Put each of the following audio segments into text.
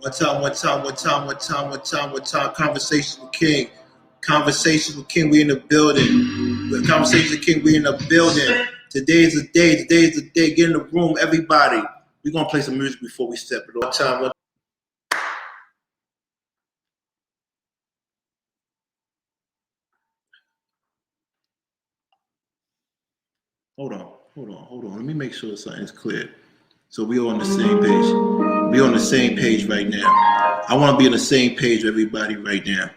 One time. Conversations with King. Conversations with King, we in the building. Conversations with King, we in the building. Today's the day. Get in the room, everybody. We're going to play some music before we step it on. Hold on. Let me make sure something's clear. So we all on the same page. We on the same page right now. I want to be on the same page with everybody right now.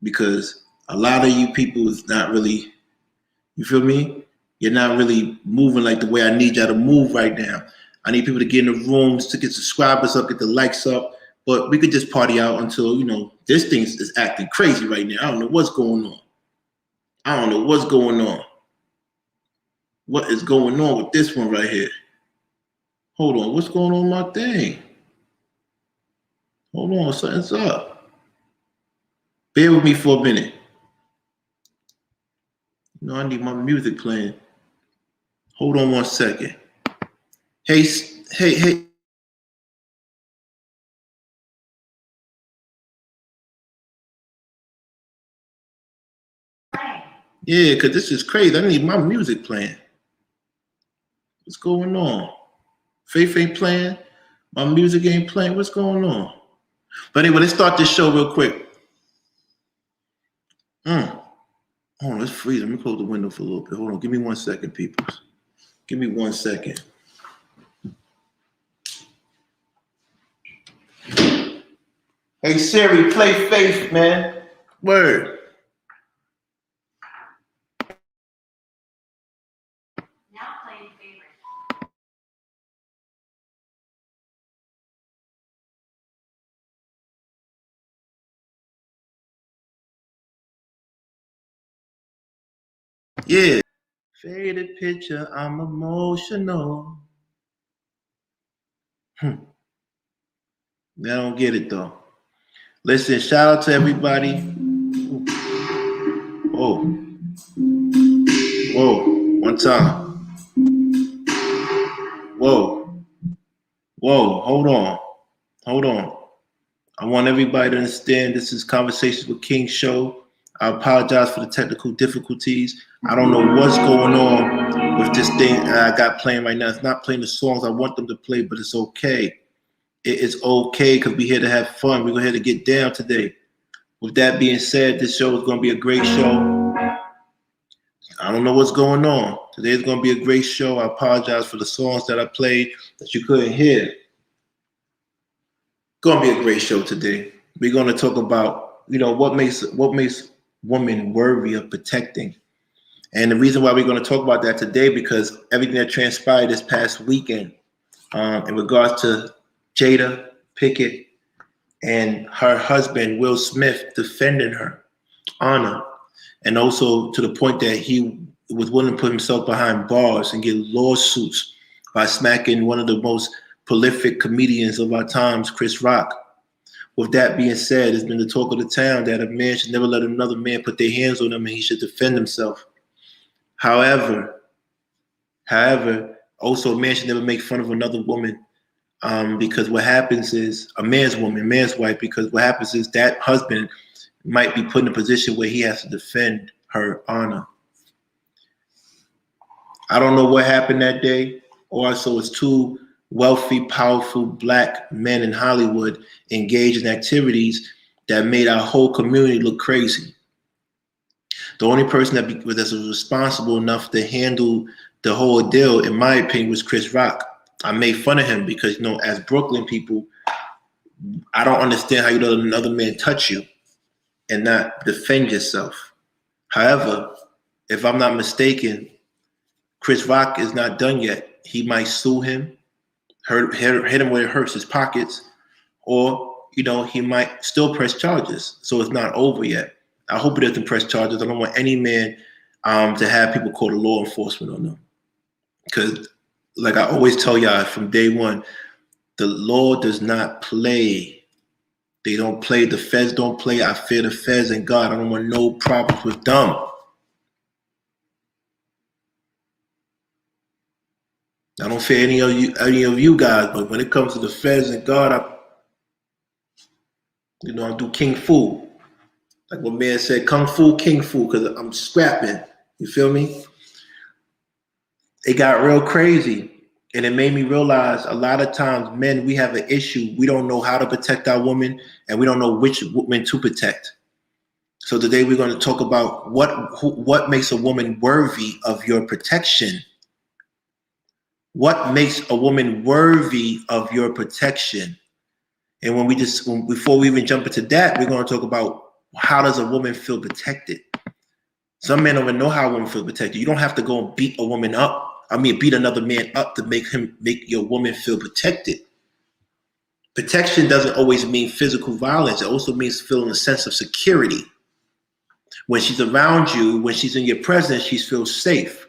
Because a lot of you people is not really, you feel me? You're not really moving like the way I need y'all to move right now. I need people to get in the rooms, to get subscribers up, get the likes up. But we could just party out until, this thing is acting crazy right now. I don't know what's going on. What is going on with this one right here? Hold on, what's going on with my thing? Hold on, something's up. Bear with me for a minute. I need my music playing. Hold on 1 second. Hey. Yeah, because this is crazy. I need my music playing. What's going on? Faith ain't playing. My music ain't playing. What's going on? But anyway, let's start this show real quick. Hold on, it's freezing. Let me close the window for a little bit. Hold on. Give me 1 second, people. Give me 1 second. Hey, Siri, play Faith, man. Word. Now playing favorite. Yeah. Faded picture, I'm emotional. I don't get it though. Listen, shout out to everybody. Whoa, one time. Whoa, hold on. I want everybody to understand this is Conversations with King show. I apologize for the technical difficulties. I don't know what's going on with this thing I got playing right now. It's not playing the songs I want them to play, but it's okay. It is okay because we're here to have fun. We're here to get down today. With that being said, this show is going to be a great show. I don't know what's going on. Today's going to be a great show. I apologize for the songs that I played that you couldn't hear. Going to be a great show today. We're going to talk about, what makes women worthy of protecting. And the reason why we're going to talk about that today, because everything that transpired this past weekend in regards to Jada Pinkett and her husband, Will Smith, defending her honor. And also to the point that he was willing to put himself behind bars and get lawsuits by smacking one of the most prolific comedians of our times, Chris Rock. With that being said, it's been the talk of the town that a man should never let another man put their hands on him and he should defend himself. However, also a man should never make fun of another woman because what happens is a man's wife, because what happens is that husband might be put in a position where he has to defend her honor. I don't know what happened that day. Also, it's two wealthy, powerful black men in Hollywood engaged in activities that made our whole community look crazy. The only person that was responsible enough to handle the whole deal, in my opinion, was Chris Rock. I made fun of him because, as Brooklyn people, I don't understand how you let another man touch you and not defend yourself. However, if I'm not mistaken, Chris Rock is not done yet. He might sue him, hit him where it hurts his pockets, or, he might still press charges. So it's not over yet. I hope he doesn't press charges. I don't want any man to have people call the law enforcement on them. Because like I always tell y'all from day one, the law does not play. They don't play. The feds don't play. I fear the feds and God. I don't want no problems with them. I don't fear any of you guys, but when it comes to the feds and God, You know, I do king fu. Like what man said, kung fu, king fu, because I'm scrapping. You feel me? It got real crazy. And it made me realize a lot of times, men, we have an issue. We don't know how to protect our women, and we don't know which women to protect. So today we're going to talk about what makes a woman worthy of your protection. What makes a woman worthy of your protection? And before we even jump into that, we're going to talk about how does a woman feel protected? Some men don't even know how a woman feels protected. You don't have to go and beat a woman up. Beat another man up to make your woman feel protected. Protection doesn't always mean physical violence. It also means feeling a sense of security. When she's around you, when she's in your presence, she feels safe.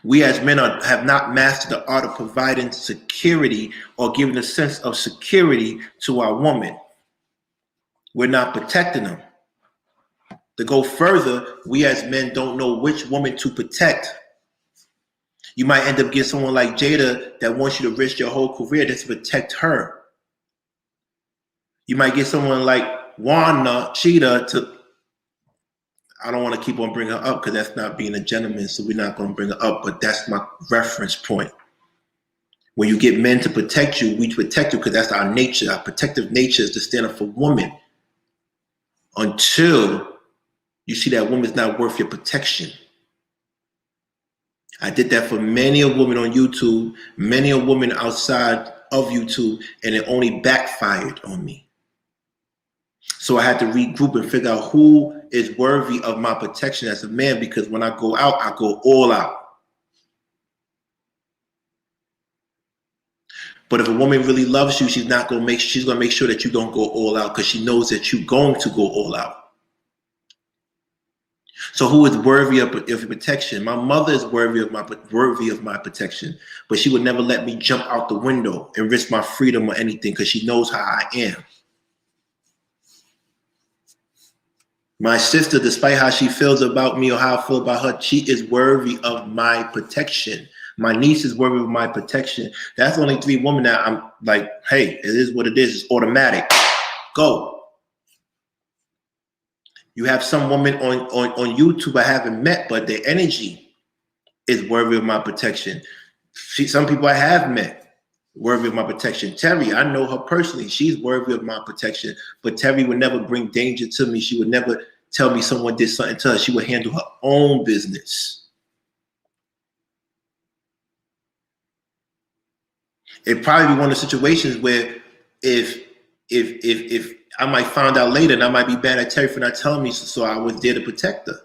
We as men have not mastered the art of providing security or giving a sense of security to our woman. We're not protecting them. To go further, we as men don't know which woman to protect. You might end up getting someone like Jada that wants you to risk your whole career just to protect her. You might get someone like Cheetah to, I don't want to keep on bringing her up because that's not being a gentleman, so we're not going to bring her up, but that's my reference point. When you get men to protect you, we protect you because that's our nature. Our protective nature is to stand up for women until you see that woman's not worth your protection. I did that for many a woman on YouTube, many a woman outside of YouTube, and it only backfired on me. So I had to regroup and figure out who is worthy of my protection as a man, because when I go out, I go all out. But if a woman really loves you, she's going to make sure that you don't go all out because she knows that you're going to go all out. So who is worthy of protection? My mother is worthy of my protection, but she would never let me jump out the window and risk my freedom or anything because she knows how I am. My sister, despite how she feels about me or how I feel about her, she is worthy of my protection. My niece is worthy of my protection. That's only 3 women that I'm like, hey, it is what it is. It's automatic. Go. You have some women on YouTube I haven't met, but their energy is worthy of my protection. Some people I have met, worthy of my protection. Terry, I know her personally. She's worthy of my protection, but Terry would never bring danger to me. She would never tell me someone did something to her. She would handle her own business. It'd probably be one of the situations where if I might find out later and I might be bad at Terry for not telling me, so I was there to protect her.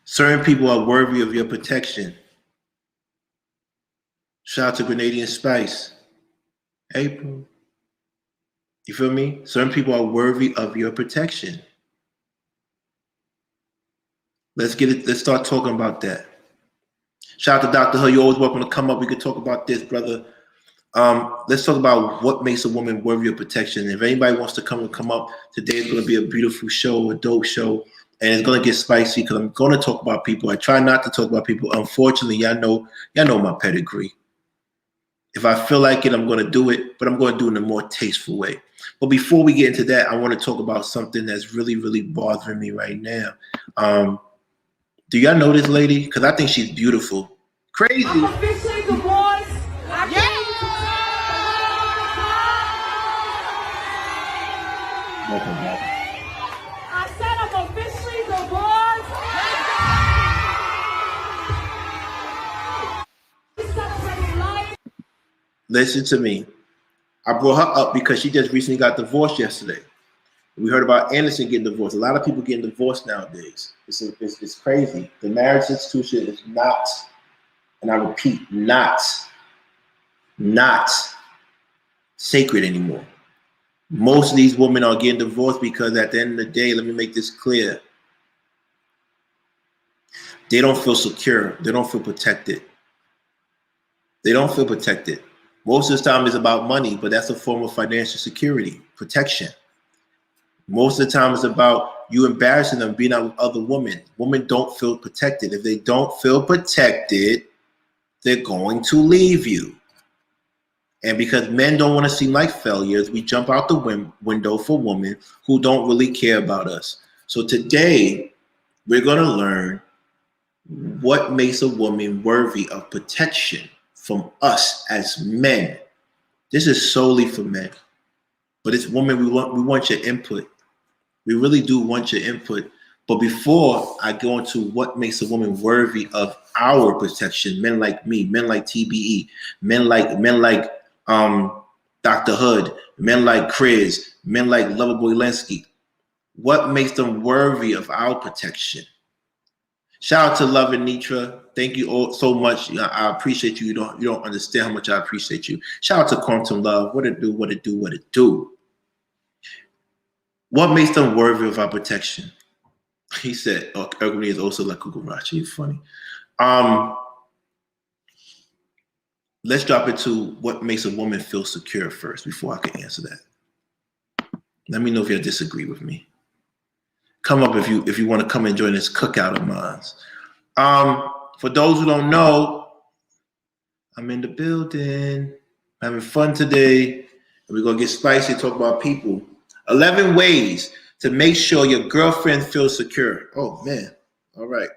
Certain people are worthy of your protection. Shout out to Grenadian Spice. April. You feel me? Certain people are worthy of your protection. Let's start talking about that. Shout out to Dr. Hill. You're always welcome to come up. We could talk about this, brother. Let's talk about what makes a woman worthy of protection. If anybody wants to come up, today is going to be a beautiful show, a dope show, and it's going to get spicy because I'm going to talk about people. I try not to talk about people. Unfortunately, y'all know my pedigree. If I feel like it, I'm going to do it, but I'm going to do it in a more tasteful way. But before we get into that, I want to talk about something that's really, really bothering me right now. Do y'all know this lady? Because I think she's beautiful. Crazy. I'm officially divorced. I said I'm officially divorced. Listen to me. I brought her up because she just recently got divorced yesterday. We heard about Anderson getting divorced. A lot of people getting divorced nowadays. It's crazy. The marriage institution is not, and I repeat, not sacred anymore. Most of these women are getting divorced because at the end of the day, let me make this clear, they don't feel secure. They don't feel protected. They don't feel protected. Most of the time it's about money, but that's a form of financial security, protection. Most of the time, it's about you embarrassing them, being out with other women. Women don't feel protected. If they don't feel protected, they're going to leave you. And because men don't want to seem like failures, we jump out the window for women who don't really care about us. So today, we're going to learn what makes a woman worthy of protection from us as men. This is solely for men. But it's women, we want your input. We really do want your input. But before I go into what makes a woman worthy of our protection, men like me, men like TBE, men like Dr. Hood, men like Chris, men like Loverboy Lenski, what makes them worthy of our protection? Shout out to Love and Nitra. Thank you all so much. I appreciate you. You don't understand how much I appreciate you. Shout out to Quantum Love. What it do, what it do, what it do. What makes them worthy of our protection? He said, oh, Ergonomia is also like Kukurachi. You're funny. Let's drop into what makes a woman feel secure first before I can answer that. Let me know if you disagree with me. Come up if you want to come and join this cookout of mine. For those who don't know, I'm in the building, having fun today, and we're gonna get spicy, talk about people. 11 ways to make sure your girlfriend feels secure. Oh man, all right.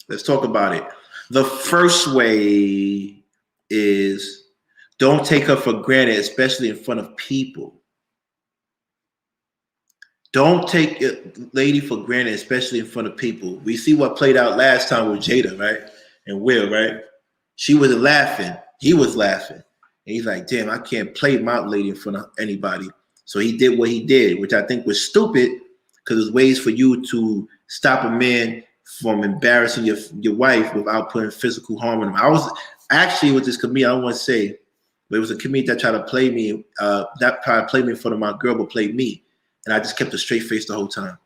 Let's talk about it. The first way is don't take her for granted, especially in front of people. Don't take a lady for granted, especially in front of people. We see what played out last time with Jada, right? And Will, right? She was laughing. He was laughing. And he's like, damn, I can't play my lady in front of anybody. So he did what he did, which I think was stupid because there's ways for you to stop a man from embarrassing your wife without putting physical harm on him. I was actually with this comedian, I don't want to say, but it was a comedian that tried to play me, not try to play me in front of my girl, but played me. And I just kept a straight face the whole time.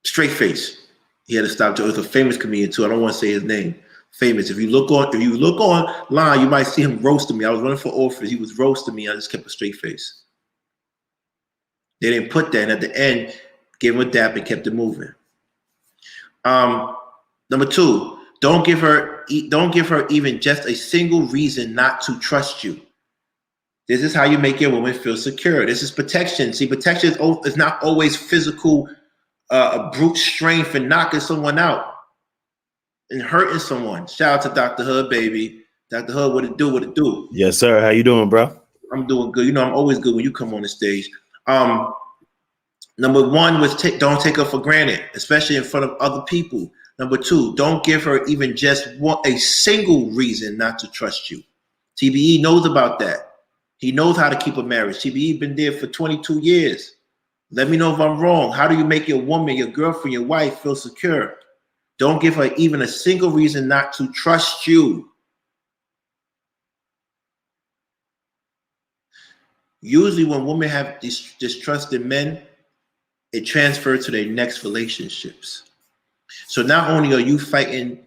Straight face. He had to stop. It was a famous comedian too. I don't want to say his name. Famous. If you look online, you might see him roasting me. I was running for office. He was roasting me. I just kept a straight face. They didn't put that. And at the end, gave him a dap and kept it moving. Number 2, don't give her even just a single reason not to trust you. This is how you make your woman feel secure. This is protection. See, protection is not always physical, brute strength and knocking someone out and hurting someone. Shout out to Dr. Hood, baby. Dr. Hood, what it do? Yes, sir. How you doing, bro? I'm doing good. You know, I'm always good when you come on the stage. Number 1 was don't take her for granted, especially in front of other people. Number 2, don't give her even just a single reason not to trust you. TBE knows about that. He knows how to keep a marriage. TBE been there for 22 years. Let me know if I'm wrong. How do you make your woman, your girlfriend, your wife feel secure? Don't give her even a single reason not to trust you. Usually when women have distrust in men, it transfers to their next relationships. So not only are you fighting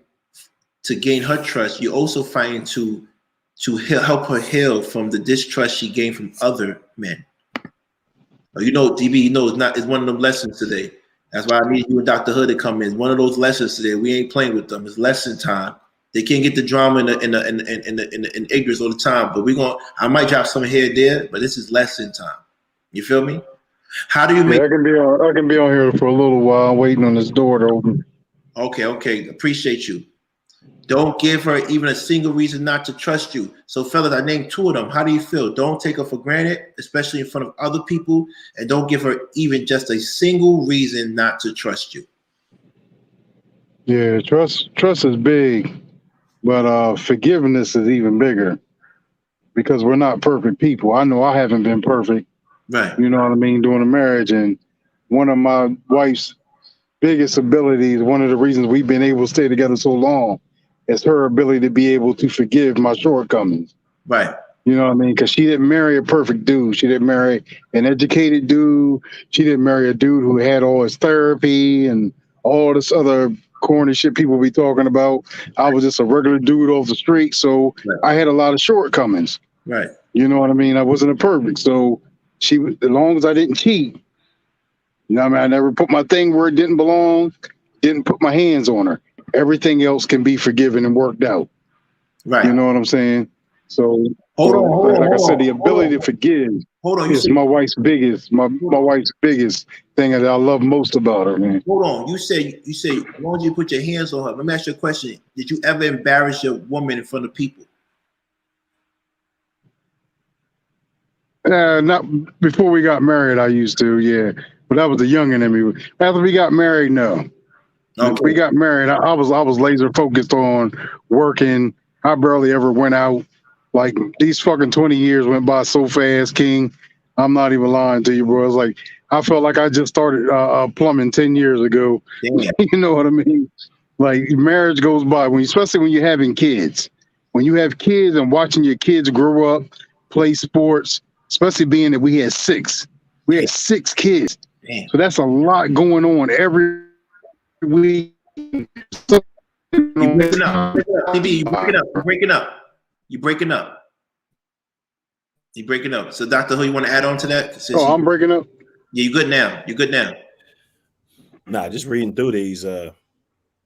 to gain her trust, you're also fighting to help her heal from the distrust she gained from other men. You know, DB, you know, it's one of them lessons today. That's why I need you and Dr. Hood to come in. It's one of those lessons today. We ain't playing with them. It's lesson time. They can't get the drama in ignorance all the time. But I might drop some here and there, but this is lesson time. You feel me? How do you make? I can be on here for a little while, waiting on this door to open. Okay. Appreciate you. Don't give her even a single reason not to trust you. So, fellas, I named 2 of them. How do you feel? Don't take her for granted, especially in front of other people, and don't give her even just a single reason not to trust you. Yeah, trust is big, but forgiveness is even bigger because we're not perfect people. I know I haven't been perfect. Right. You know what I mean? During a marriage, and one of my wife's biggest abilities, one of the reasons we've been able to stay together so long, is her ability to be able to forgive my shortcomings. Right. You know what I mean? Because she didn't marry a perfect dude. She didn't marry an educated dude. She didn't marry a dude who had all his therapy and all this other corny shit people be talking about. I was just a regular dude off the street, so right. I had a lot of shortcomings. Right. You know what I mean? I wasn't a perfect. So she, as long as I didn't cheat, you know what I mean? I never put my thing where it didn't belong, didn't put my hands on her. Everything else can be forgiven and worked out. Right. You know what I'm saying? So, Hold on, hold on, like I hold said, the on, ability to forgive hold on. You is say, my wife's biggest, my wife's biggest thing that I love most about her, man. hold on. You say as long as you put your hands on her. Let me ask you a question. Did you ever embarrass your woman in front of people? Not before we got married. I used to, yeah, but that was the youngin' in me. After we got married, no. Okay. We got married. I was laser focused on working. I barely ever went out. Like these fucking 20 years went by so fast, King. I'm not even lying to you, bro. It's like I felt like I just started plumbing 10 years ago. Damn. You know what I mean? Like marriage goes by especially when you're having kids. When you have kids and watching your kids grow up, play sports, especially being that we had six. We had 6 kids. Damn. So that's a lot going on every week. You breaking up. TB, you breaking up. You're breaking up. You're breaking up. You're breaking up. So, Dr. Who, you want to add on to that? I'm breaking up. Yeah, you're good now. You're good now. Nah, just reading through these,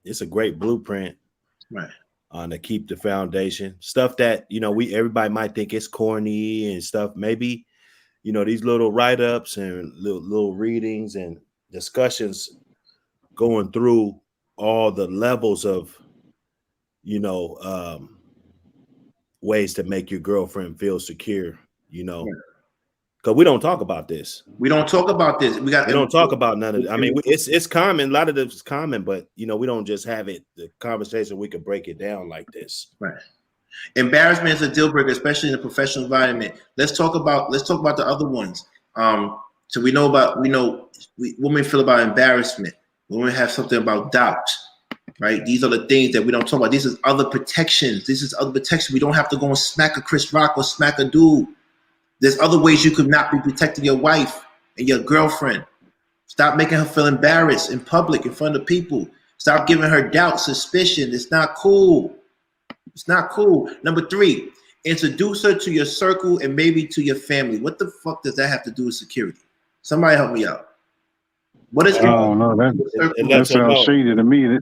it's a great blueprint, right, on to keep the foundation. Stuff that, everybody might think it's corny and stuff. Maybe, these little write-ups and little readings and discussions going through all the levels of, ways to make your girlfriend feel secure, because we don't talk about this. We don't talk about this. We don't talk about none of it. I mean, it's common. A lot of this is common, but we don't just have it. The conversation, we could break it down like this. Right. Embarrassment is a deal breaker, especially in a professional environment. Let's talk about the other ones. So women feel about embarrassment. Women have something about doubt. Right. These are the things that we don't talk about. These are other protections. We don't have to go and smack a Chris Rock or smack a dude. There's other ways you could not be protecting your wife and your girlfriend. Stop making her feel embarrassed in public in front of people. Stop giving her doubt, suspicion. It's not cool. It's not cool. Number 3, introduce her to your circle and maybe to your family. What the fuck does that have to do with security? Somebody help me out. What is? Oh no, that sounds shady to me.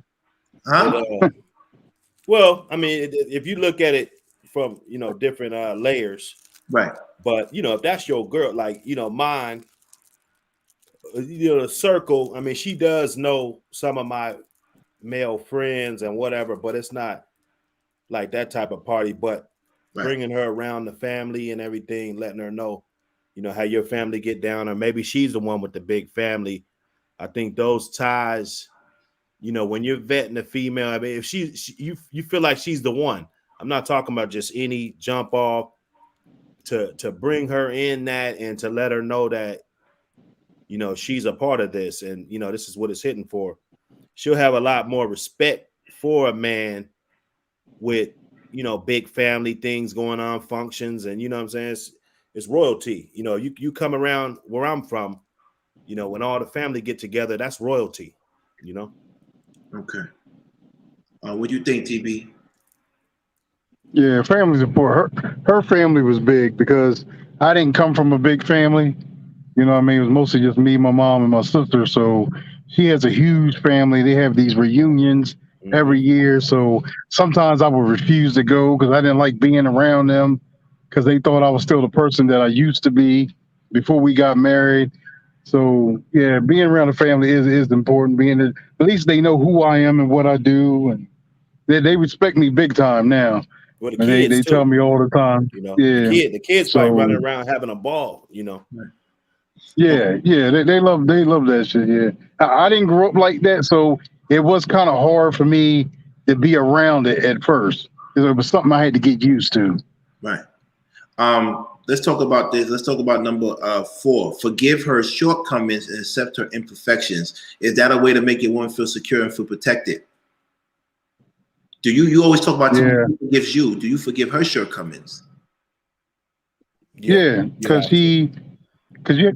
Huh? Well, I mean, if you look at it from different layers, right? But if that's your girl, like mine, the circle. I mean, she does know some of my male friends and whatever, but it's not like that type of party. But bringing her around the family and everything, letting her know, how your family get down, or maybe she's the one with the big family. I think those ties. When you're vetting a female, I mean, if you feel like she's the one, I'm not talking about just any jump off, to bring her in that and to let her know that, she's a part of this and, this is what it's hitting for. She'll have a lot more respect for a man with, big family things going on, functions. And, what I'm saying? It's royalty. You come around where I'm from, when all the family get together, that's royalty, Okay. What do you think, TB? Yeah, family support. Her family was big because I didn't come from a big family. You know what I mean? It was mostly just me, my mom, and my sister. So she has a huge family. They have these reunions every year. So sometimes I would refuse to go because I didn't like being around them because they thought I was still the person that I used to be before we got married. So yeah, being around the family is important. At least they know who I am and what I do, and they respect me big time now. Well, and they tell me all the time. Yeah, the kids probably running around having a ball. Yeah, they love that shit. Yeah, I didn't grow up like that, so it was kind of hard for me to be around it at first. It was something I had to get used to. Right. Let's talk about this. Let's talk about number 4. Forgive her shortcomings and accept her imperfections. Is that a way to make your woman feel secure and feel protected? Do you always talk about who forgives you? Do you forgive her shortcomings? Yeah, because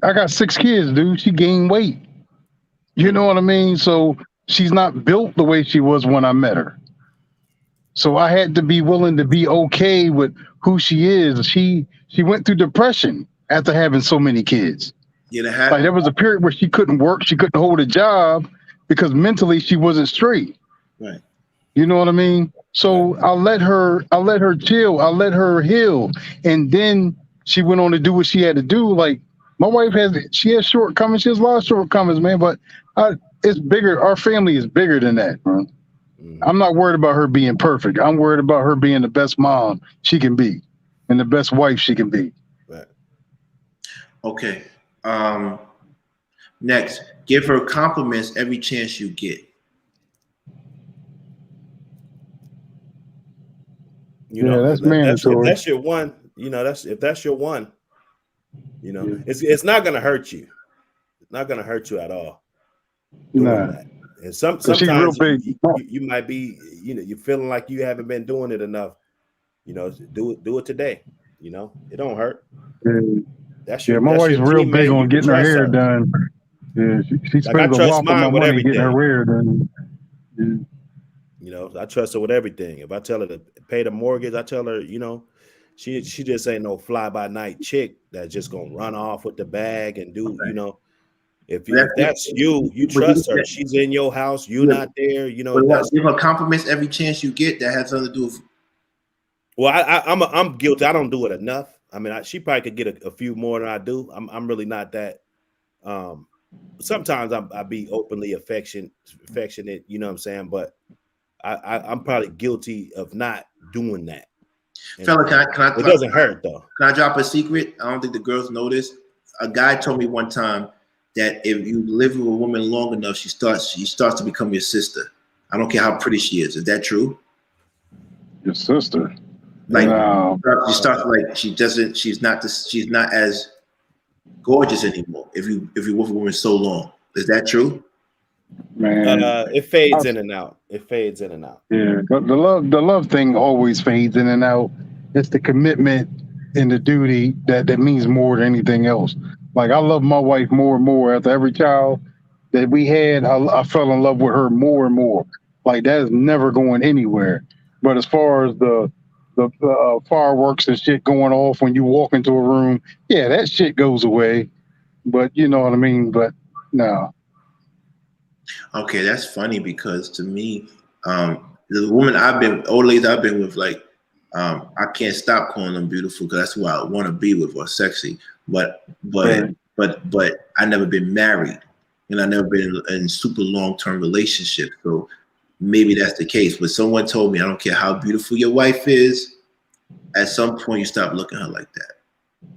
I got 6 kids, dude. She gained weight. You know what I mean? So she's not built the way she was when I met her. So I had to be willing to be okay with who she is. She went through depression after having so many kids. Yeah, that Like happened. there was a period where she couldn't work, she couldn't hold a job because mentally she wasn't straight. Right. You know what I mean? So I let her chill, I let her heal. And then she went on to do what she had to do. Like my wife has shortcomings, she has a lot of shortcomings, man, but it's bigger. Our family is bigger than that, bro. I'm not worried about her being perfect. I'm worried about her being the best mom she can be and the best wife she can be. Right. Okay. Next, give her compliments every chance you get. You know, that's if mandatory. that's your one, you know, if that's your one, you know, Yeah. it's not gonna hurt you. It's not gonna hurt you at all doing Nah. that. And She's real sometimes big. you might be, you know, you're feeling like you haven't been doing it enough. You know, do it today. You know, it don't hurt. That's your My wife's real big teammate. on You can getting her trust hair her. done. Yeah, she Like I spends a trust whop of my mine with money getting her everything. hair done. Yeah. You know, I trust her with everything. If I tell her to pay the mortgage, I tell her, you know, she just ain't no fly by night chick that's just gonna run off with the bag and do, you know. If that's you trust her. She's in your house, you're not there, you know. Give her compliments every chance you get. That has something to do with. Well, I'm guilty. I don't do it enough. I mean, she probably could get a few more than I do. I'm really not that. Sometimes I be openly affectionate, you know what I'm saying? But I'm probably guilty of not doing that. Fella, it doesn't hurt though. Can I drop a secret? I don't think the girls know this. A guy told me one time that if you live with a woman long enough, she starts to become your sister. I don't care how pretty she is. Is that true? Your sister. Like no. she starts like she's not as gorgeous anymore if you're with a woman so long. Is that true? Man. It fades in and out. It fades in and out. Yeah, but the love thing always fades in and out. It's the commitment and the duty that means more than anything else. Like I love my wife more and more after every child that we had. I fell in love with her more and more. Like that is never going anywhere. But as far as the fireworks and shit going off when you walk into a room, yeah, that shit goes away. But you know what I mean. But no. Okay, that's funny because to me, the woman old ladies I've been with, like, I can't stop calling them beautiful because that's who I want to be with or sexy. But I never been married and I never been in super long-term relationships. So maybe that's the case. But someone told me, I don't care how beautiful your wife is, at some point you stop looking at her like that.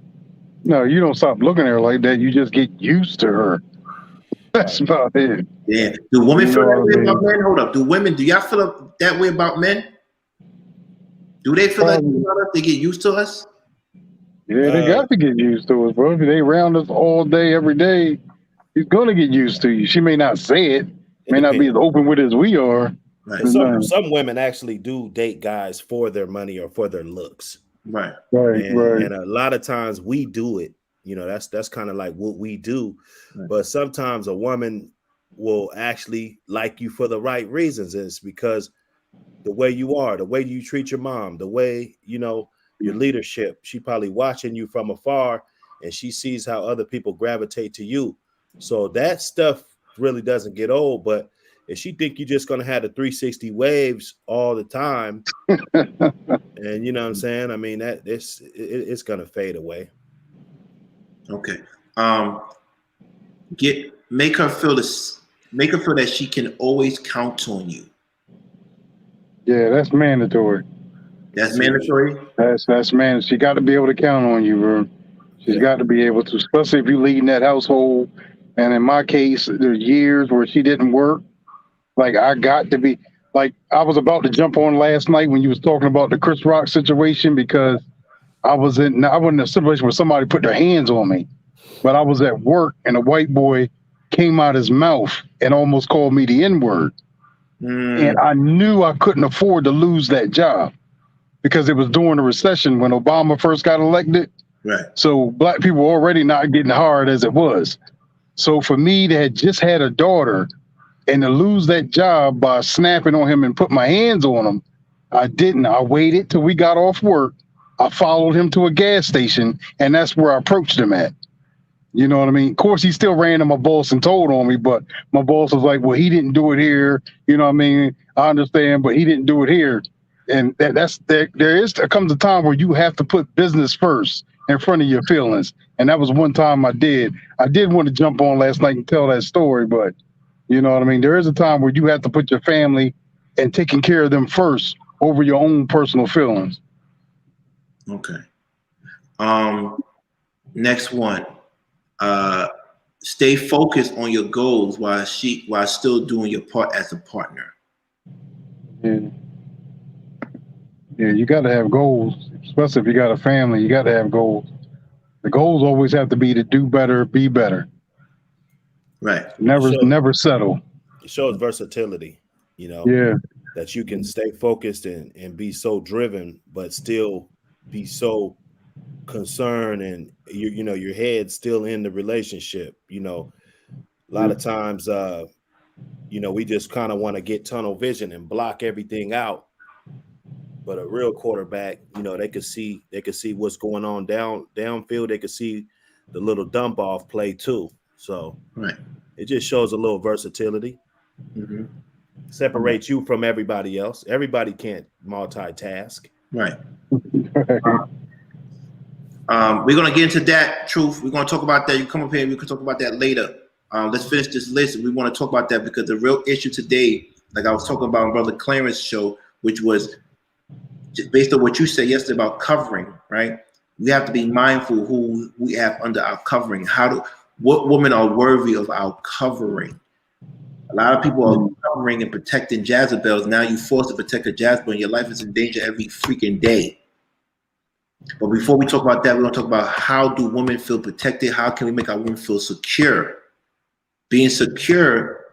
No, you don't stop looking at her like that. You just get used to her. That's about it. Yeah. Do women feel that way about men? Hold up. Do y'all feel that way about men? Do they feel like they get used to us? Yeah, they got to get used to us, bro. If they around us all day, every day, he's gonna get used to you. She may not say it, may not be as open with it as we are. Right. Some women actually do date guys for their money or for their looks. Right. And a lot of times we do it. You know, that's kind of like what we do. Right. But sometimes a woman will actually like you for the right reasons. And it's because the way you are, the way you treat your mom, the way, you know, your leadership, she probably watching you from afar and she sees how other people gravitate to you. So that stuff really doesn't get old. But if she think you're just going to have the 360 waves all the time, and you know what I'm saying? I mean, it's going to fade away. Okay. Make her feel that she can always count on you. Yeah, that's mandatory. That's mandatory? That's mandatory. She got to be able to count on you, bro. She's got to be able to, especially if you lead in that household. And in my case, there's years where she didn't work. Like I got to be, like I was about to jump on last night when you was talking about the Chris Rock situation because I wasn't in a situation where somebody put their hands on me, but I was at work and a white boy came out his mouth and almost called me the N-word. And I knew I couldn't afford to lose that job because it was during the recession when Obama first got elected. Right. So black people were already not getting hired as it was. So for me to have just had a daughter and to lose that job by snapping on him and put my hands on him, I didn't. I waited till we got off work. I followed him to a gas station, and that's where I approached him at. You know what I mean? Of course, he still ran to my boss and told on me, but my boss was like, well, he didn't do it here. You know what I mean? I understand, but he didn't do it here. And there comes a time where you have to put business first in front of your feelings. And that was one time I did. I did want to jump on last night and tell that story, but you know what I mean? There is a time where you have to put your family and taking care of them first over your own personal feelings. Okay. Next one. Stay focused on your goals while still doing your part as a partner. Yeah, you got to have goals, especially if you got a family. You got to have goals. The goals always have to be to do better, be better. Right. Never settle. It shows versatility, you know. Yeah. That you can stay focused and be so driven, but still be so concerned, and you know your head's still in the relationship. You know, a lot of times, you know, we just kind of want to get tunnel vision and block everything out. But a real quarterback, you know, they could see what's going on downfield. They could see the little dump off play too. So right, it just shows a little versatility. Mm-hmm. Separates you from everybody else. Everybody can't multitask. Right. We're gonna get into that, Truth. We're gonna talk about that. You come up here and we can talk about that later. Let's finish this list. We want to talk about that because the real issue today, like I was talking about on Brother Clarence's show, which was based on what you said yesterday about covering, right? We have to be mindful who we have under our covering. What women are worthy of our covering? A lot of people are covering and protecting Jezebels. Now you're forced to protect a Jezebel, and your life is in danger every freaking day. But before we talk about that, we're going to talk about how do women feel protected? How can we make our women feel secure? Being secure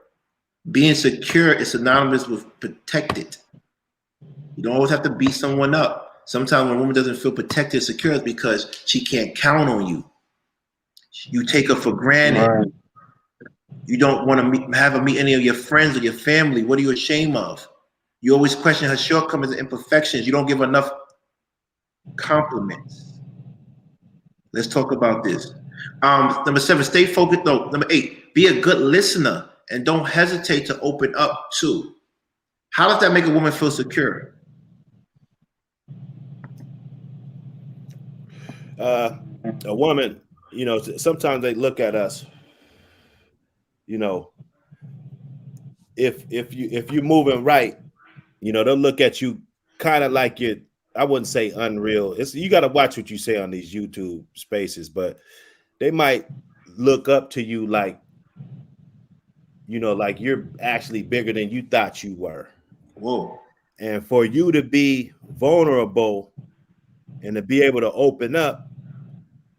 is synonymous with protected. You don't always have to beat someone up. Sometimes when a woman doesn't feel protected and secure, it's because she can't count on you. You take her for granted. Right. You don't want to have her meet any of your friends or your family. What are you ashamed of? You always question her shortcomings and imperfections. You don't give enough compliments. Let's talk about this. Number 7, stay focused. No, number 8, be a good listener and don't hesitate to open up too. How does that make a woman feel secure? A woman, you know, sometimes they look at us, you know, if you're moving right, you know, they'll look at you kind of like you're, I wouldn't say unreal. You got to watch what you say on these YouTube spaces, but they might look up to you like, you know, like you're actually bigger than you thought you were. Whoa. And for you to be vulnerable and to be able to open up,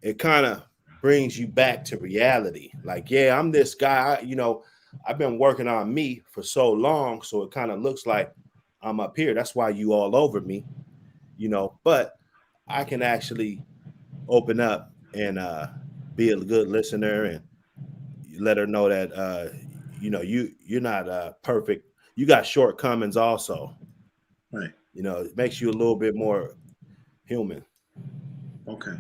it kind of brings you back to reality. Like, yeah, I'm this guy, you know, I've been working on me for so long. So it kind of looks like I'm up here. That's why you all over me, you know, but I can actually open up and be a good listener and let her know that, you know, you're not perfect. You got shortcomings also. Right. You know, it makes you a little bit more human. Okay.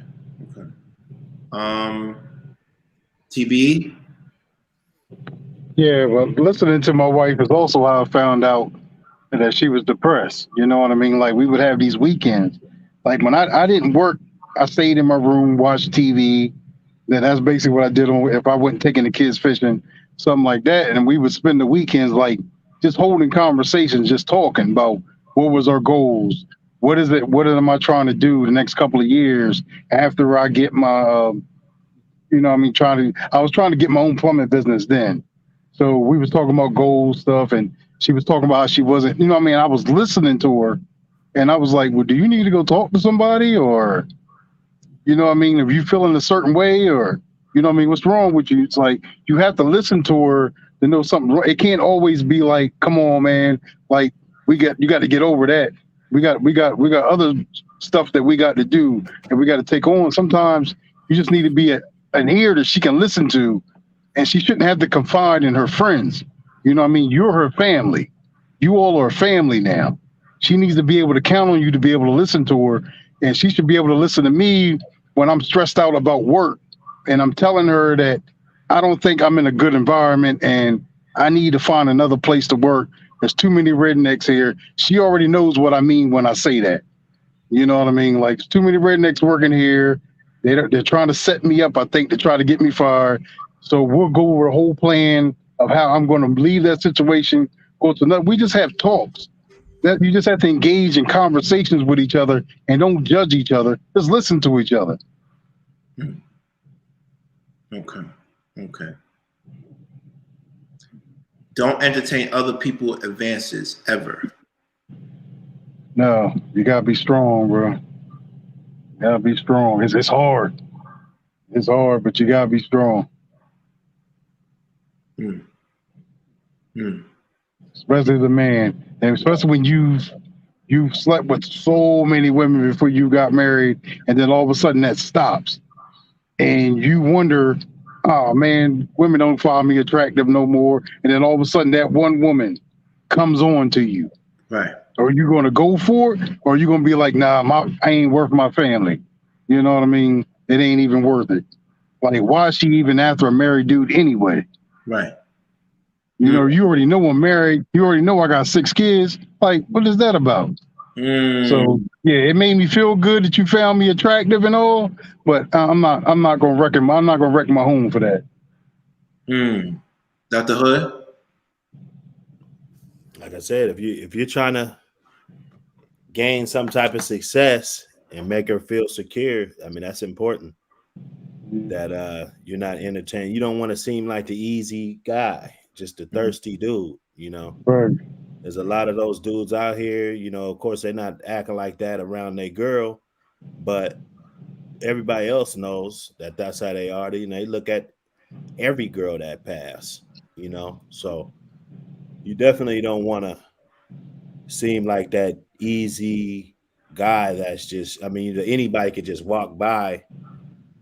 TB. Yeah, well, listening to my wife is also how I found out that she was depressed. You know what I mean? Like we would have these weekends. Like when I didn't work, I stayed in my room, watched TV. Then that's basically what I did if I wasn't taking the kids fishing, something like that. And we would spend the weekends like just holding conversations, just talking about what was our goals. What is it? What am I trying to do the next couple of years after I get my, you know what I mean? I was trying to get my own plumbing business then. So we was talking about goals stuff and she was talking about how she wasn't, you know what I mean? I was listening to her and I was like, well, do you need to go talk to somebody or, you know what I mean? If you feeling a certain way or, you know what I mean? What's wrong with you? It's like, you have to listen to her to know something. It can't always be like, come on, man. Like you got to get over that. We got other stuff that we got to do and we got to take on. Sometimes you just need to be an ear that she can listen to and she shouldn't have to confide in her friends. You know what I mean? You're her family. You all are a family now. she needs to be able to count on you to be able to listen to her, and she should be able to listen to me when I'm stressed out about work, and I'm telling her that I don't think I'm in a good environment and I need to find another place to work. There's too many rednecks here. She already knows what I mean when I say that. You know what I mean? Like, there's too many rednecks working here. They're trying to set me up, I think, to try to get me fired. So we'll go over a whole plan of how I'm going to leave that situation. Go to another. We just have talks. That you just have to engage in conversations with each other and don't judge each other. Just listen to each other. Okay. Okay. Don't entertain other people's advances ever. No, you gotta be strong, bro. You gotta be strong. It's hard. It's hard, but you gotta be strong. Especially the man, and especially when you've slept with so many women before you got married, and then all of a sudden that stops, and you wonder, oh man, women don't find me attractive no more, and then all of a sudden that one woman comes on to you. Right. Are you going to go for it, or are you going to be like, nah, I ain't worth my family? You know what I mean? It ain't even worth it. Like, why is she even after a married dude anyway? Right. You know, you already know I'm married. You already know I got 6 kids. Like, what is that about? So yeah, it made me feel good that you found me attractive and all, but I'm not gonna wreck my home for that. Dr. Hood? Like I said, if you're trying to gain some type of success and make her feel secure, I mean, that's important. That you're not entertaining. You don't want to seem like the easy guy, just a thirsty dude, you know. Right. There's a lot of those dudes out here, you know, of course they're not acting like that around their girl, but everybody else knows that that's how they are. You know, they look at every girl that pass, you know. So you definitely don't want to seem like that easy guy that's just, I mean, anybody could just walk by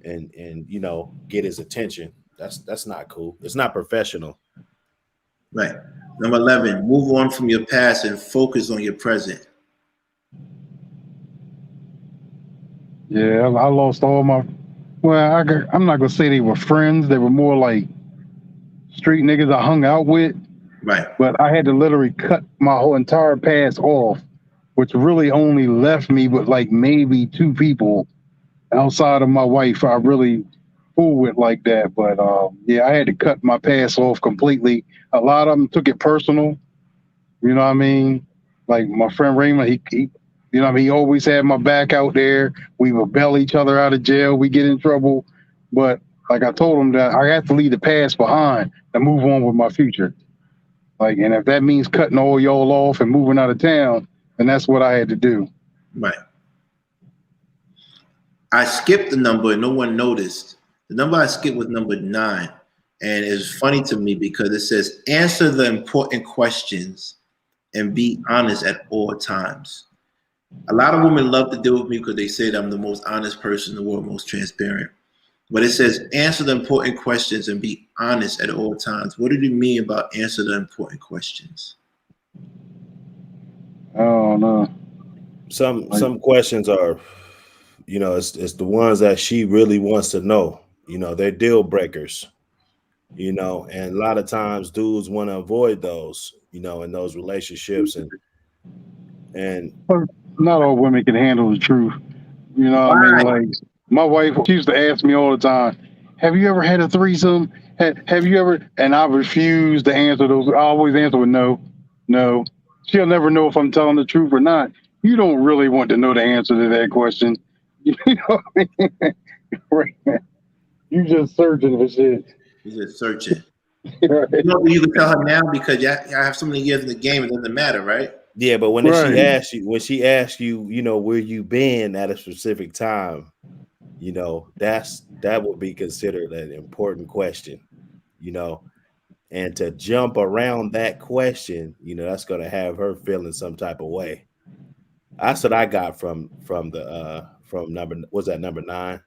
and you know, get his attention. That's not cool. It's not professional. Right. Number 11, move on from your past and focus on your present. Yeah, I lost all my. Well, I'm not gonna say they were friends. They were more like street niggas I hung out with. Right. But I had to literally cut my whole entire past off, which really only left me with like maybe 2 people outside of my wife I really fool with like that. But yeah, I had to cut my past off completely. A lot of them took it personal. You know what I mean? Like my friend Raymond, he you know what I mean, he always had my back out there. We would bail each other out of jail. We get in trouble. But like I told him that I have to leave the past behind and move on with my future. Like, and if that means cutting all y'all off and moving out of town, then that's what I had to do. Right. I skipped the number and no one noticed. The number I skipped was number 9. And it's funny to me because it says, answer the important questions and be honest at all times. A lot of women love to deal with me because they say that I'm the most honest person in the world, most transparent. But it says, answer the important questions and be honest at all times. What did it mean about answer the important questions? I don't know. Some questions are, you know, it's the ones that she really wants to know. You know, they're deal breakers. You know, and a lot of times dudes want to avoid those, you know, in those relationships, and not all women can handle the truth. You know what I mean? Like my wife, she used to ask me all the time, have you ever had a threesome? Have you ever? And I refuse to answer those. I always answer with no. She'll never know if I'm telling the truth or not. You don't really want to know the answer to that question. You know what I mean? You just searching for shit. You're just searching. Right. You know, you can tell her now because I have so many years in the game, it doesn't matter, right? Yeah, but when she asks you, you know, where you been at a specific time, you know, that would be considered an important question, you know, and to jump around that question, you know, that's going to have her feeling some type of way. That's what I got from number, was that number 9?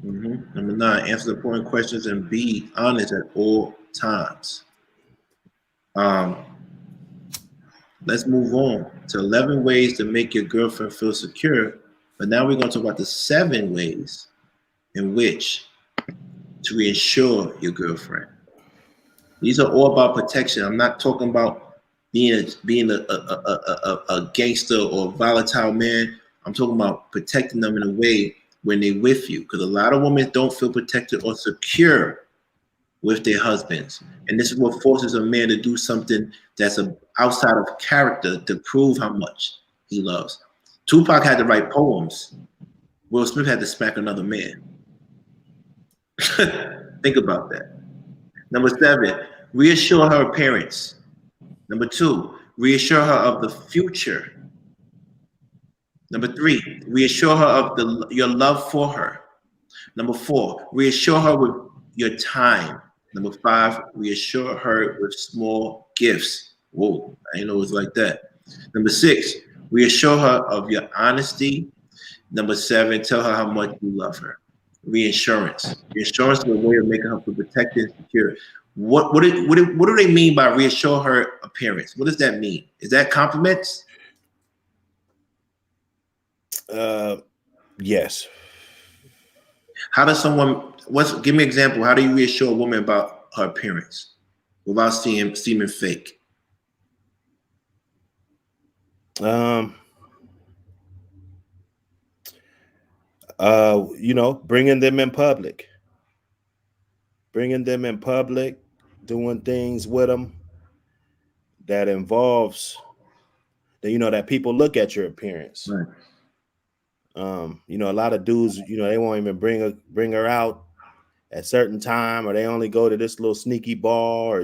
Number 9, answer the important questions and be honest at all times. Let's move on to 11 ways to make your girlfriend feel secure. But now we're going to talk about the 7 ways in which to reassure your girlfriend. These are all about protection. I'm not talking about being a gangster or a volatile man. I'm talking about protecting them in a way when they're with you. Because a lot of women don't feel protected or secure with their husbands. And this is what forces a man to do something that's outside of character to prove how much he loves. Tupac had to write poems. Will Smith had to smack another man. Think about that. Number 7, reassure her appearance. Number 2, reassure her of the future. Number 3, reassure her of your love for her. Number 4, reassure her with your time. Number 5, reassure her with small gifts. Whoa, I didn't know it was like that. Number 6, reassure her of your honesty. Number 7, tell her how much you love her. Reassurance. Reassurance is a way of making her feel protected and secure. What do they mean by reassure her appearance? What does that mean? Is that compliments? Yes. How does someone? Give me an example. How do you reassure a woman about her appearance without seeming fake? Bringing them in public, doing things with them that involves that people look at your appearance. Right. A lot of dudes, they won't even bring her out at certain time, or they only go to this little sneaky bar,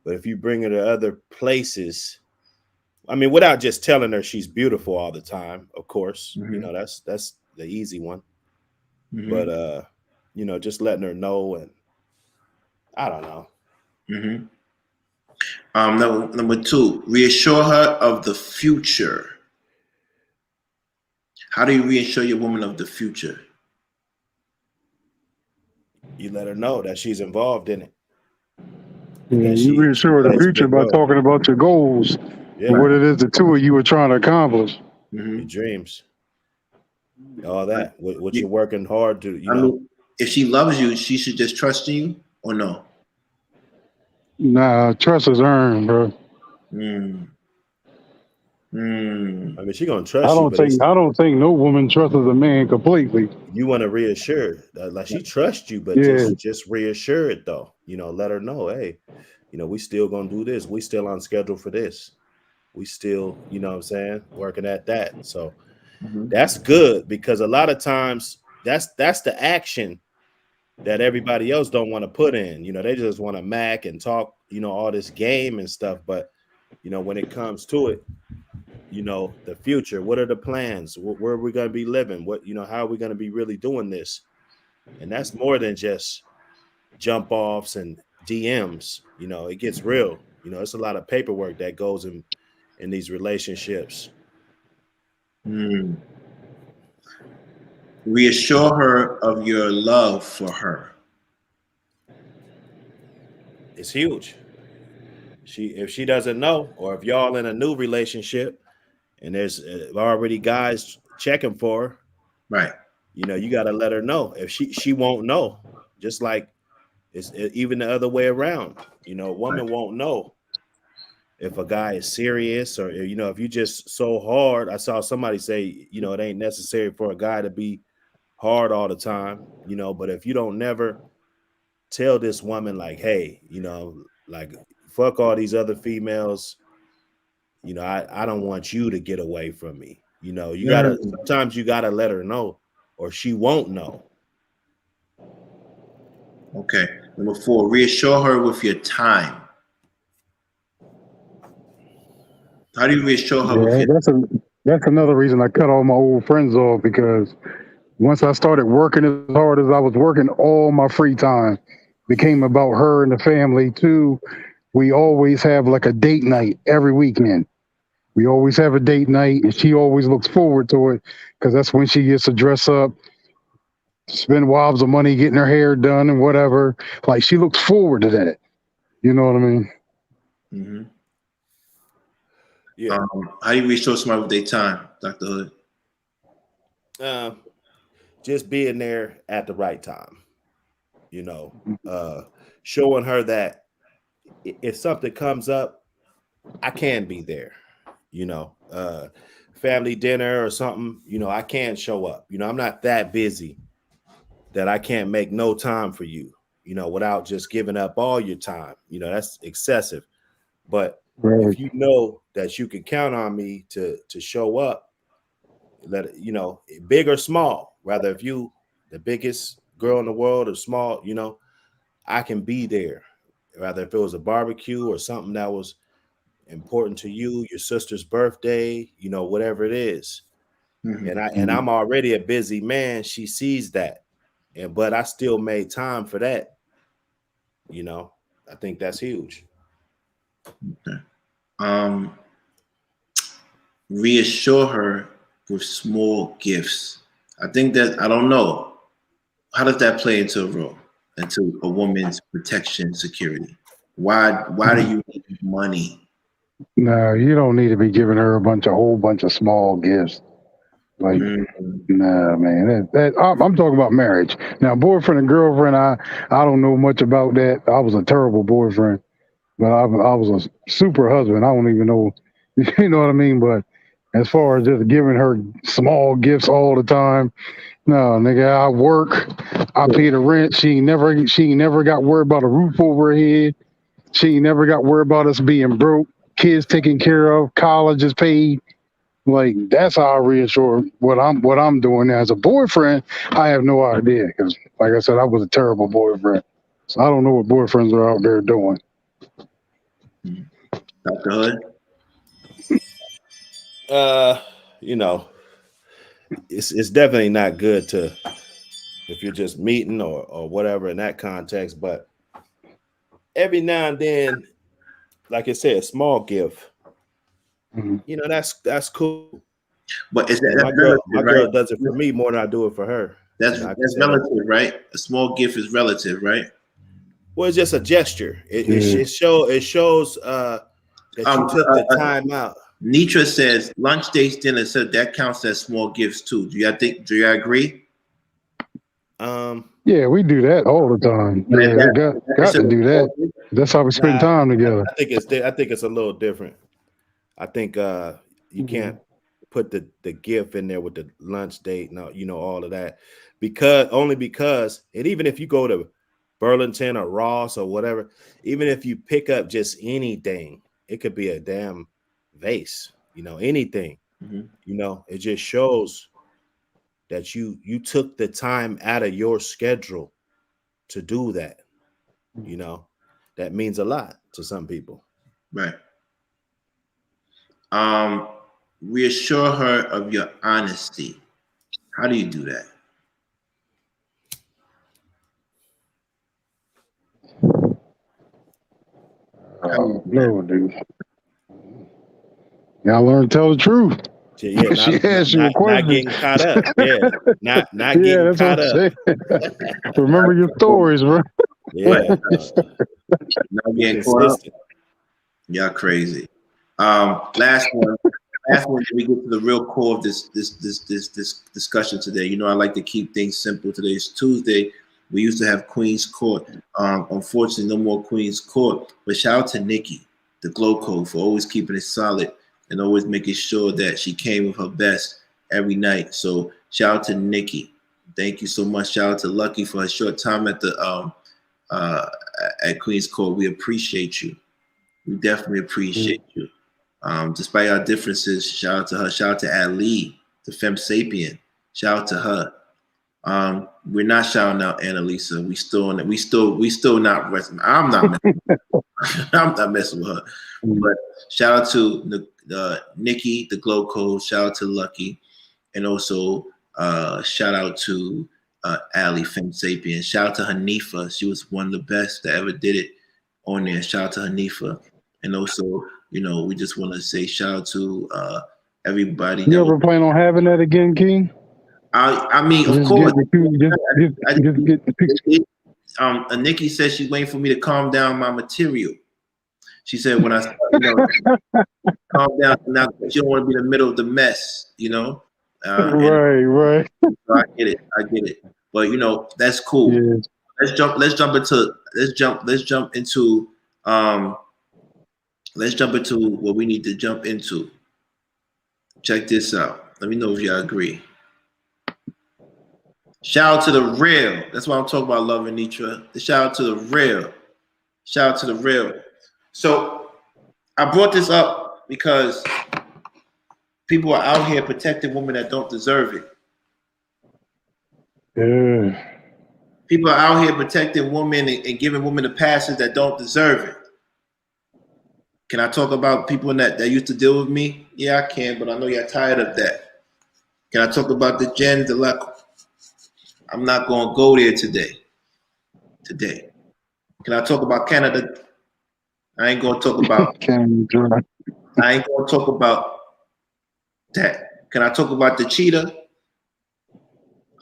but if you bring her to other places, I mean, without just telling her she's beautiful all the time, of course, that's the easy one. Mm-hmm. But just letting her know, and I don't know. Mm-hmm. Number 2, reassure her of the future. How do you reassure your woman of the future? You let her know that she's involved in it. Yeah, you reassure the future by talking about your goals and what it is the two of you are trying to accomplish. Mm-hmm. Your dreams. All that. What you're working hard to, I mean, if she loves you, she should just trust you, or no? Nah, trust is earned, bro. I mean, she gonna trust I don't think no woman trusts a man completely. You want to reassure, like she trusts you, but just reassure it though. Let her know, hey, we still gonna do this. We still on schedule for this. We still, what I'm saying, working at that. So that's good, because a lot of times that's the action that everybody else don't want to put in. They just want to mac and talk, all this game and stuff. But when it comes to it, the future, what are the plans? Where are we going to be living? What, how are we going to be really doing this? And that's more than just jump offs and DMs. It gets real. It's a lot of paperwork that goes in these relationships. Reassure her of your love for her. It's huge. If she doesn't know, or if y'all in a new relationship and there's already guys checking for her, right? You got to let her know. If she won't know, just like it's even the other way around. A woman won't know if a guy is serious, or if you just so hard. I saw somebody say, it ain't necessary for a guy to be hard all the time, but if you don't never tell this woman, like, hey, like, fuck all these other females, I don't want you to get away from me. Sometimes you gotta let her know, or she won't know. Okay. Number 4, reassure her with your time. How do you reassure her with your That's another reason I cut all my old friends off, because once I started working as hard as I was working, all my free time became about her and the family too. We always have like a date night every weekend. We always have a date night, and she always looks forward to it, because that's when she gets to dress up, spend wobs of money getting her hair done and whatever. Like, she looks forward to that. You know what I mean? Yeah. How do you reassure somebody with their time, Dr. Hood? Just being there at the right time, showing her that if something comes up, I can be there, family dinner or something, I can show up. I'm not that busy that I can't make no time for you, without just giving up all your time. That's excessive. But Right. if you know that you can count on me to show up, let it, big or small, rather if you the biggest girl in the world or small, I can be there. Rather if it was a barbecue or something that was important to you, your sister's birthday, whatever it is. Mhm. And I'm already a busy man. She sees that. But I still made time for that. I think that's huge. Okay. Reassure her with small gifts. I think that I don't know. How does that play into a woman's protection security? Why do you need money? No, you don't need to be giving her a whole bunch of small gifts. Like, nah, man. I'm talking about marriage. Now, boyfriend and girlfriend, I don't know much about that. I was a terrible boyfriend, but I was a super husband. I don't even know, you know what I mean? But as far as just giving her small gifts all the time, no, nigga. I work, I pay the rent. She ain't never got worried about a roof over her head. She ain't never got worried about us being broke. Kids taken care of, college is paid. Like, that's how I reassure what I'm doing as a boyfriend. I have no idea because, like I said, I was a terrible boyfriend, so I don't know what boyfriends are out there doing. Dr. Hood? It's definitely not good to if you're just meeting or whatever in that context, but every now and then, like I said, a small gift. Mm-hmm. That's cool. But is that my girl right? does it for me more than I do it for her. That's relative, right? A small gift is relative, right? Well, it's just a gesture. It shows that you took the time out. Nitra says lunch dates, dinner, so that counts as small gifts too. Do you agree? Yeah, we do that all the time. Yeah, got to do that. That's how we spend time together. I think it's a little different. I think you can't put the gift in there with the lunch date and all of that because and even if you go to Burlington or Ross or whatever, even if you pick up just anything, it could be a damn vase, anything. It just shows that you took the time out of your schedule to do that. That means a lot to some people. Right. Reassure her of your honesty. How do you do that? No, dude. Y'all learn to tell the truth. Yeah, she asked you a question. Not getting caught up. Yeah, not getting caught up. Remember your stories, bro. Yeah, not getting caught up. Y'all crazy. Last one. We get to the real core of this discussion today. I like to keep things simple. Today's Tuesday. We used to have Queen's Court. Unfortunately, no more Queen's Court. But shout out to Nikki, the Glow Code, for always keeping it solid and always making sure that she came with her best every night. So shout out to Nikki. Thank you so much. Shout out to Lucky for a short time at the at Queen's Court. We appreciate you. We definitely appreciate you. Despite our differences, shout out to her. Shout out to Ali, the Femme Sapien. Shout out to her. We're not shouting out Annalisa. We still not resting. I'm not messing with her. But shout out to Nikki, the Glow Code. Shout out to Lucky, and also shout out to Ali, Femme Sapien. Shout out to Hanifa. She was one of the best that ever did it on there. Shout out to Hanifa, and also. We just want to say shout out to everybody. You ever plan on having that again, King? I mean, of course. Nikki says she's waiting for me to calm down my material. She said, when I start, calm down. Now you don't want to be in the middle of the mess, and Right. so I get it. But that's cool. Yeah. Let's jump into what we need to jump into. Check this out. Let me know if y'all agree. Shout out to the real. That's why I'm talking about Love and Nitra. Shout out to the real. Shout out to the real. So I brought this up because people are out here protecting women that don't deserve it. Yeah. People are out here protecting women and giving women the passes that don't deserve it. Can I talk about people that used to deal with me? Yeah, I can, but I know you're tired of that. Can I talk about the Jen DeLuca? I'm not going to go there today. Can I talk about Canada? I ain't going to talk about. I ain't going to talk about that. Can I talk about the cheetah?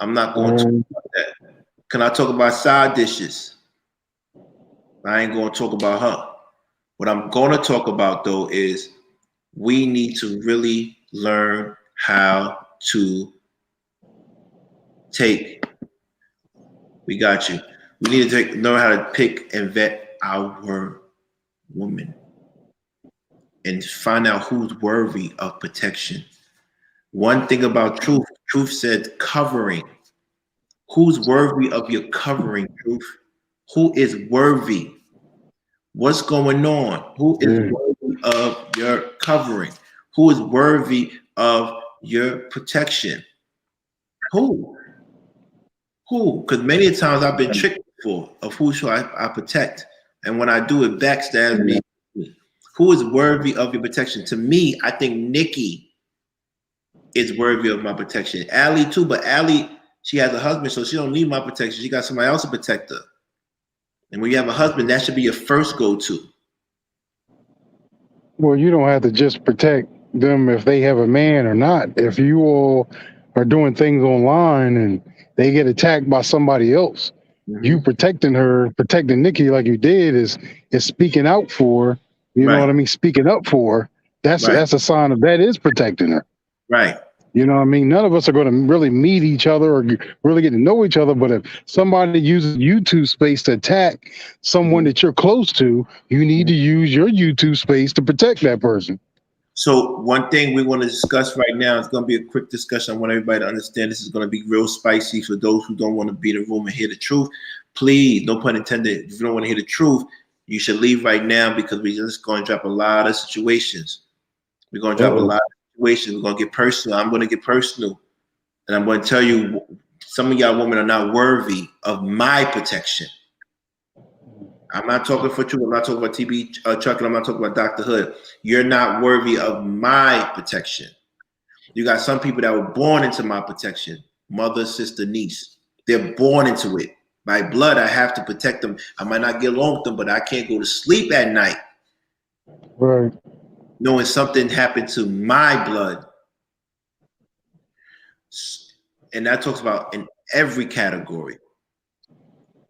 I'm not going to talk about that. Can I talk about side dishes? I ain't going to talk about her. What I'm going to talk about, though, is we need to really learn how to take. We got you. We need to learn how to pick and vet our woman and find out who's worthy of protection. One thing about Truth said covering. Who's worthy of your covering, Truth? Who is worthy? What's going on? Who is worthy of your covering? Who is worthy of your protection? Who? Because many times I've been tricked before of who should I protect. And when I do, it backstabs me. Who is worthy of your protection? To me, I think Nikki is worthy of my protection. Allie too, but Allie, she has a husband, so she don't need my protection. She got somebody else to protect her. And when you have a husband, that should be your first go-to. Well, you don't have to just protect them if they have a man or not. If you all are doing things online and they get attacked by somebody else, you protecting Nikki like you did is speaking out for her. You know what I mean? Speaking up for her. That's a sign of that is protecting her. Right. You know what I mean? None of us are going to really meet each other or really get to know each other. But if somebody uses YouTube space to attack someone that you're close to, you need to use your YouTube space to protect that person. So one thing we want to discuss right now is going to be a quick discussion. I want everybody to understand this is going to be real spicy for those who don't want to be in the room and hear the truth. Please, no pun intended, if you don't want to hear the truth, you should leave right now because we're just going to drop a lot of situations. We're going to drop a lot of situations. We're going to get personal. I'm going to get personal. And I'm going to tell you, some of y'all women are not worthy of my protection. I'm not talking for Truth. I'm not talking about TB Chuck, and I'm not talking about Dr. Hood. You're not worthy of my protection. You got some people that were born into my protection. Mother, sister, niece. They're born into it. By blood, I have to protect them. I might not get along with them, but I can't go to sleep at night. Right. Knowing something happened to my blood. And that talks about in every category.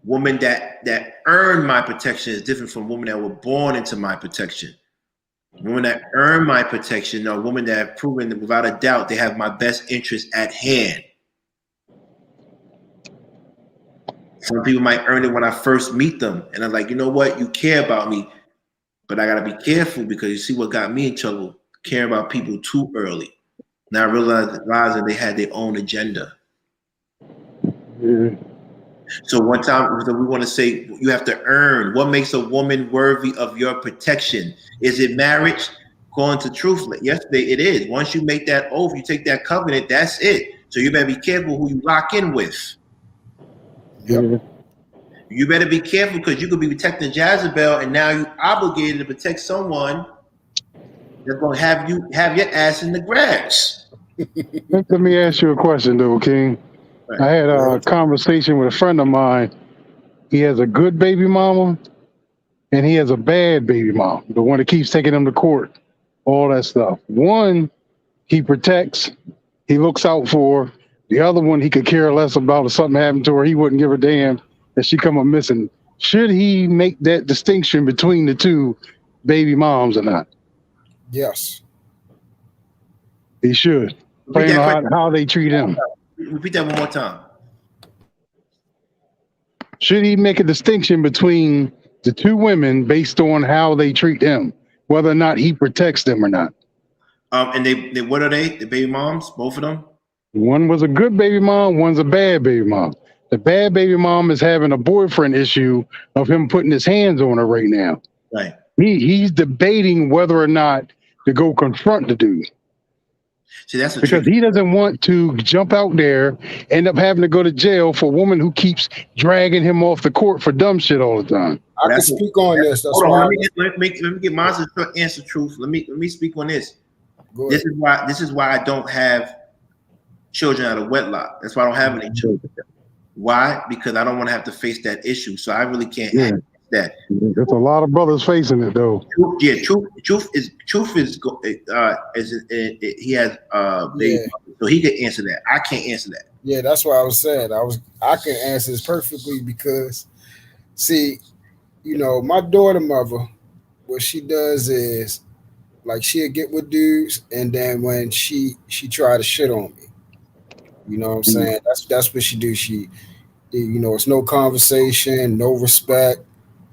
Women that earn my protection is different from women that were born into my protection. Women that earn my protection are women that have proven that without a doubt they have my best interest at hand. Some people might earn it when I first meet them. And I'm like, you know what? You care about me. But I got to be careful because you see what got me in trouble? Caring about people too early. Now realizing they had their own agenda. Yeah. So one time we want to say you have to earn. What makes a woman worthy of your protection? Is it marriage? According to Truth, yesterday it is. Once you make that oath, you take that covenant, that's it. So you better be careful who you lock in with. Yep. You better be careful because you could be protecting Jezebel and now you're obligated to protect someone that's going to have your ass in the grass. Let me ask you a question, though, King. Right. I had a conversation with a friend of mine. He has a good baby mama and he has a bad baby mama, the one that keeps taking him to court, all that stuff. One, he protects, he looks out for. The other one, he could care less about if something happened to her. He wouldn't give a damn if she come up missing. Should he make that distinction between the two baby moms or not? Yes. He should. Repeat Depending that on how they treat him. Repeat that one more time. Should he make a distinction between the two women based on how they treat him, whether or not he protects them or not? And they what are they? The baby moms, both of them? One was a good baby mom, one's a bad baby mom. The bad baby mom is having a boyfriend issue of him putting his hands on her right now. Right. He's debating whether or not to go confront the dude. See, that's because he doesn't want to jump out there, end up having to go to jail for a woman who keeps dragging him off the court for dumb shit all the time. I can speak on this. That's hold why on, let me get my answer. Truth. Let me speak on this. This is why I don't have children out of wedlock. That's why I don't have any children. Why? Because I don't want to have to face that issue. So I really can't handle that. There's a lot of brothers facing it though. Truth is he has so he can answer that. I can't answer that. Yeah, that's what I was saying. I can answer this perfectly because, see, you know, my daughter mother, what she does is like she'll get with dudes, and then when she try to shit on me, you know what I'm saying? That's what she do. She, you know, it's no conversation, no respect,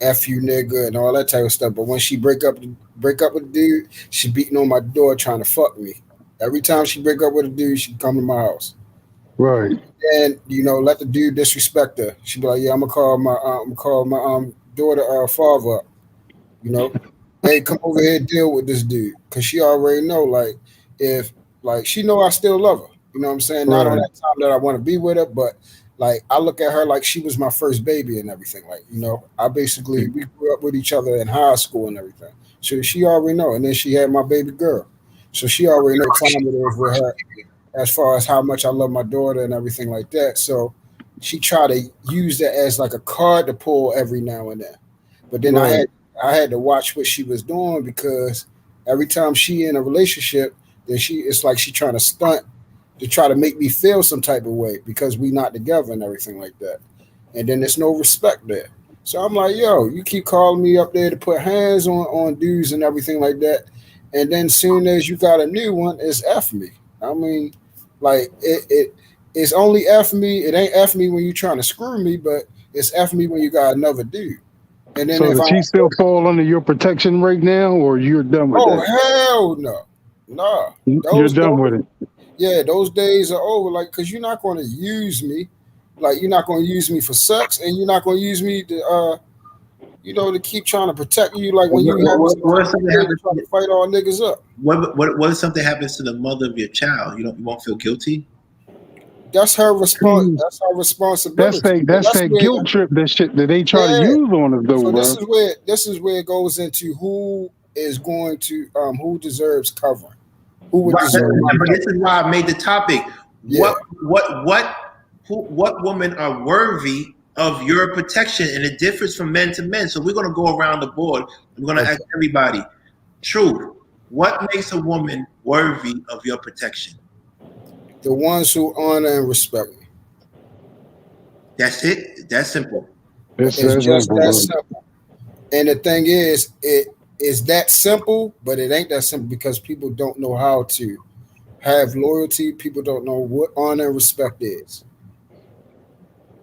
F you nigga, and all that type of stuff. But when she break up with a dude, she beating on my door trying to fuck me. Every time she break up with a dude, she come to my house. Right. And you know, let the dude disrespect her. She be like, "Yeah, I'm gonna call my daughter father up. You know, hey, come over here and deal with this dude, cause she already know if she know I still love her. You know what I'm saying? Not on that time that I want to be with her, but like I look at her like she was my first baby and everything. Like, you know, we grew up with each other in high school and everything. So she already know. And then she had my baby girl, so she already know time it is with her as far as how much I love my daughter and everything like that. So she try to use that as like a card to pull every now and then. But then I had to watch what she was doing, because every time she in a relationship, then it's like she trying to stunt to try to make me feel some type of way because we not together and everything like that. And then there's no respect there. So I'm like, yo, you keep calling me up there to put hands on dudes and everything like that. And then soon as you got a new one, it's F me. I mean, like it's only F me. It ain't F me when you trying to screw me, but it's F me when you got another dude. And then so does she still fall under your protection right now, or you're done with that? Oh, hell no. Nah. You're done with it. Yeah, those days are over. Like, because you're not going to use me. Like, you're not going to use me for sex, and you're not going to use me to, to keep trying to protect you. Like when trying to fight all niggas up. What if something happens to the mother of your child? You won't feel guilty? That's her response. That's her responsibility. That's that guilt trip. That shit that they try to use on us, though. So this is where it goes into who is going to who deserves covering. Who would deserve? But this is why I made the topic. Yeah. What women are worthy of your protection, and it differs from men to men. So we're gonna go around the board. We're gonna ask everybody. Truth. What makes a woman worthy of your protection? The ones who honor and respect me. That's it. That's simple. It's just that simple. And the thing is, it is that simple, but it ain't that simple because people don't know how to have loyalty. People don't know what honor and respect is.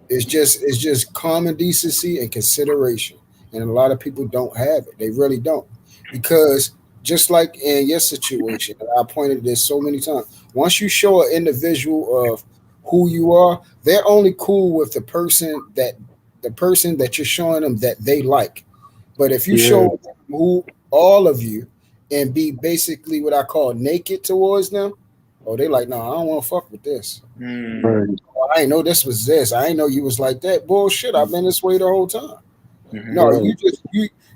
It's just common decency and consideration. And a lot of people don't have it. They really don't. Because just like in your situation, and I pointed this so many times, once you show an individual of who you are, they're only cool with the person that you're showing them that they like. But if you show them who all of you and be basically what I call naked towards them, they like, no, I don't want to fuck with this. I ain't know this was this. I ain't know you was like that. Bullshit. I've been this way the whole time. No,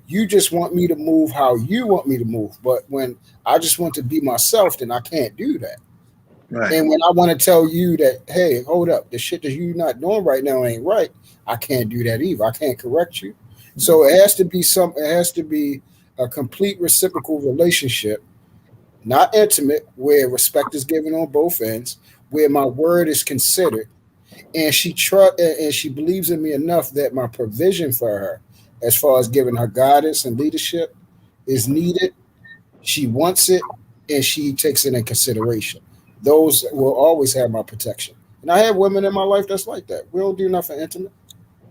you just want me to move how you want me to move. But when I just want to be myself, then I can't do that. Right. And when I want to tell you that, hey, hold up, the shit that you're not doing right now ain't right, I can't do that either. I can't correct you. So it has to be a complete reciprocal relationship, not intimate, where respect is given on both ends, where my word is considered, and she believes in me enough that my provision for her, as far as giving her guidance and leadership, is needed, she wants it, and she takes it in consideration. Those will always have my protection. And I have women in my life that's like that. We don't do nothing intimate.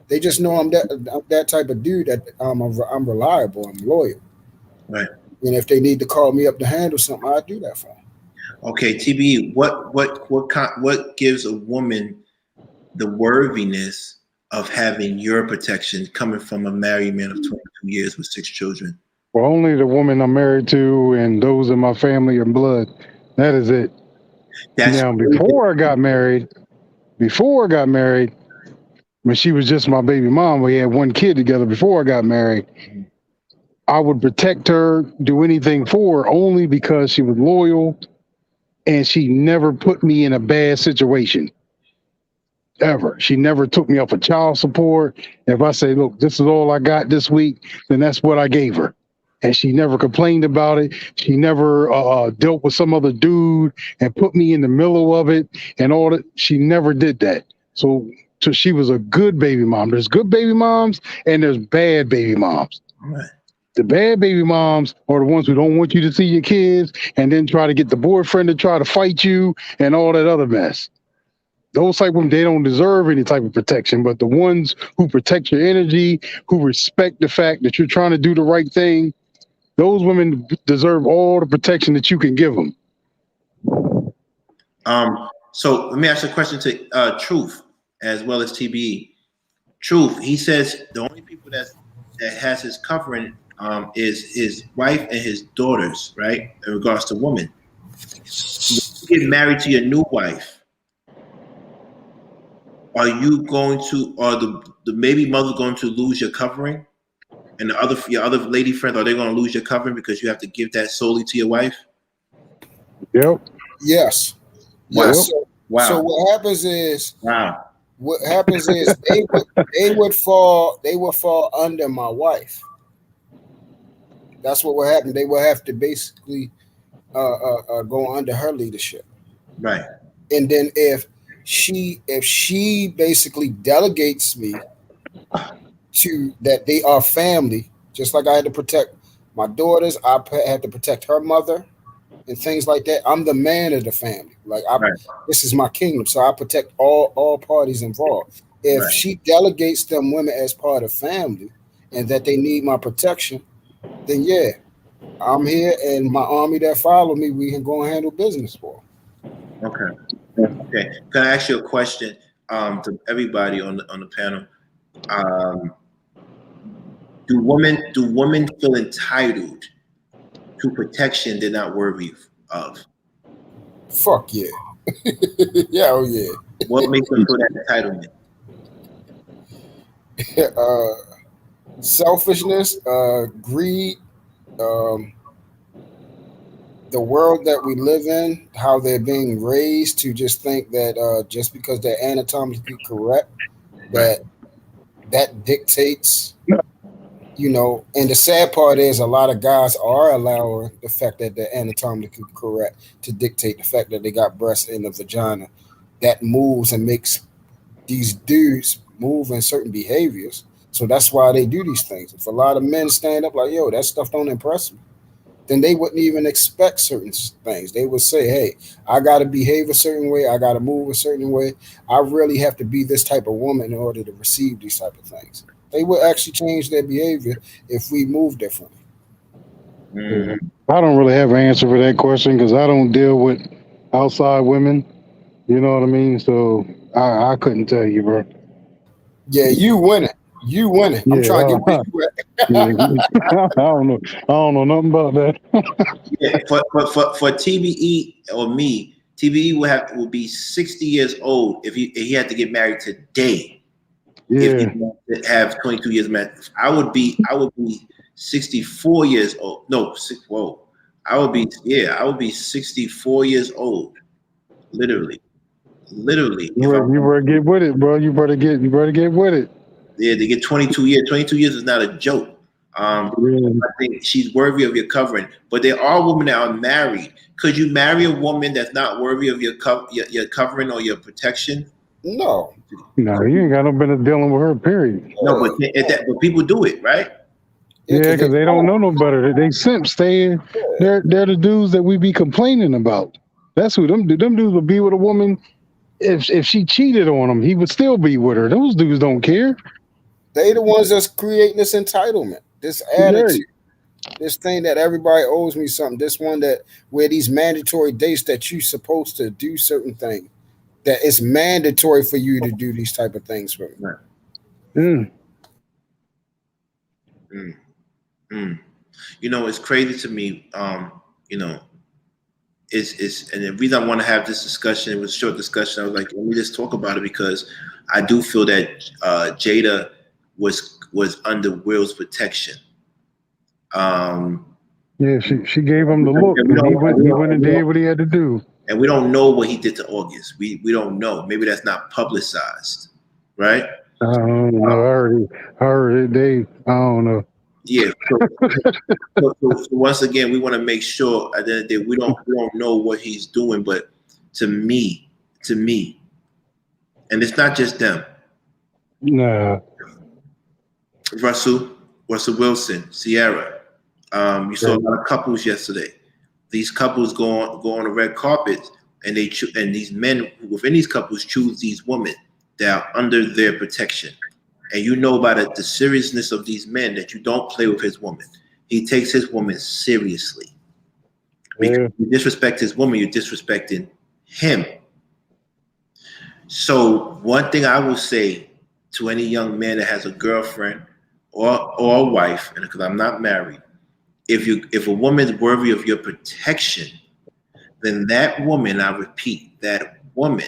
They just know I'm that type of dude that I'm reliable, I'm loyal. Right. And if they need to call me up to handle something, I do that for them. Okay, TBE, what gives a woman the worthiness of having your protection coming from a married man of 22 years with 6 children? Well, only the woman I'm married to and those in my family and blood. That is it. Now, before I got married, when she was just my baby mom, we had 1 kid together before I got married. I would protect her, do anything for her, only because she was loyal and she never put me in a bad situation. Ever. She never took me off of child support. If I say, look, this is all I got this week, then that's what I gave her. And she never complained about it. She never dealt with some other dude and put me in the middle of it and all that. She never did that. So she was a good baby mom. There's good baby moms and there's bad baby moms. Right. The bad baby moms are the ones who don't want you to see your kids and then try to get the boyfriend to try to fight you and all that other mess. Those type of women, they don't deserve any type of protection, but the ones who protect your energy, who respect the fact that you're trying to do the right thing, those women deserve all the protection that you can give them. So let me ask a question to Truth as well as TBE. Truth, he says the only people that has his covering is his wife and his daughters, right? In regards to women. You get married to your new wife. Are you going to, or the baby mother going to lose your covering? And your other lady friends, are they going to lose your covering because you have to give that solely to your wife? Yep. Yes. Wow. Yes. Wow. So what happens is, wow. What happens is they would fall under my wife. That's what would happen. They would have to basically go under her leadership. Right. And then if she basically delegates me to that they are family, just like I had to protect my daughters, I had to protect her mother and things like that. I'm the man of the family. Like this is my kingdom, so I protect all parties involved. If she delegates them women as part of family and that they need my protection, then yeah, I'm here and my army that follow me, we can go and handle business for them. Okay. Can I ask you a question to everybody on the panel? Do women feel entitled to protection they're not worthy of? Fuck yeah. Yeah, oh yeah. What makes them feel that entitlement? Selfishness, greed, the world that we live in, how they're being raised to just think that just because they're anatomically correct, that dictates, and the sad part is a lot of guys are allowing the fact that they're anatomically correct to dictate the fact that they got breasts in the vagina that moves and makes these dudes move in certain behaviors. So that's why they do these things. If a lot of men stand up like, yo, that stuff don't impress me, then they wouldn't even expect certain things. They would say, hey, I got to behave a certain way. I got to move a certain way. I really have to be this type of woman in order to receive these type of things. They would actually change their behavior if we move differently. Mm-hmm. I don't really have an answer for that question because I don't deal with outside women. You know what I mean? So I couldn't tell you, bro. Yeah, you win it. You win it. I'm trying to get where you at. I don't know nothing about that. Yeah, for TBE or me, TBE will be 60 years old if he had to get married today. Yeah. If he have 22 years married, I would be 64 years old. No, I would be 64 years old. Literally. You better get with it, bro. You better get with it. Yeah, they get 22 years. 22 years is not a joke. I think she's worthy of your covering. But there are women that are married. Could you marry a woman that's not worthy of your covering or your protection? No, you ain't got no business dealing with her. Period. No, but people do it, right? Yeah, because they don't know no better. They simps. They're the dudes that we be complaining about. That's who them do. Them dudes would be with a woman. If she cheated on him, he would still be with her. Those dudes don't care. They the ones that's creating this entitlement, this attitude, this thing that everybody owes me something. This one that where these mandatory dates that you supposed to do certain things. That it's mandatory for you to do these type of things for me. Right. Mm. Mm. Mm. You know, it's crazy to me. You know, it's and the reason I want to have this discussion, it was a short discussion. I was like, let me just talk about it because I do feel that Jada was under Will's protection. Yeah, she gave him the look, and he went and did what he had to do. And we don't know what he did to August. We don't know. Maybe that's not publicized, right? I don't know. I heard it. I don't know. Yeah. So once again, we want to make sure at the end of the day we don't know what he's doing. But to me, and it's not just them. Nah. Russell Wilson, Sierra. You saw a lot of couples yesterday. These couples go on the red carpet, and and these men within these couples choose these women that are under their protection. And you know by the seriousness of these men that you don't play with his woman. He takes his woman seriously. Because you disrespect his woman, you're disrespecting him. So one thing I will say to any young man that has a girlfriend or a wife, and because I'm not married, if a woman's worthy of your protection, then that woman, I repeat, that woman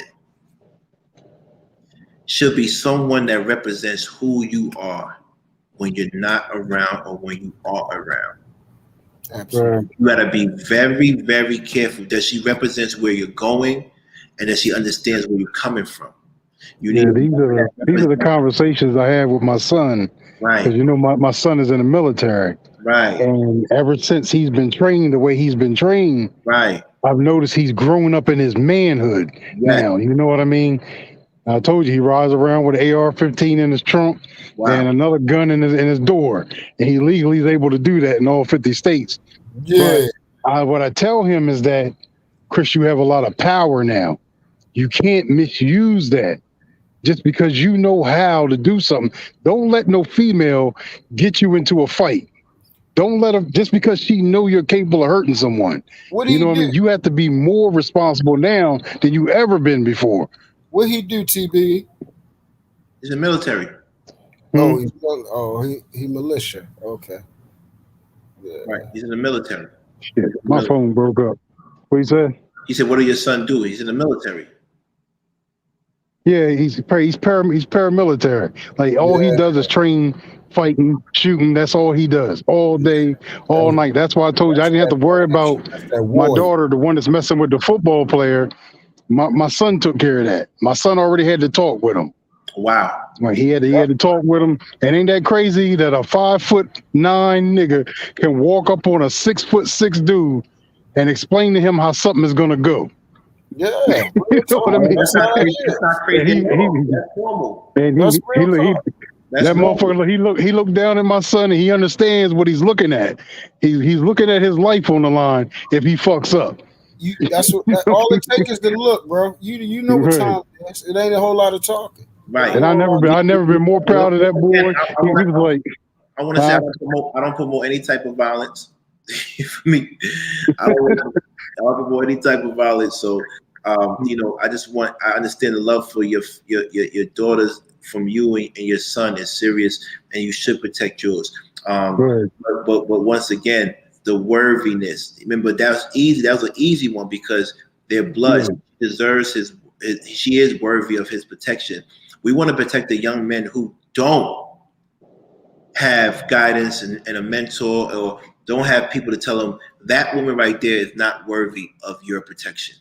should be someone that represents who you are when you're not around or when you are around. Absolutely. You gotta be very, very careful that she represents where you're going and that she understands where you're coming from. You need these are the conversations I have with my son. Right. Because you know my son is in the military. Right. And ever since he's been trained the way he's been trained, right, I've noticed he's grown up in his manhood now. You know what I mean? I told you he rides around with an AR-15 in his trunk and another gun in his door, and he legally is able to do that in all 50 states. Yeah. But what I tell him is that, Chris, you have a lot of power now. You can't misuse that just because you know how to do something. Don't let no female get you into a fight. Don't let her, just because she know you're capable of hurting someone. What do you know what I mean? You have to be more responsible now than you ever been before. What he do, TB? He's in the military. Oh, he militia. Okay. Yeah. Right. He's in the military. Shit, my phone broke up. What you said? He said, "What do your son do?" He's in the military. Yeah, he's paramilitary. Like all he does is train, fighting, shooting. That's all he does all day, all night. That's why I told you I didn't have to worry about my daughter, the one that's messing with the football player. My son took care of that. My son already had to talk with him. Wow. Like he had to talk with him. And ain't that crazy that a 5'9" nigga can walk up on a 6'6" dude and explain to him how something is gonna go? Yeah, you know what I mean? That's not crazy. That's normal. And that motherfucker, he looked down at my son and he understands what he's looking at. He's looking at his life on the line if he fucks up. All it takes is the look, bro. You know what time it is. It ain't a whole lot of talking. Right. And I never been more proud of that boy. He was like, I want to say I don't promote any type of violence. For me, I don't promote any type of violence. So, you know, I understand the love for your daughters from you and your son is serious, and you should protect yours. But once again, the worthiness. Remember, that was easy. That was an easy one because their blood deserves she is worthy of his protection. We want to protect the young men who don't have guidance and a mentor, or don't have people to tell them that woman right there is not worthy of your protection.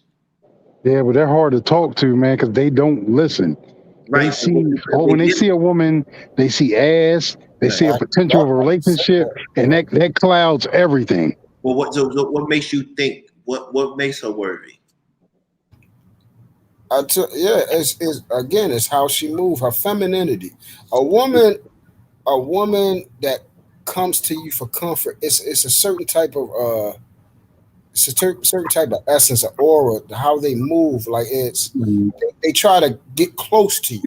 Yeah, but they're hard to talk to, man, because they don't listen. Right. They see, when they see a woman, they see ass, they see a potential of a relationship, and that clouds everything. Well, what makes you think? What makes her worthy? It's how she moves, her femininity. A woman that comes to you for comfort, it's a certain type of certain type of essence, or aura, how they move. Like they try to get close to you.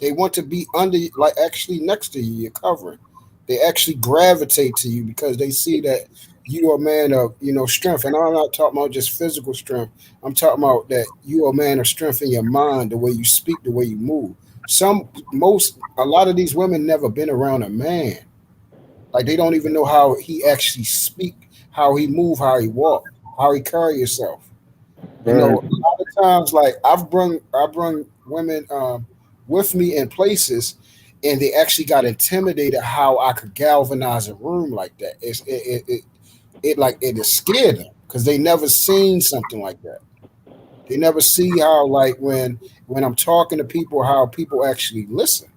They want to be under, like actually next to you. You're covering. They actually gravitate to you because they see that you are a man of strength. And I'm not talking about just physical strength. I'm talking about that you are a man of strength in your mind, the way you speak, the way you move. A lot of these women never been around a man. Like they don't even know how he actually speak, how he move, how he walk, how he carry himself. A lot of times, like I brung women with me in places, and they actually got intimidated how I could galvanize a room like that. It scared them because they never seen something like that. They never see how, like when I'm talking to people, how people actually listen,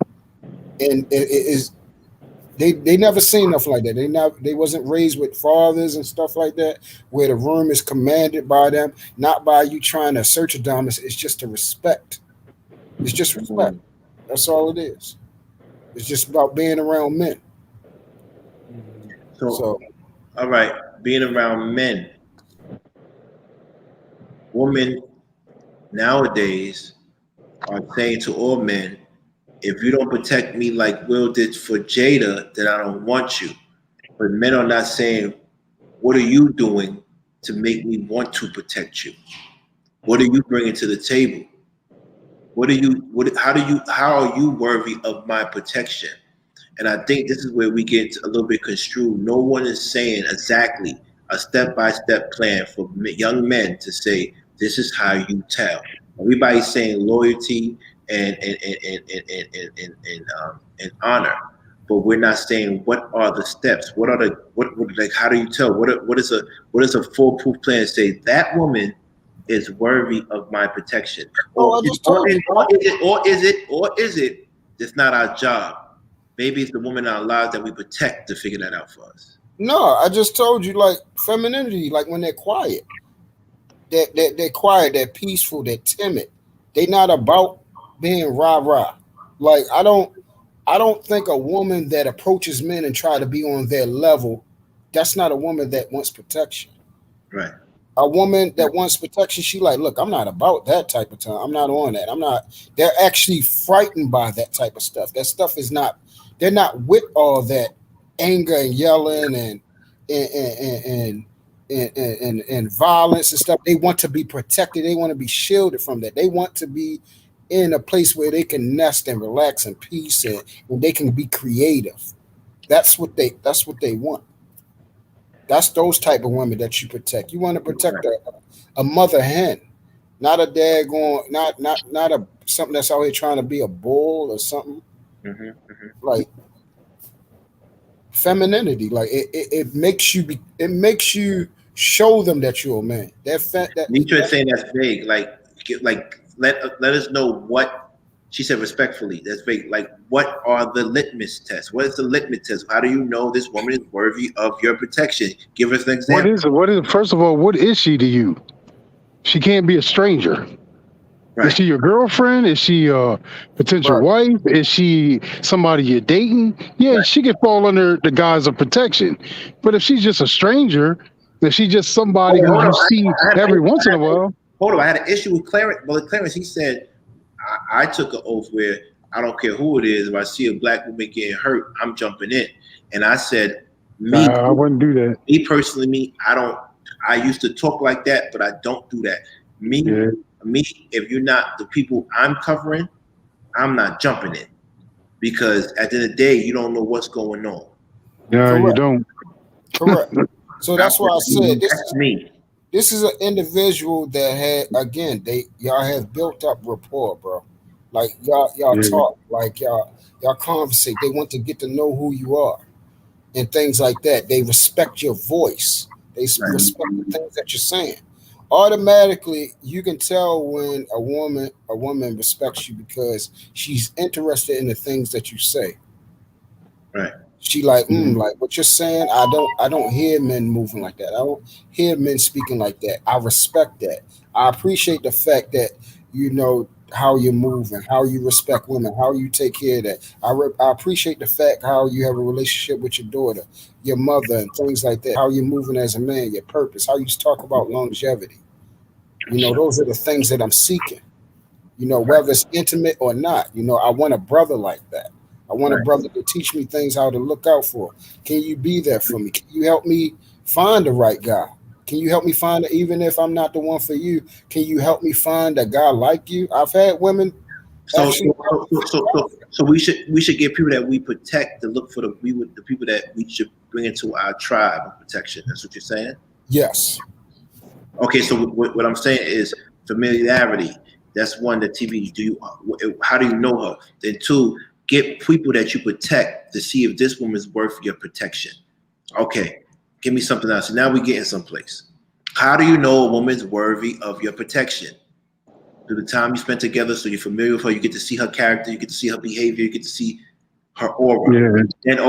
and they never seen nothing like that. They wasn't raised with fathers and stuff like that, where the room is commanded by them, not by you trying to search a dom. It's just a respect. It's just respect. That's all it is. It's just about being around men. So all right, being around men. Women nowadays are saying to all men, if you don't protect me like Will did for Jada, then I don't want you. But men are not saying, what are you doing to make me want to protect you? What are you bringing to the table? How are you worthy of my protection? And I think this is where we get a little bit construed. No one is saying exactly a step-by-step plan for young men to say, this is how you tell. Everybody's saying loyalty and honor, but we're not saying what are the steps. How do you tell? What is a foolproof plan to say that woman is worthy of my protection? Or is it it's not our job? Maybe it's the woman in our lives that we protect to figure that out for us. No, I just told you, like femininity, like when they're quiet, they're quiet, they're peaceful, they're timid. They're not about being rah-rah. Like I don't think a woman that approaches men and try to be on their level, that's not a woman that wants protection. Right. A woman that wants protection, she like, look, I'm not about that type of time. I'm not on that. They're actually frightened by that type of stuff. That stuff is not, they're not with all that anger and yelling and violence and stuff. They want to be protected. They want to be shielded from that. They want to be in a place where they can nest and relax in peace and they can be creative. That's what they want. That's those type of women that you protect. You want to protect a mother hen, not a daggone, not a something that's out here trying to be a bull or something. Like femininity, like it makes you show them that you're a man. Nietzsche is saying that's vague. Like let us know what she said respectfully. That's vague. Like what are the litmus tests? What is the litmus test? How do you know this woman is worthy of your protection? Give us an example. What is first of all, what is she to you? She can't be a stranger. Right. Is she your girlfriend? Is she a potential wife? Is she somebody you're dating? Yeah, she could fall under the guise of protection. But if she's just a stranger, if she's just somebody who you see every once in a while. Hold on, I had an issue with Clarence. Well, Clarence, he said, I took an oath where I don't care who it is. If I see a black woman getting hurt, I'm jumping in. And I said, I wouldn't do that. Me personally, I used to talk like that, but I don't do that. Me, if you're not the people I'm covering, I'm not jumping in. Because at the end of the day, you don't know what's going on. Yeah, you don't. Correct. So that's why I said that's me. This is an individual that y'all have built up rapport, bro. Like y'all talk, like y'all conversate. They want to get to know who you are and things like that. They respect your voice. They respect the things that you're saying. Automatically, you can tell when a woman respects you because she's interested in the things that you say. Right. She like what you're saying. I don't hear men moving like that. I don't hear men speaking like that. I respect that. I appreciate the fact that how you move and how you respect women, how you take care of that. I appreciate the fact how you have a relationship with your daughter, your mother, and things like that. How you're moving as a man, your purpose, how you talk about longevity. Those are the things that I'm seeking. Whether it's intimate or not. I want a brother like that. I want a brother to teach me things how to look out for. Can you be there for me? Can you help me find the right guy? Can you help me find it, even if I'm not the one for you? Can you help me find a guy like you? I've had women. So we should get people that we protect to look for the people that we should bring into our tribe of protection. That's what you're saying? Yes. Okay, so what I'm saying is familiarity. That's one. The TV. How do you know her? Then two, get people that you protect to see if this woman's worth your protection. Okay, give me something else. So now we're getting someplace. How do you know a woman's worthy of your protection? Through the time you spend together, so you're familiar with her, you get to see her character, you get to see her behavior, you get to see her aura. Yeah. And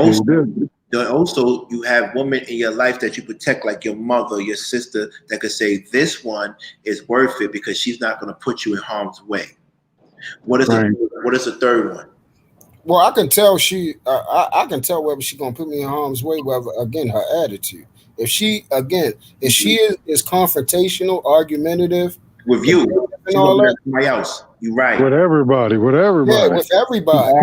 also you have women in your life that you protect, like your mother, your sister, that could say this one is worth it because she's not going to put you in harm's way. What is the third one? Well, I can tell I can tell whether she's gonna put me in harm's way, whether again her attitude. If she is confrontational, argumentative with you and all that, somebody else. You're right. With everybody. Yeah, with everybody.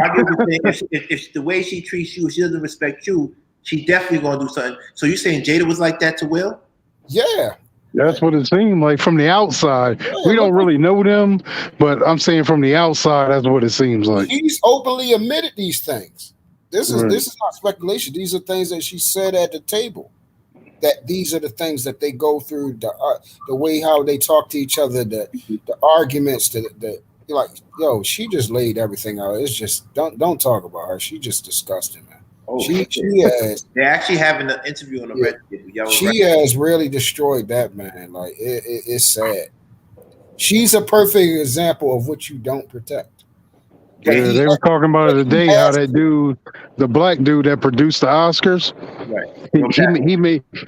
If the way she treats you, if she doesn't respect you, she definitely gonna do something. So you saying Jada was like that to Will? Yeah. That's what it seemed like from the outside. Yeah, we don't really know them, but I'm saying from the outside, that's what it seems like. She's openly admitted these things. This is not speculation. These are things that she said at the table. That these are the things that they go through, the way how they talk to each other, the arguments, like, yo, she just laid everything out. It's just don't talk about her. She just disgusting, man. Oh, she has. They're actually having an interview on the red table. She has really destroyed that, man. Like it's sad. She's a perfect example of what you don't protect. Yeah, they were talking about it today. How that dude, the black dude that produced the Oscars,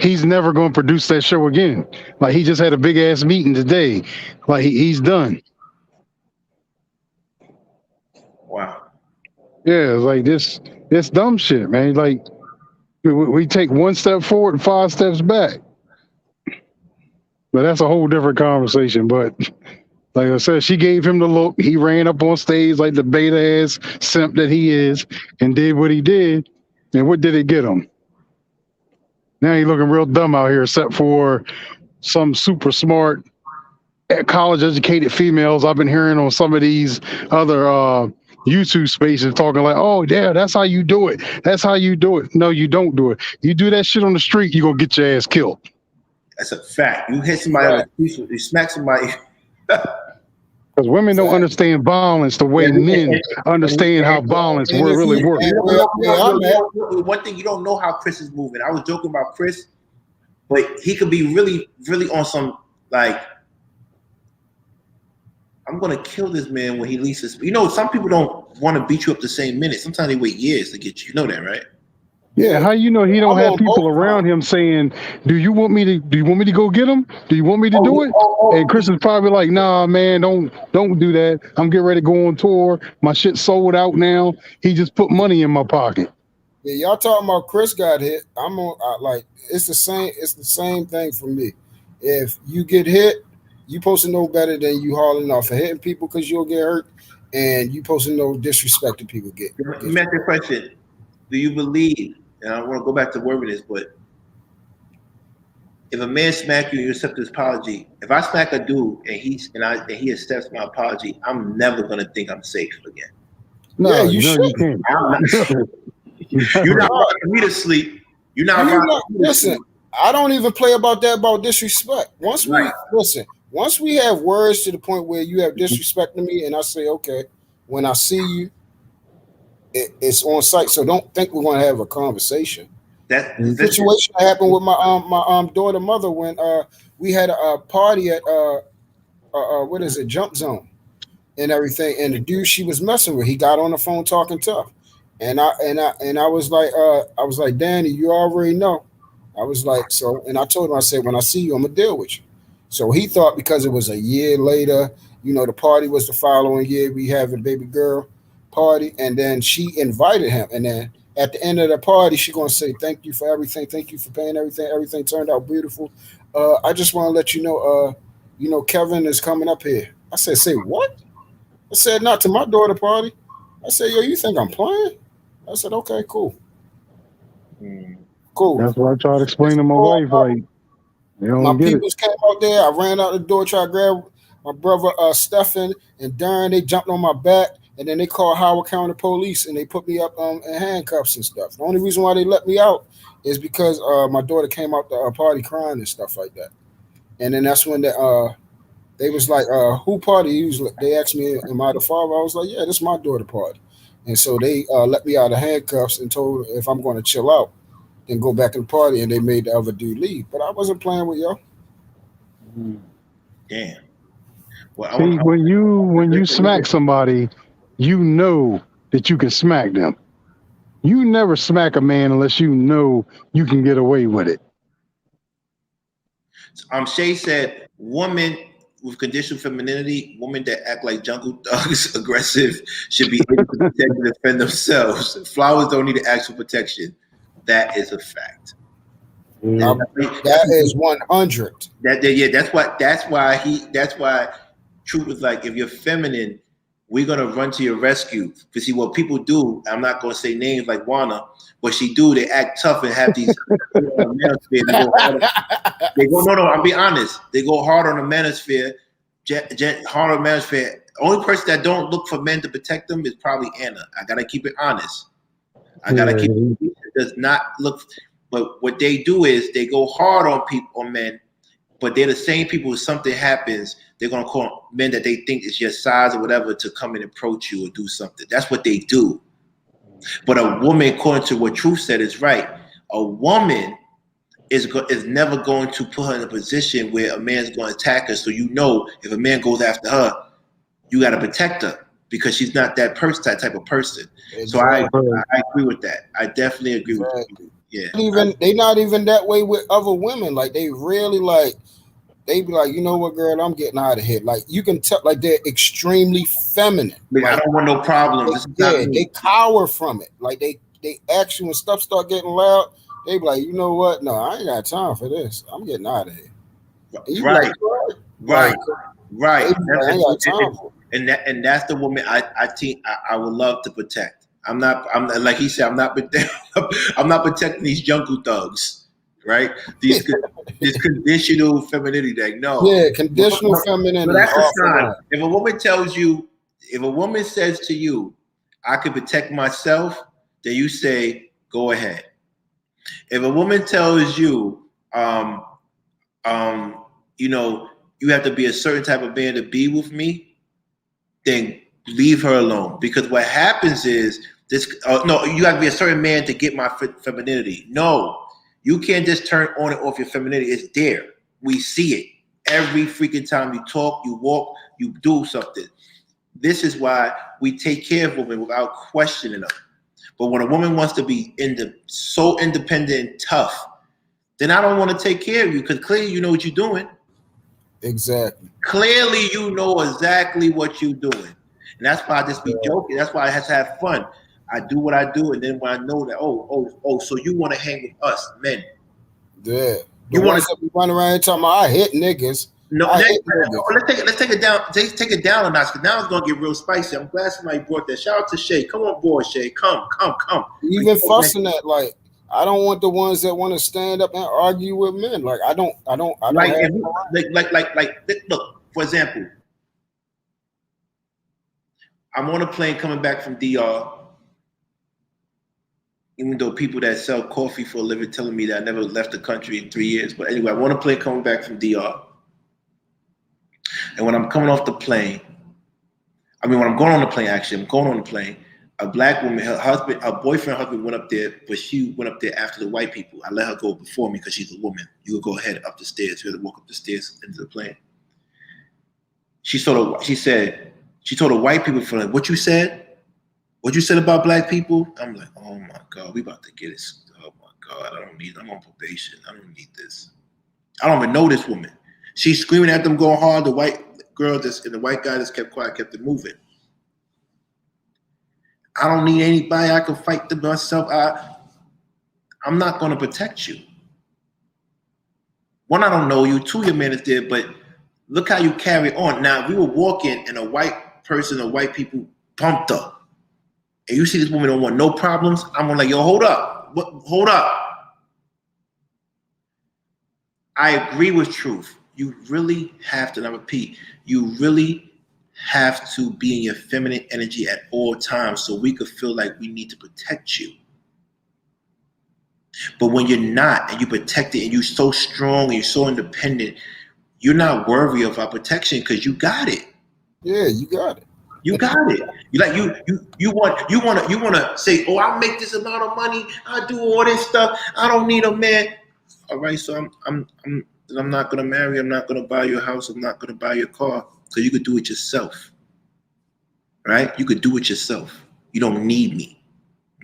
he's never going to produce that show again. Like he just had a big ass meeting today. Like he's done. Wow. Yeah, like this dumb shit, man. Like we take one step forward and 5 steps back. But that's a whole different conversation. But like I said, she gave him the look. He ran up on stage like the beta ass simp that he is and did what he did. And what did it get him? Now he's looking real dumb out here, except for some super smart, college educated females I've been hearing on some of these other YouTube spaces talking like, oh, yeah, that's how you do it. That's how you do it. No, you don't do it. You do that shit on the street, you're going to get your ass killed. That's a fact. You hit somebody on the street, you smack somebody. Because women don't understand violence the way men understand how violence really works. One thing, you don't know how Chris is moving. I was joking about Chris, but he could be really, really on some, like, I'm going to kill this man when he leases. You know, some people don't want to beat you up the same minute. Sometimes they wait years to get you. You know that, right? Yeah, how you know he don't have people around him saying, do you want me to go get him? Do you want me to do it? And Chris is probably like, nah, man, don't do that. I'm getting ready to go on tour. My shit's sold out now. He just put money in my pocket. Yeah, y'all talking about Chris got hit. I'm on like it's the same thing for me. If you get hit, you supposed to know better than you hauling off and hitting people because you'll get hurt, and you supposed to know disrespecting people get. Let me ask you a question. Do you believe, and I want to go back to Worthiness, but if a man smack you and you accept his apology, if I smack a dude and he accepts my apology, I'm never gonna think I'm safe again. No, you shouldn't. You're not putting me to sleep. You're not. Listen, I don't even play about disrespect. Once we have words to the point where you have disrespecting me, and I say, okay, when I see you, it's on site. So don't think we're going to have a conversation. That situation happened with my daughter mother when we had a party at Jump Zone and everything, and the dude she was messing with, he got on the phone talking tough, and I was like, Danny, you already know. I was like, so, and I told him, I said, when I see you, I'm gonna deal with you. So he thought because it was a year later the party was the following year. We have a baby girl party, and then she invited him. And then at the end of the party, she gonna say, "Thank you for everything. Thank you for paying everything. Everything turned out beautiful. I just want to let you know, Kevin is coming up here." I said, "Say what?" I said, "Not to my daughter party." I said, "Yo, you think I'm playing?" I said, "Okay, cool, cool." That's what I try to explain to my wife. Like, you My don't get it. peoples came out there. I ran out the door, tried to grab my brother Stephen and Darren. They jumped on my back, and then they called Howard County Police, and they put me up in handcuffs and stuff. The only reason why they let me out is because my daughter came out the party crying and stuff like that. And then that's when they was like, "Who party?" They asked me, "Am I the father?" I was like, "Yeah, this is my daughter party." And so they let me out of handcuffs and told if I'm going to chill out, then go back and party, and they made the other dude leave. But I wasn't playing with y'all. Damn. Well, See, when you smack somebody, you know that you can smack them. You never smack a man unless you know you can get away with it. Shay said, women with conditional femininity, women that act like jungle thugs, aggressive, should be able to protect and defend themselves. Flowers don't need to ask for protection. That is a fact. That is 100. That's why Truth was like, if you're feminine, we're gonna run to your rescue. Because see what people do, I'm not gonna say names like Wana, but they act tough and have these manosphere. I'm being honest. They go hard on the manosphere, hard on the manosphere. Only person that don't look for men to protect them is probably Anna. I gotta keep it honest. It does not look, but what they do is they go hard on men, but they're the same people. If something happens, they're gonna call men that they think is your size or whatever to come and approach you or do something. That's what they do. But a woman, according to what Truth said, is right. A woman is never going to put her in a position where a man's going to attack her. So if a man goes after her, you got to protect her because she's not that type of person. Exactly. So I agree with that. I definitely agree with you. Yeah. They not even that way with other women. Like they really they be like, you know what, girl, I'm getting out of here. Like you can tell, like they're extremely feminine. Like, I don't want no problems. They cower from it. Like they ask you when stuff start getting loud. They be like, you know what? No, I ain't got time for this. I'm getting out of here. Right. Like, right. I ain't got time for it. And that's the woman I would love to protect. I'm not like he said, I'm not protecting these jungle thugs, right? These conditional femininity thing. No. Yeah, conditional femininity. But that's a sign. If a woman says to you, I can protect myself, then you say, go ahead. If a woman tells you, you have to be a certain type of man to be with me, then leave her alone. Because what happens is you have to be a certain man to get my femininity. No, you can't just turn on and off your femininity. It's there. We see it every freaking time you talk, you walk, you do something. This is why we take care of women without questioning them. But when a woman wants to be so independent and tough, then I don't want to take care of you because clearly you know what you're doing. Exactly. Clearly you know exactly what you're doing. And that's why I just be joking. That's why I have to have fun. I do what I do, and then when I know that, so you want to hang with us, men. Yeah. You want to run around and talking about I hit niggas. No, let's take it down. Take it down a notch because now it's gonna get real spicy. I'm glad somebody brought that. Shout out to Shay. Come on board, Shay. Come. Even fussing at like I don't want the ones that want to stand up and argue with men. Like I don't. Look, for example, I'm on a plane coming back from DR. Even though people that sell coffee for a living telling me that I never left the country in 3 years, but anyway, I'm on a plane coming back from DR. And when I'm coming off the plane, when I'm going on the plane, actually, I'm going on the plane. A black woman, her boyfriend went up there, but she went up there after the white people. I let her go before me because she's a woman. You would go ahead up the stairs. You had to walk up the stairs into the plane. She told the white people, for like, what you said about black people? I'm like, oh my God, we about to get it. Oh my God, I'm on probation. I don't need this. I don't even know this woman. She's screaming at them, going hard. The white girl and the white guy just kept quiet, kept it moving. I don't need anybody. I can fight them myself. I'm not going to protect you. One, I don't know you. Two, your man is there. But look how you carry on. Now, we were walking and a white person or white people bumped up. And you see this woman don't want no problems. I'm gonna like, yo, hold up. Hold up. I agree with Truth. You really have to, and I repeat, you really have to be in your feminine energy at all times so we could feel like we need to protect you. But when you're not and you protect it and you're so strong and you're so independent, you're not worthy of our protection because you got it. Yeah, you got it. You got it. You want to say, oh, I'll make this amount of money. I'll do all this stuff. I don't need a man. All right, so I'm not gonna marry. I'm not gonna buy your house. I'm not gonna buy your car. So you could do it yourself, right? You could do it yourself. You don't need me,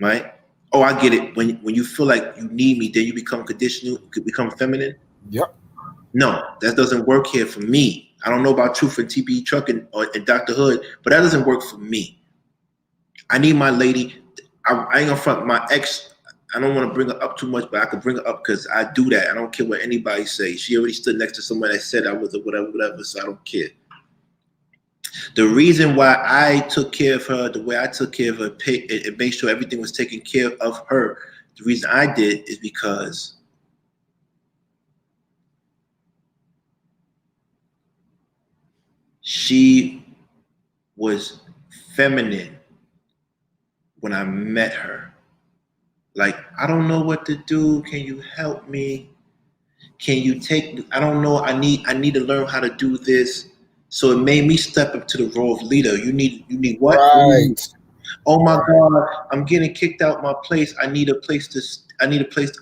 right? Oh, I get it. When you feel like you need me, then you become conditional. You could become feminine. Yep. No, that doesn't work here for me. I don't know about Truth and TB Truck and Dr. Hood, but that doesn't work for me. I need my lady. I ain't gonna front my ex. I don't want to bring her up too much, but I could bring her up because I do that. I don't care what anybody says. She already stood next to somebody that said I was or whatever, so I don't care. The reason why I took care of her the way I took care of her and made sure everything was taken care of her, the reason I did is because she was feminine when I met her. Like, I don't know what to do. Can you help me? Can you take, I don't know. I need to learn how to do this. So it made me step up to the role of leader. You need what? Right. Oh my God, I'm getting kicked out my place. I need a place.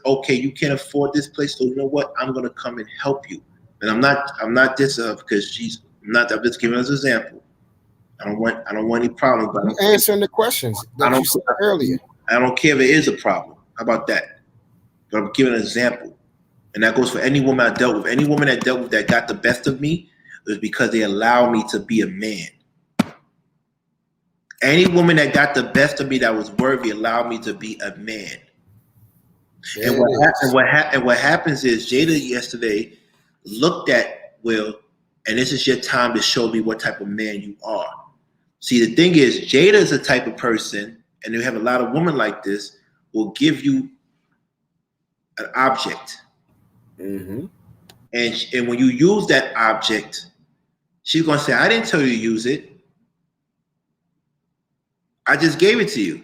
Okay, you can't afford this place. So you know what? I'm gonna come and help you. And I'm not this because I'm just giving us an example. I don't want any problems. But I'm answering the questions that you said earlier. I don't care if it is a problem. How about that? But I'm giving an example. And that goes for any woman I dealt with. Any woman I dealt with that got the best of me was because they allowed me to be a man. Any woman that got the best of me that was worthy allowed me to be a man. Yeah, and what happens is Jada yesterday looked at Will, and this is your time to show me what type of man you are. See, the thing is, Jada is the type of person, and we have a lot of women like this, will give you an object. Mm-hmm. And when you use that object, she's going to say, I didn't tell you to use it. I just gave it to you.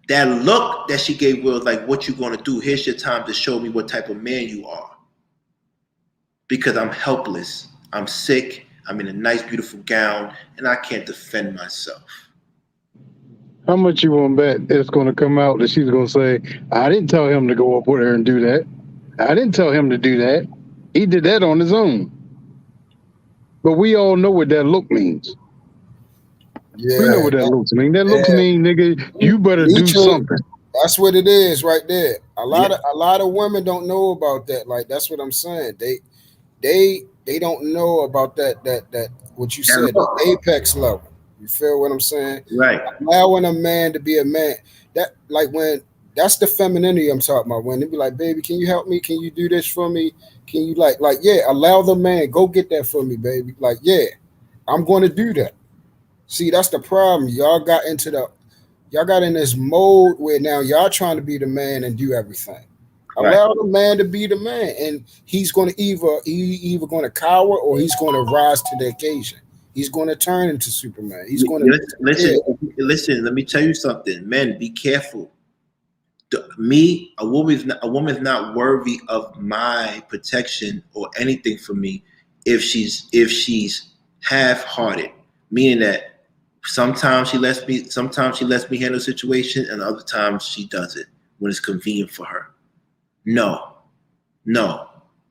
That look that she gave Will, like, what you going to do? Here's your time to show me what type of man you are. Because I'm helpless. I'm sick. I'm in a nice, beautiful gown, and I can't defend myself. How much you want to bet it's going to come out that she's going to say, I didn't tell him to go up with her and do that. I didn't tell him to do that. He did that on his own. But we all know what that look means. Yeah, we know what that looks mean. That looks mean, nigga, you better do something. That's what it is right there. A lot of women don't know about that. Like, that's what I'm saying. They don't know about that what you said, the apex level. You feel what I'm saying? Right. Allowing a man to be a man. That, like, when that's the femininity I'm talking about. When they be like, baby, can you help me? Can you do this for me? Can you like yeah, allow the man, go get that for me, baby. Like, yeah, I'm going to do that. See, that's the problem. Y'all got in this mode where now y'all trying to be the man and do everything. Right. Allow the man to be the man, and he's going to either going to cower or he's going to rise to the occasion. He's going to turn into Superman. He's going to listen. Let me tell you something, men. Be careful. A woman's not worthy of my protection or anything for me if she's half-hearted, meaning that sometimes she lets me handle the situation, and other times she does it when it's convenient for her. No,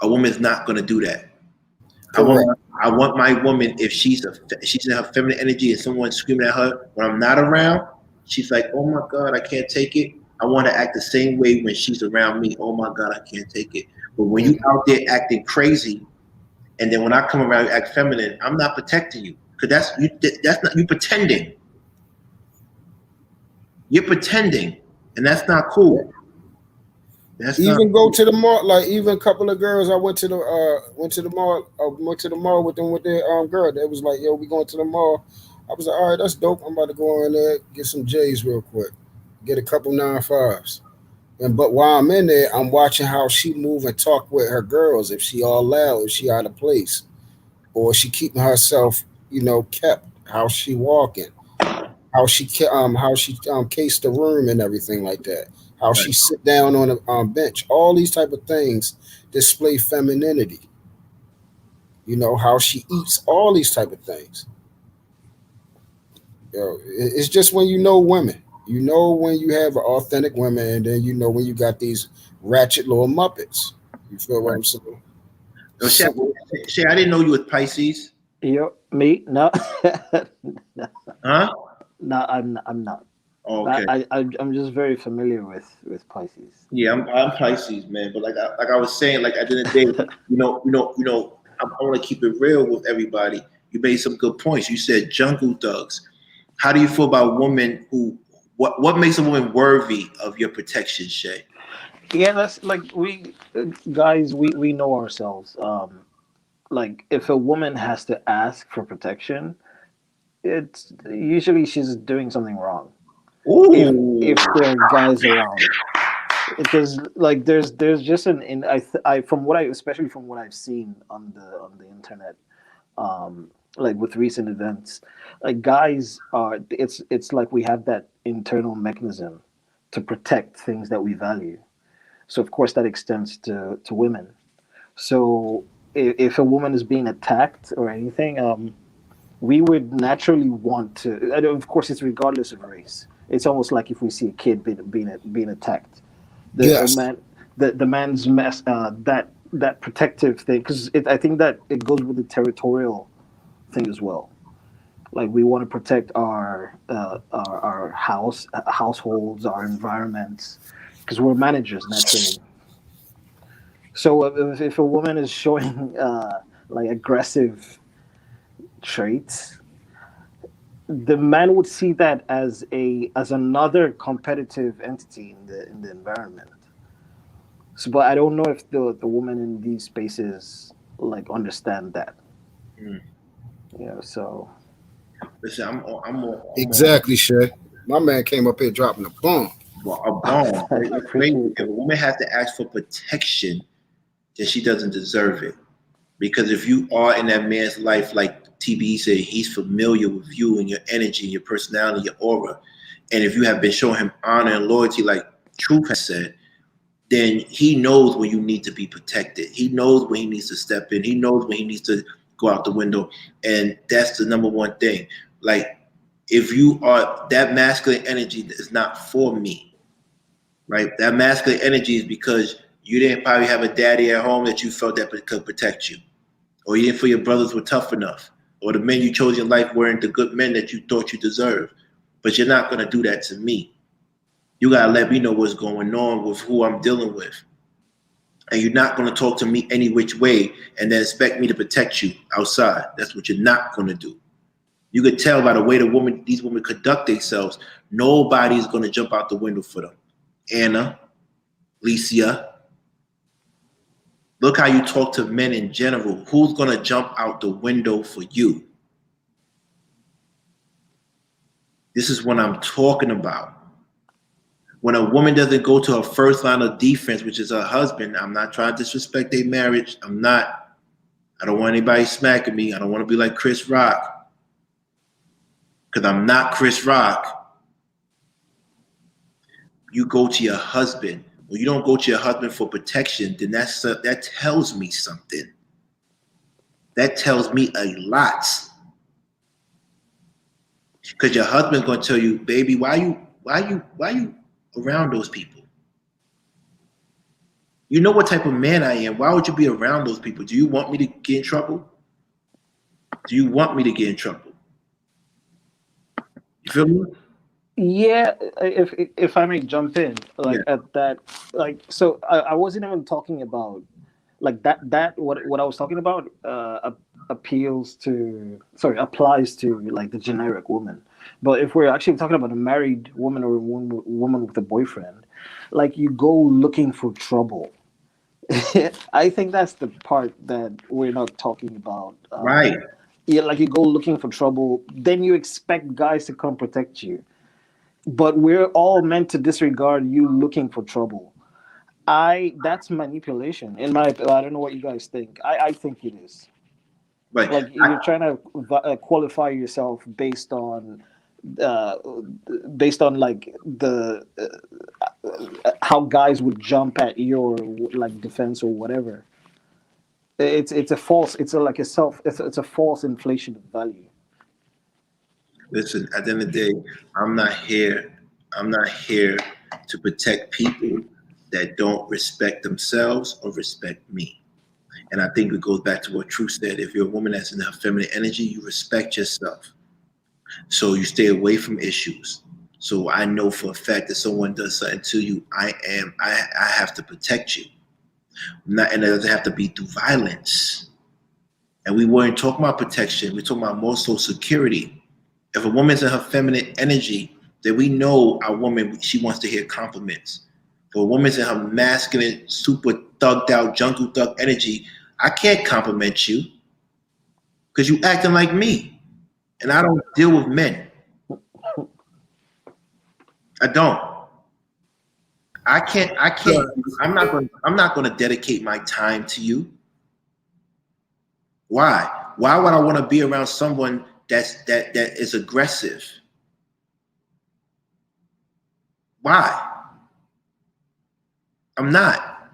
a woman's not going to do that. I want my woman, if she's in her feminine energy and someone's screaming at her when I'm not around, she's like, oh my God, I can't take it. I want to act the same way when she's around me. Oh my God, I can't take it. But when you out there acting crazy, and then when I come around, you act feminine, I'm not protecting you. Because that's not you pretending. You're pretending, and that's not cool. That's even not go to the mall. Like even a couple of girls, I went to the mall. Went to the mall with them with their girl. They was like, "Yo, we going to the mall." I was like, "All right, that's dope. I'm about to go in there get some J's real quick, get a couple 9.5s." But while I'm in there, I'm watching how she move and talk with her girls. If she all loud, if she out of place, or she keeping herself, kept. How she walking, how she case the room and everything like that. How she sit down on a bench. All these type of things display femininity. How she eats. All these type of things. It's just when you know women. You know when you have authentic women, and then you know when you got these ratchet little muppets. You feel what I'm saying? Yo, Shay, I didn't know you was Pisces. Me? No. Huh? No, I'm not. Oh, okay. I'm just very familiar with Pisces. Yeah, I'm Pisces, man. But like I was saying, like at the end of the day, I want to keep it real with everybody. You made some good points. You said jungle thugs. How do you feel about women who? What makes a woman worthy of your protection, Shay? Yeah, that's like we guys. We know ourselves. Like if a woman has to ask for protection, it's usually she's doing something wrong. If there are guys around, because like there's just I from what I especially from what I've seen on the internet, like with recent events, like guys are it's like we have that internal mechanism to protect things that we value. So of course that extends to women. So if a woman is being attacked or anything, we would naturally want to. And of course, it's regardless of race. It's almost like if we see a kid being attacked, Yes. the man's mess that protective thing, because I think that it goes with the territorial thing as well. Like we want to protect our households, our environments, because we're managers naturally. So if a woman is showing like aggressive traits, the man would see that as another competitive entity in the environment. So, but I don't know if the women in these spaces like understand that. Mm. So Listen, I'm Exactly, Shay. My man came up here dropping a bomb. a bomb. I appreciate If a woman has to ask for protection, then she doesn't deserve it. Because if you are in that man's life, like TB said, he's familiar with you and your energy and your personality, your aura. And if you have been showing him honor and loyalty, like Truth has said, then he knows when you need to be protected. He knows when he needs to step in. He knows when he needs to go out the window. And that's the number one thing. Like, if you are, that masculine energy is not for me, right? That masculine energy is because you didn't probably have a daddy at home that you felt that could protect you. Or you didn't feel your brothers were tough enough. Or the men you chose in life weren't the good men that you thought you deserved. But you're not going to do that to me. You got to let me know what's going on with who I'm dealing with. And you're not going to talk to me any which way and then expect me to protect you outside. That's what you're not going to do. You could tell by the way these women conduct themselves, nobody's going to jump out the window for them. Anna, Licia, look how you talk to men in general. Who's going to jump out the window for you? This is what I'm talking about. When a woman doesn't go to her first line of defense, which is her husband, I'm not trying to disrespect their marriage. I don't want anybody smacking me. I don't want to be like Chris Rock. Because I'm not Chris Rock. You go to your husband. When you don't go to your husband for protection, then that tells me something. That tells me a lot. Because your husband's gonna tell you, baby, why you around those people? You know what type of man I am. Why would you be around those people? Do you want me to get in trouble? Do you want me to get in trouble? You feel me? yeah, if I may jump in, like at that, like so I wasn't even talking about like that what I was talking about applies to like the generic woman. But if we're actually talking about a married woman or a woman with a boyfriend, like you go looking for trouble. I think that's the part that we're not talking about. Right. Yeah, like you go looking for trouble, then you expect guys to come protect you. But we're all meant to disregard you looking for trouble. That's manipulation. In my opinion, I don't know what you guys think. I think it is. Right. Like you're trying to qualify yourself uh, based on like the how guys would jump at your like defense or whatever. It's a false. It's a like a self. It's a false inflation of value. Listen, at the end of the day, I'm not here to protect people that don't respect themselves or respect me. And I think it goes back to what Truth said. If you're a woman that's in her feminine energy, you respect yourself. So you stay away from issues. So I know for a fact that someone does something to you, I have to protect you. And it doesn't have to be through violence. And we weren't talking about protection. We're talking about more so security. If a woman's in her feminine energy, then we know our woman, she wants to hear compliments. For a woman's in her masculine, super thugged out, jungle thug energy, I can't compliment you because you acting like me. And I don't deal with men. I don't. I can't, I'm not gonna dedicate my time to you. Why? Why would I want to be around someone that is aggressive? Why? I'm not.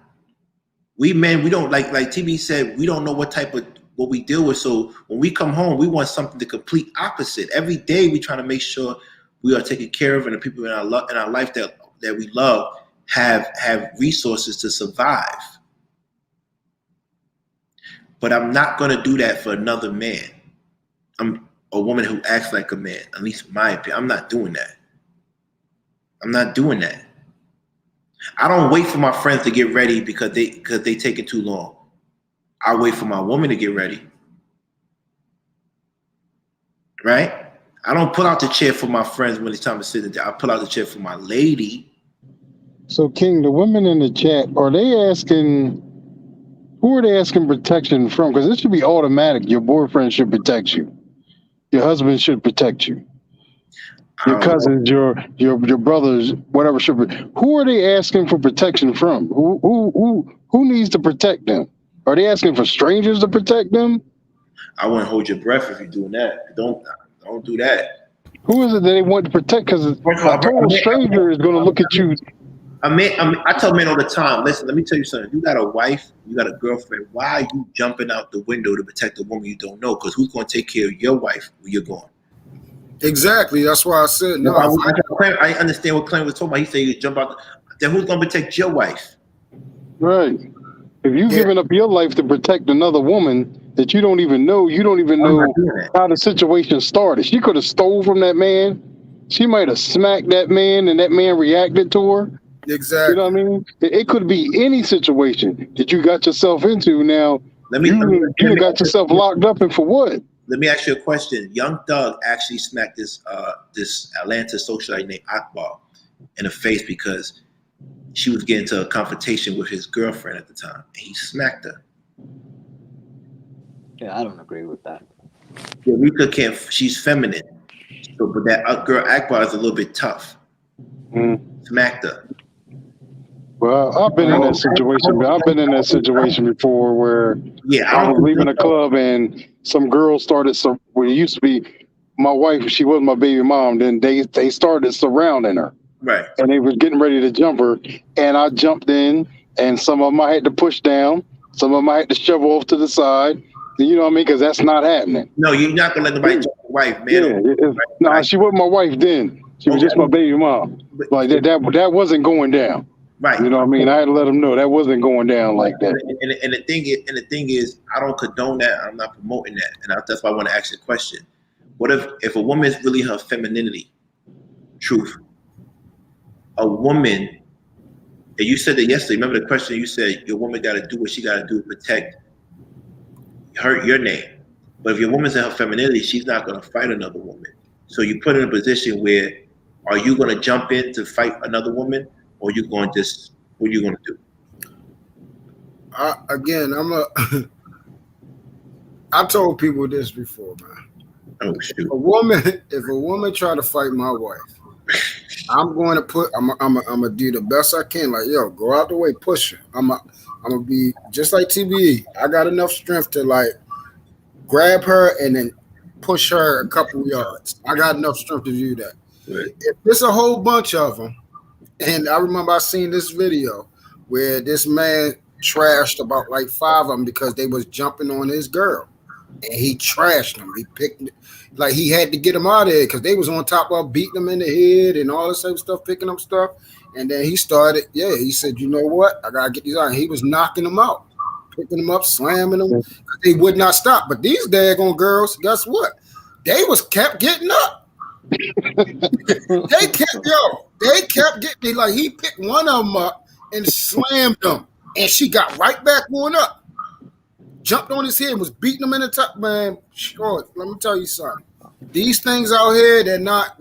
We men, we don't like TB said, we don't know what we deal with. So when we come home, we want something the complete opposite. Every day we try to make sure we are taken care of and the people in our life that we love have resources to survive. But I'm not gonna do that for another man. I'm a woman who acts like a man, at least in my opinion. I'm not doing that. I'm not doing that. I don't wait for my friends to get ready because they take it too long. I wait for my woman to get ready. Right? I don't pull out the chair for my friends when it's time to sit there. I pull out the chair for my lady. So, King, the women in the chat, who are they asking protection from? Because it should be automatic. Your boyfriend should protect you. Your husband should protect you. Your cousins, your brothers, whatever should be. Who are they asking for protection from? Who needs to protect them? Are they asking for strangers to protect them? I wouldn't hold your breath if you're doing that. Don't do that. Who is it that they want to protect? Because a total stranger is going to look at you. I tell men all the time, listen, let me tell you something. You got a wife, you got a girlfriend. Why are you jumping out the window to protect a woman you don't know? Because who's going to take care of your wife when you're gone? Exactly. That's why I said no. I understand what Clint was talking about. He said you jump out. Then who's going to protect your wife? Right. If you've given up your life to protect another woman that you don't even know how the situation started. She could have stole from that man. She might have smacked that man and that man reacted to her. Exactly. You know what I mean? It could be any situation that you got yourself into now. You got yourself locked up, and for what? Let me ask you a question. Young Doug actually smacked this Atlanta socialite named Akbar in the face because she was getting into a confrontation with his girlfriend at the time, and he smacked her. Yeah, I don't agree with that. Yeah, Rika can't. She's feminine, but that girl Akbar is a little bit tough. Smacked her. Well, I've been in that situation. I've been in that situation before where I was leaving a club and some girls started. Well, it used to be my wife. She was my baby mom. Then they started surrounding her. Right. And they was getting ready to jump her, and I jumped in, and some of them I had to push down, some of them I had to shove off to the side. You know what I mean? Because that's not happening. No, you're not gonna let nobody jump your wife, man. Yeah, no, she wasn't my wife then. She was just my baby mom. Like that wasn't going down. Right. You know what I mean? I had to let them know that wasn't going down like that. And the thing is, I don't condone that. I'm not promoting that, and that's why I want to ask you a question. What if a woman is really her femininity, truth? A woman, and you said that yesterday. Remember the question you said? Your woman got to do what she got to do to protect your name. But if your woman's in her femininity, she's not going to fight another woman. So you put in a position where, are you going to jump in to fight another woman, or you going to just, what are you going to do? I told people this before, man. Oh shoot! If a woman try to fight my wife, I'm gonna do the best I can. Like, yo, go out the way, push her. I'm gonna be just like TBE. I got enough strength to like grab her and then push her a couple yards. I got enough strength to do that. Right. If there's a whole bunch of them, and I remember I seen this video where this man trashed about like 5 of them because they was jumping on his girl, and he trashed them. He picked, like, he had to get them out of there because they was on top of beating them in the head and all this type of stuff, picking up stuff. And then he started, he said, you know what? I gotta get these out. And he was knocking them out, picking them up, slamming them. They would not stop. But these daggone girls, guess what? They kept getting up. They kept getting, like, he picked one of them up and slammed them, and she got right back going up, jumped on his head and was beating him in the top. Man, sure, let me tell you something. These things out here, they're not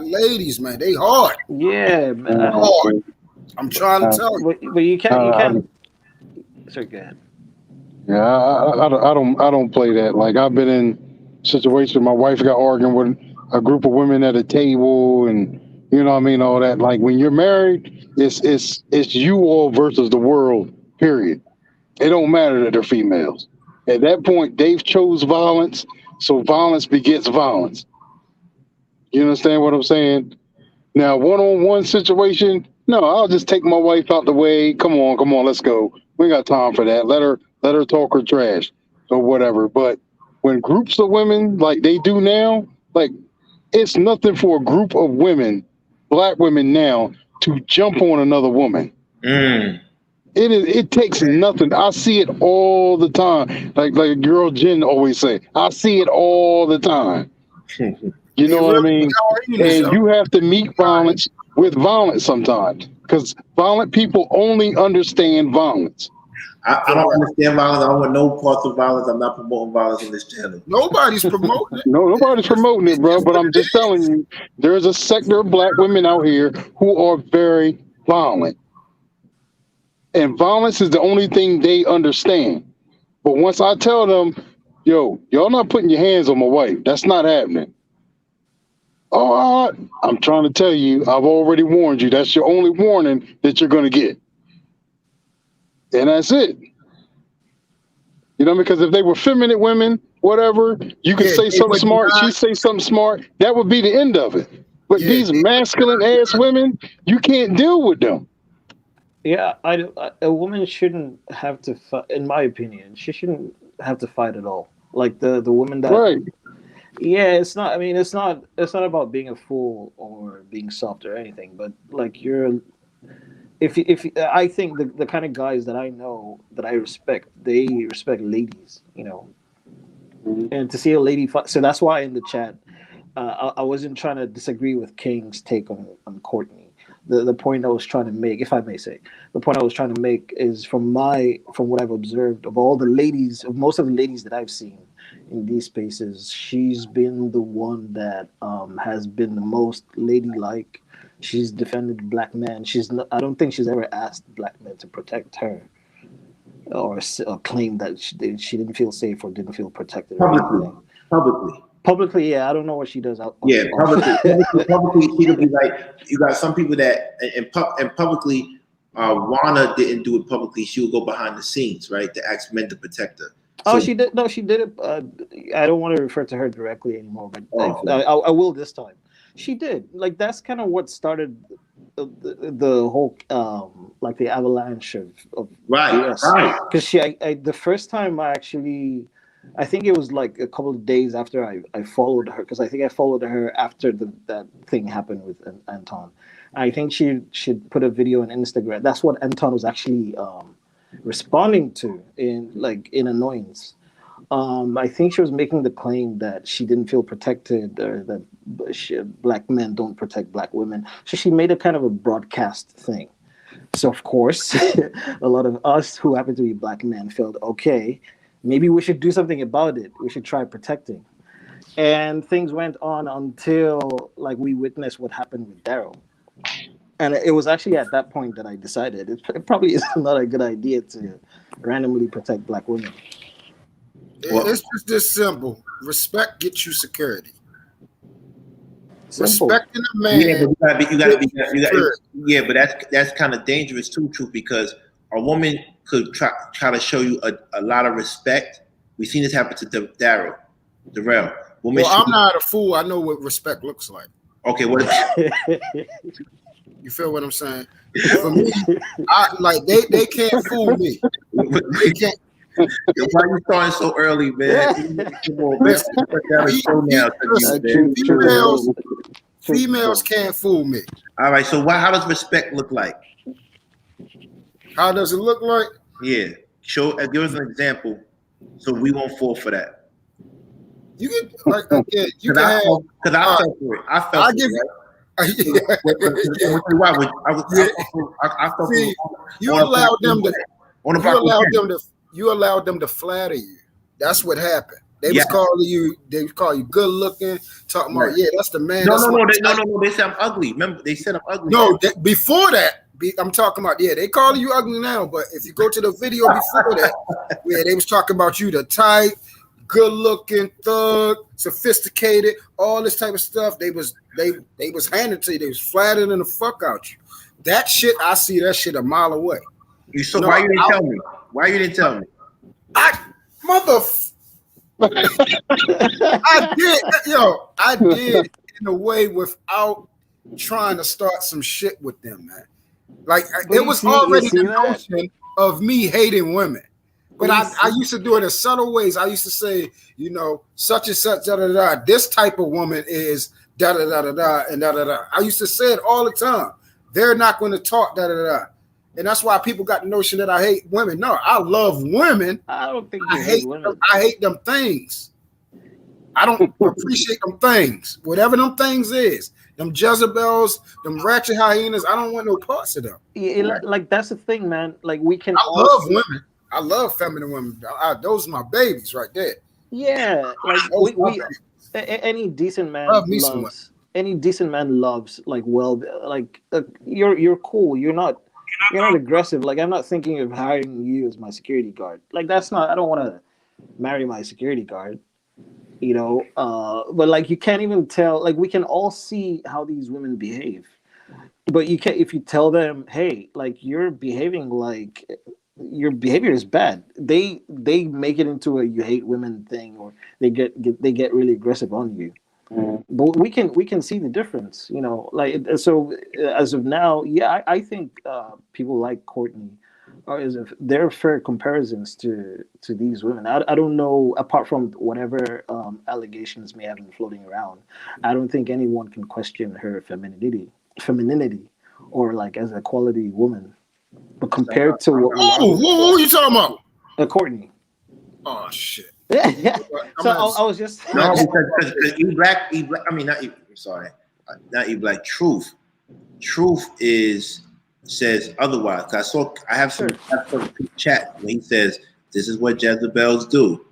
ladies, man. They hard. Yeah, man. Hard. I'm trying to tell you. But you can't. Sorry, go ahead. Yeah, I don't play that. Like, I've been in situations. My wife got arguing with a group of women at a table, and you know what I mean, all that. Like, when you're married, it's you all versus the world. Period. It don't matter that they're females. At that point, they've chose violence, so violence begets violence. You understand what I'm saying? Now, one-on-one situation, no, I'll just take my wife out the way. Come on, let's go. We ain't got time for that. Let her talk her trash or whatever. But when groups of women, like they do now, like, it's nothing for a group of women, black women now, to jump on another woman. It takes nothing. I see it all the time. Like girl Jen always say, I see it all the time. You know what I mean? And you have to meet violence with violence sometimes, because violent people only understand violence. I don't understand violence. I don't want no parts of violence. I'm not promoting violence on this channel. Nobody's promoting it. No, nobody's promoting it, bro. But I'm just telling you, there's a sector of black women out here who are very violent. And violence is the only thing they understand. But once I tell them, yo, y'all not putting your hands on my wife, that's not happening. Oh, I'm trying to tell you, I've already warned you. That's your only warning that you're going to get. And that's it. You know, because if they were feminine women, whatever, you could say something smart, she say something smart, that would be the end of it. But these masculine ass women, you can't deal with them. Yeah, a woman shouldn't have to fight, in my opinion, she shouldn't have to fight at all. Like the woman that, right. Yeah, it's not. I mean, it's not about being a fool or being soft or anything. But like if I think the kind of guys that I know that I respect, they respect ladies. You know, and to see a lady fight. So that's why in the chat, I wasn't trying to disagree with King's take on Courtney. The point I was trying to make, if I may say, the point I was trying to make is from what I've observed of all the ladies, of most of the ladies that I've seen in these spaces, she's been the one that has been the most ladylike. She's defended black men. I don't think she's ever asked black men to protect her or claim that she didn't feel safe or didn't feel protected. Publicly, yeah, I don't know what she does out. Yeah, publicly, she could be like, you got some people that, and publicly, Wana didn't do it publicly. She would go behind the scenes, right, to ask men to protect her. So, she did. No, she did it. I don't want to refer to her directly anymore, but I will this time. She did. Like, that's kind of what started the whole like the avalanche of right. Because the first time I think it was like a couple of days after I followed her, because I think I followed her after that thing happened with Anton. I think she put a video on Instagram. That's what Anton was actually responding to in annoyance. I think she was making the claim that she didn't feel protected, or that black men don't protect black women. So she made a kind of a broadcast thing. So of course, a lot of us who happen to be black men felt, okay, Maybe we should do something about it. We should try protecting. And things went on until like we witnessed what happened with Daryl. And it was actually at that point that I decided it probably is not a good idea to randomly protect black women. It's just this simple. Respect gets you security. Simple. Respecting a man. Yeah, but you gotta yeah, but that's kind of dangerous too, truth, because a woman could try to show you a lot of respect. We've seen this happen to Darrell. Well, I'm not a fool. I know what respect looks like. Okay, what? You feel what I'm saying? For me, they can't fool me. They can't. Why you starting so early, man? Come on, Females can't fool me. All right, so how does respect look like? How does it look like? Yeah, give us an example, so we won't fall for that. You can you can have. Because I fell for it. I fell for it. You allowed them to flatter you. That's what happened. They was calling you. They call you good looking. Talking about that's the man. No. They said I'm ugly. Remember, they said I'm ugly. No, before that. I'm talking about they calling you ugly now. But if you go to the video before that, they was talking about you the type, good looking, thug, sophisticated, all this type of stuff. They was handed to you. They was flattering the fuck out you. That shit, I see that shit a mile away. Why you didn't tell me? Why you didn't tell me? I did in a way without trying to start some shit with them, man. Like it was already the notion of me hating women. But I used to do it in subtle ways. I used to say, such and such, da da da. This type of woman is da da da da da and da da da. I used to say it all the time. They're not going to talk da da da. And that's why people got the notion that I hate women. No, I love women. I don't think I hate women. I hate them things. I don't appreciate them things. Whatever them things is. Them Jezebels, them ratchet hyenas, I don't want no parts of them. Like that's the thing, man. Like I love women. I love feminine women. Those are my babies right there. Yeah, like any decent man loves. Any decent man loves you're cool. You're not aggressive. Like I'm not thinking of hiring you as my security guard. Like that's not. I don't want to marry my security guard. But like you can't even tell. Like we can all see how these women behave, but you can't. If you tell them, hey, like you're behaving like. Your behavior is bad. They make it into a you hate women thing, or they get really aggressive on you. But we can see the difference, Like so, as of now, I think people like Courtney they're fair comparisons to these women. I don't know, apart from whatever allegations may have been floating around. I don't think anyone can question her femininity, or like as a quality woman. But compared to what who are you talking about? Courtney. Oh shit. Yeah. So I was just because E Black. I mean, not E. Sorry, not E Black. Truth says otherwise. I have some chat when he says this is what Jezebels do.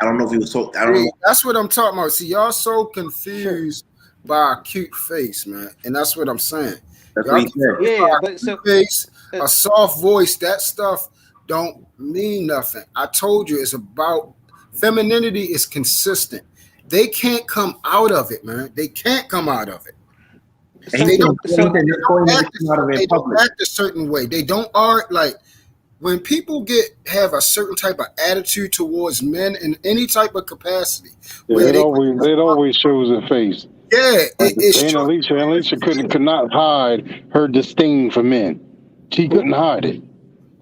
I don't know if he was talking. I don't know. That's what I'm talking about. See, y'all so confused by a cute face, man, and that's what I'm saying. That's what he said. Yeah, but so face, a soft voice, that stuff don't mean nothing. I told you it's about femininity is consistent. They can't come out of it, man. They can't come out of it. They don't act a certain way. They don't like when people have a certain type of attitude towards men in any type of capacity. It always shows their face. Yeah, it's Alicia could not hide her disdain for men. She couldn't hide it,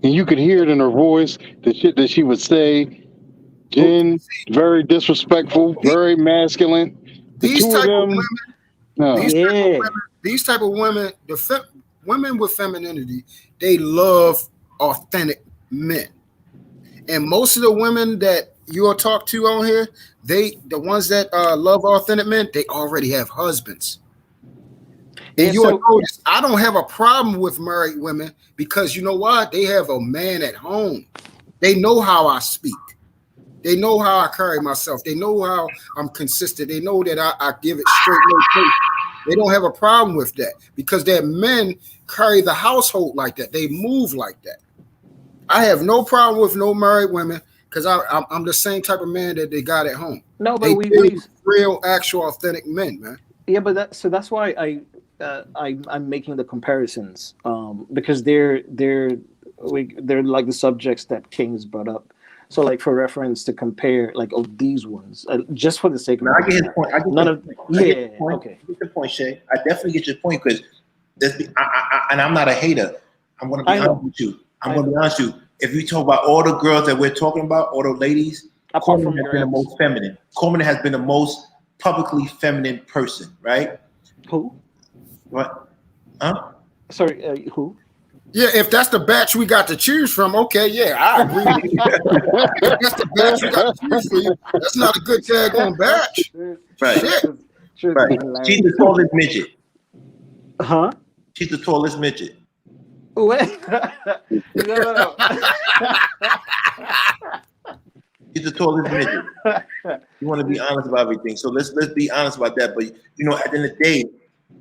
and you could hear it in her voice. The shit that she would say. Jen, very disrespectful, very masculine. These type of women, these type of women, women with femininity, they love authentic men, and most of the women that you'll talk to on here, the ones that love authentic men, they already have husbands. And you'll notice I don't have a problem with married women because you know what? They have a man at home. They know how I speak. They know how I carry myself. They know how I'm consistent. They know that I give it straight no face. They don't have a problem with that because their men carry the household like that. They move like that. I have no problem with no married women because I'm the same type of man that they got at home. No, but They we real, actual, authentic men, man. yeah, but that's why I'm making the comparisons because they're like the subjects that King's brought up. So like for reference to compare like these ones just for the sake of I get his point. okay. I get the point, Shay. I definitely get your point because and I'm not a hater. I'm going to be honest with you. I'm going to be honest with you. If you talk about all the girls that we're talking about, all the ladies, Coleman has been the most feminine. Coleman has been the most publicly feminine person, right? Who? What? Huh? Sorry, who? Yeah, if that's the batch we got to choose from, okay, yeah, I agree with you. If that's the batch we got to choose for you, that's not a good tag on batch. Right. Shit. Right. She's the tallest midget. Huh? She's the tallest midget. Wait. No. He's the tallest midget. You want to be honest about everything, so let's be honest about that. But you know, at the end of the day,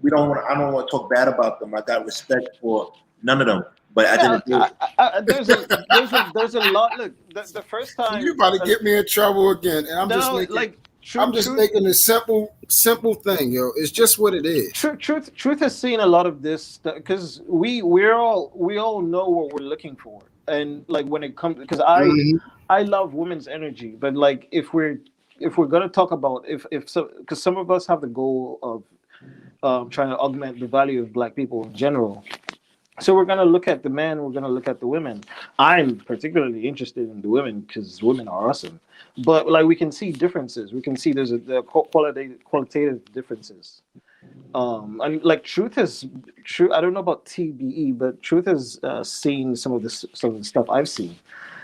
I don't want to talk bad about them. I got respect for none of them. But at the end of the day, there's a lot. Look, the first time You about to get me in trouble again, and I'm just making a simple thing, yo. It's just what it is. Truth has seen a lot of this because we all know what we're looking for, and like when it comes because I love women's energy, but like if we're gonna talk about if so because some of us have the goal of trying to augment the value of Black people in general. So we're gonna look at the men, we're gonna look at the women. I'm particularly interested in the women because women are awesome. But like we can see differences. We can see there's the qualitative differences. And like Truth. I don't know about TBE, but Truth has seen some of the stuff I've seen.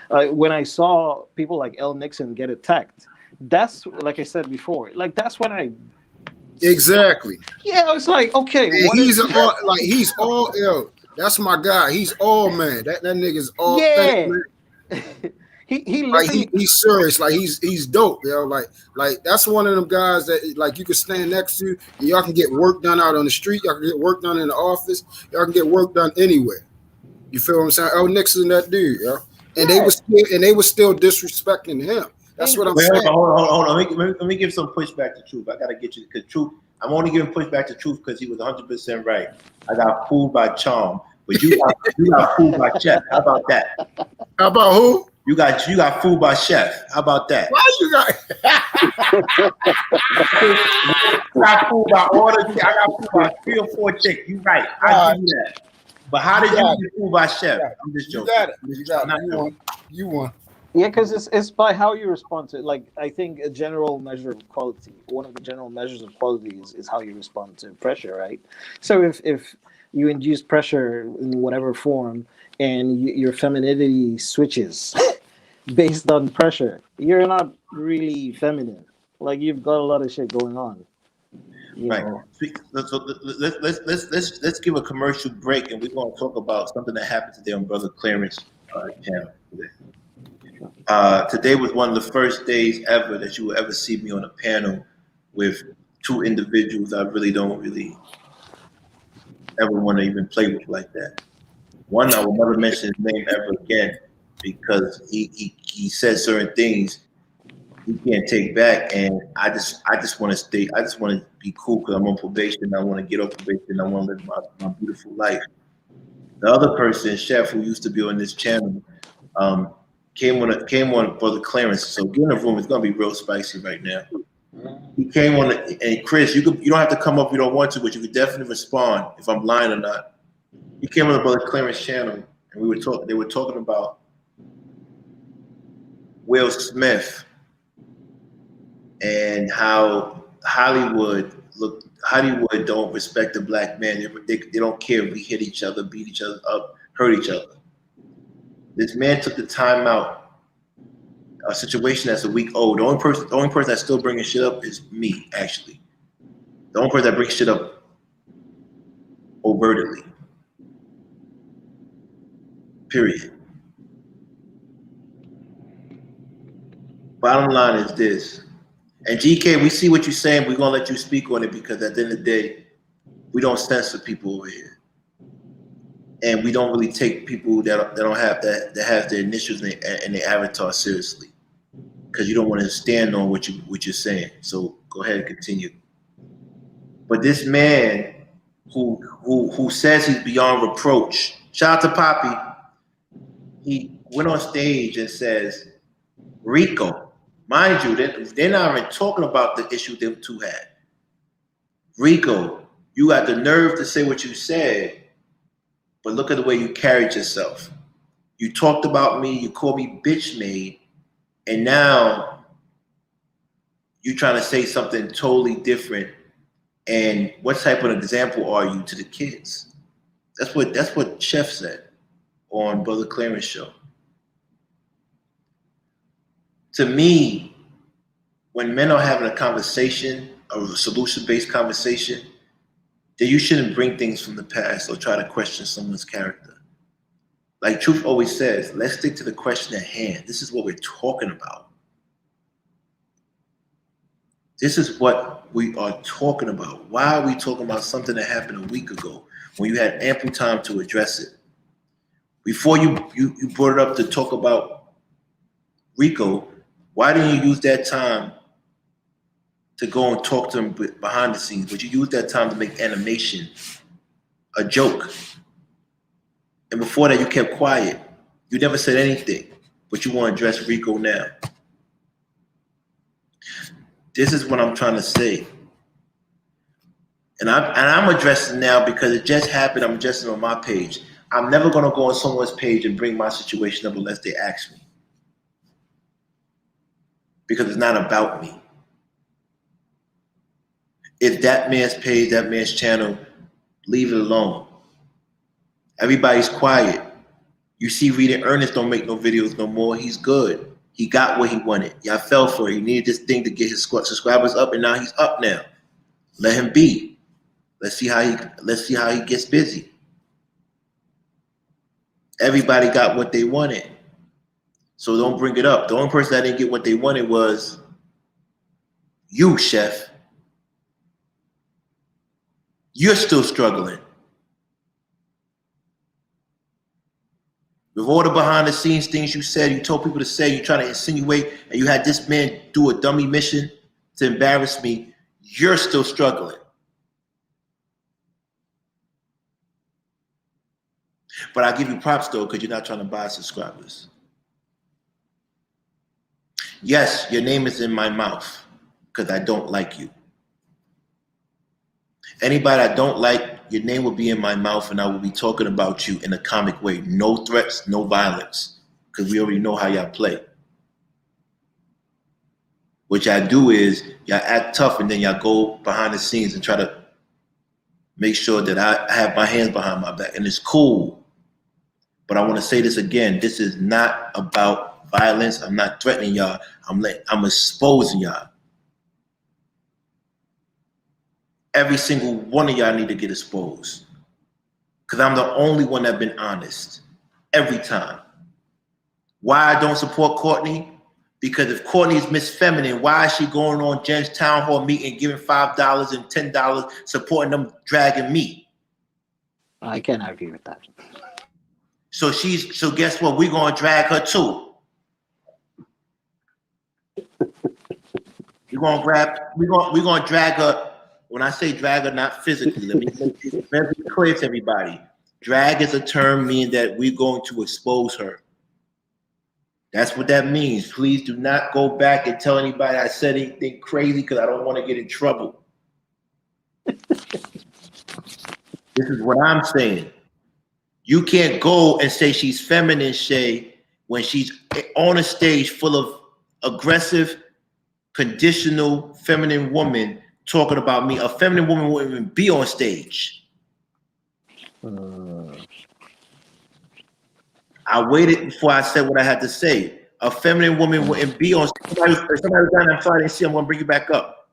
When I saw people like L. Nixon get attacked, that's like I said before. Like that's when I exactly. Yeah, it's like okay, he's all ill. That's my guy. He's all man. That nigga's all man. He's serious. Like he's dope, yo. Like that's one of them guys that like you can stand next to. And y'all can get work done out on the street. Y'all can get work done in the office. Y'all can get work done anywhere. You feel what I'm saying? Oh, Nixon, that dude, yo. And they was still disrespecting him. That's what I'm saying. Hold on. Let me give some pushback to Truth. I gotta get you because Truth. I'm only giving pushback to Truth because he was 100% right. I got fooled by Charm, but you got fooled by Chef. How about that? How about who? You got fooled by Chef. How about that? Why you got? I got fooled by all the. I got fooled by 3 or 4 chicks. You right. I do that. But how did you get fooled by Chef? I'm just joking. You got it. You won. Yeah, because it's by how you respond to it. Like I think a general measure of quality, one of the general measures of quality is how you respond to pressure, right? So if you induce pressure in whatever form and your femininity switches based on pressure, you're not really feminine. Like you've got a lot of shit going on. Right. So let's give a commercial break, and we're going to talk about something that happened today on Brother Clarence channel today. Today was one of the first days ever that you will ever see me on a panel with 2 individuals I don't ever want to even play with like that. One, I will never mention his name ever again because he said certain things he can't take back, and I just want to stay. I just want to be cool because I'm on probation. I want to get off probation. I want to live my beautiful life. The other person, Chef, who used to be on this channel, came on Brother Clarence. So get in the room. It's gonna be real spicy right now. He came on, and Chris, you don't have to come up if you don't want to, but you could definitely respond if I'm lying or not. He came on the Brother Clarence channel, and they were talking about Will Smith and how Hollywood don't respect the Black man. They don't care if we hit each other, beat each other up, hurt each other. This man took the time out. A situation that's a week old. The only person that's still bringing shit up is me, actually. The only person that brings shit up overtly. Period. Bottom line is this. And GK, we see what you're saying. We're gonna let you speak on it because at the end of the day, we don't censor people over here, and we don't really take people that don't have that have their initials and their avatar seriously, because you don't want to stand on what you're saying. So go ahead and continue. But this man who says he's beyond reproach, shout out to Poppy. He went on stage and says, Rico. Mind you, they're not even talking about the issue them two had. Rico, you got the nerve to say what you said, but look at the way you carried yourself. You talked about me, you called me bitch made, and now you're trying to say something totally different. And what type of example are you to the kids? That's what Chef said on Brother Clarence show. To me, when men are having a conversation, a solution-based conversation, then you shouldn't bring things from the past or try to question someone's character. Like Truth always says, let's stick to the question at hand. This is what we're talking about. This is what we are talking about. Why are we talking about something that happened a week ago when you had ample time to address it? Before you brought it up to talk about Rico, why didn't you use that time to go and talk to him behind the scenes? But you used that time to make animation a joke. And before that, you kept quiet. You never said anything, but you want to address Rico now. This is what I'm trying to say. And I'm addressing now because it just happened. I'm addressing on my page. I'm never going to go on someone's page and bring my situation up unless they ask me. Because it's not about me. It's that man's page, that man's channel. Leave it alone. Everybody's quiet. You see Reading Ernest don't make no videos no more. He's good. He got what he wanted. Y'all fell for it. He needed this thing to get his subscribers up, and now he's up now. Let him be. Let's see how he gets busy. Everybody got what they wanted. So don't bring it up. The only person that didn't get what they wanted was you, Chef. You're still struggling. With all the behind the scenes things you said, you told people to say, you trying to insinuate, and you had this man do a dummy mission to embarrass me, you're still struggling. But I give you props though, because you're not trying to buy subscribers. Yes, your name is in my mouth because I don't like you. Anybody I don't like, your name will be in my mouth and I will be talking about you in a comic way. No threats, no violence, because we already know how y'all play. What y'all do is y'all act tough and then y'all go behind the scenes and try to make sure that I have my hands behind my back. And it's cool. But I want to say this again. This is not about violence. I'm not threatening y'all. I'm exposing y'all. Every single one of y'all need to get exposed. Because I'm the only one that's been honest. Every time. Why I don't support Courtney? Because if Courtney is Miss Feminine, why is she going on Jen's town hall meeting, giving $5 and $10, supporting them, dragging me? I can't argue with that. So guess what? We're gonna drag her too. We're gonna drag her. When I say drag her, not physically, let me make it very clear to everybody. Drag is a term meaning that we're going to expose her. That's what that means. Please do not go back and tell anybody I said anything crazy because I don't want to get in trouble. This is what I'm saying. You can't go and say she's feminine, Shay, when she's on a stage full of aggressive, conditional, feminine woman talking about me. A feminine woman wouldn't even be on stage. I waited before I said what I had to say. A feminine woman wouldn't be on stage. Somebody was down there Friday and see, I'm going to bring you back up.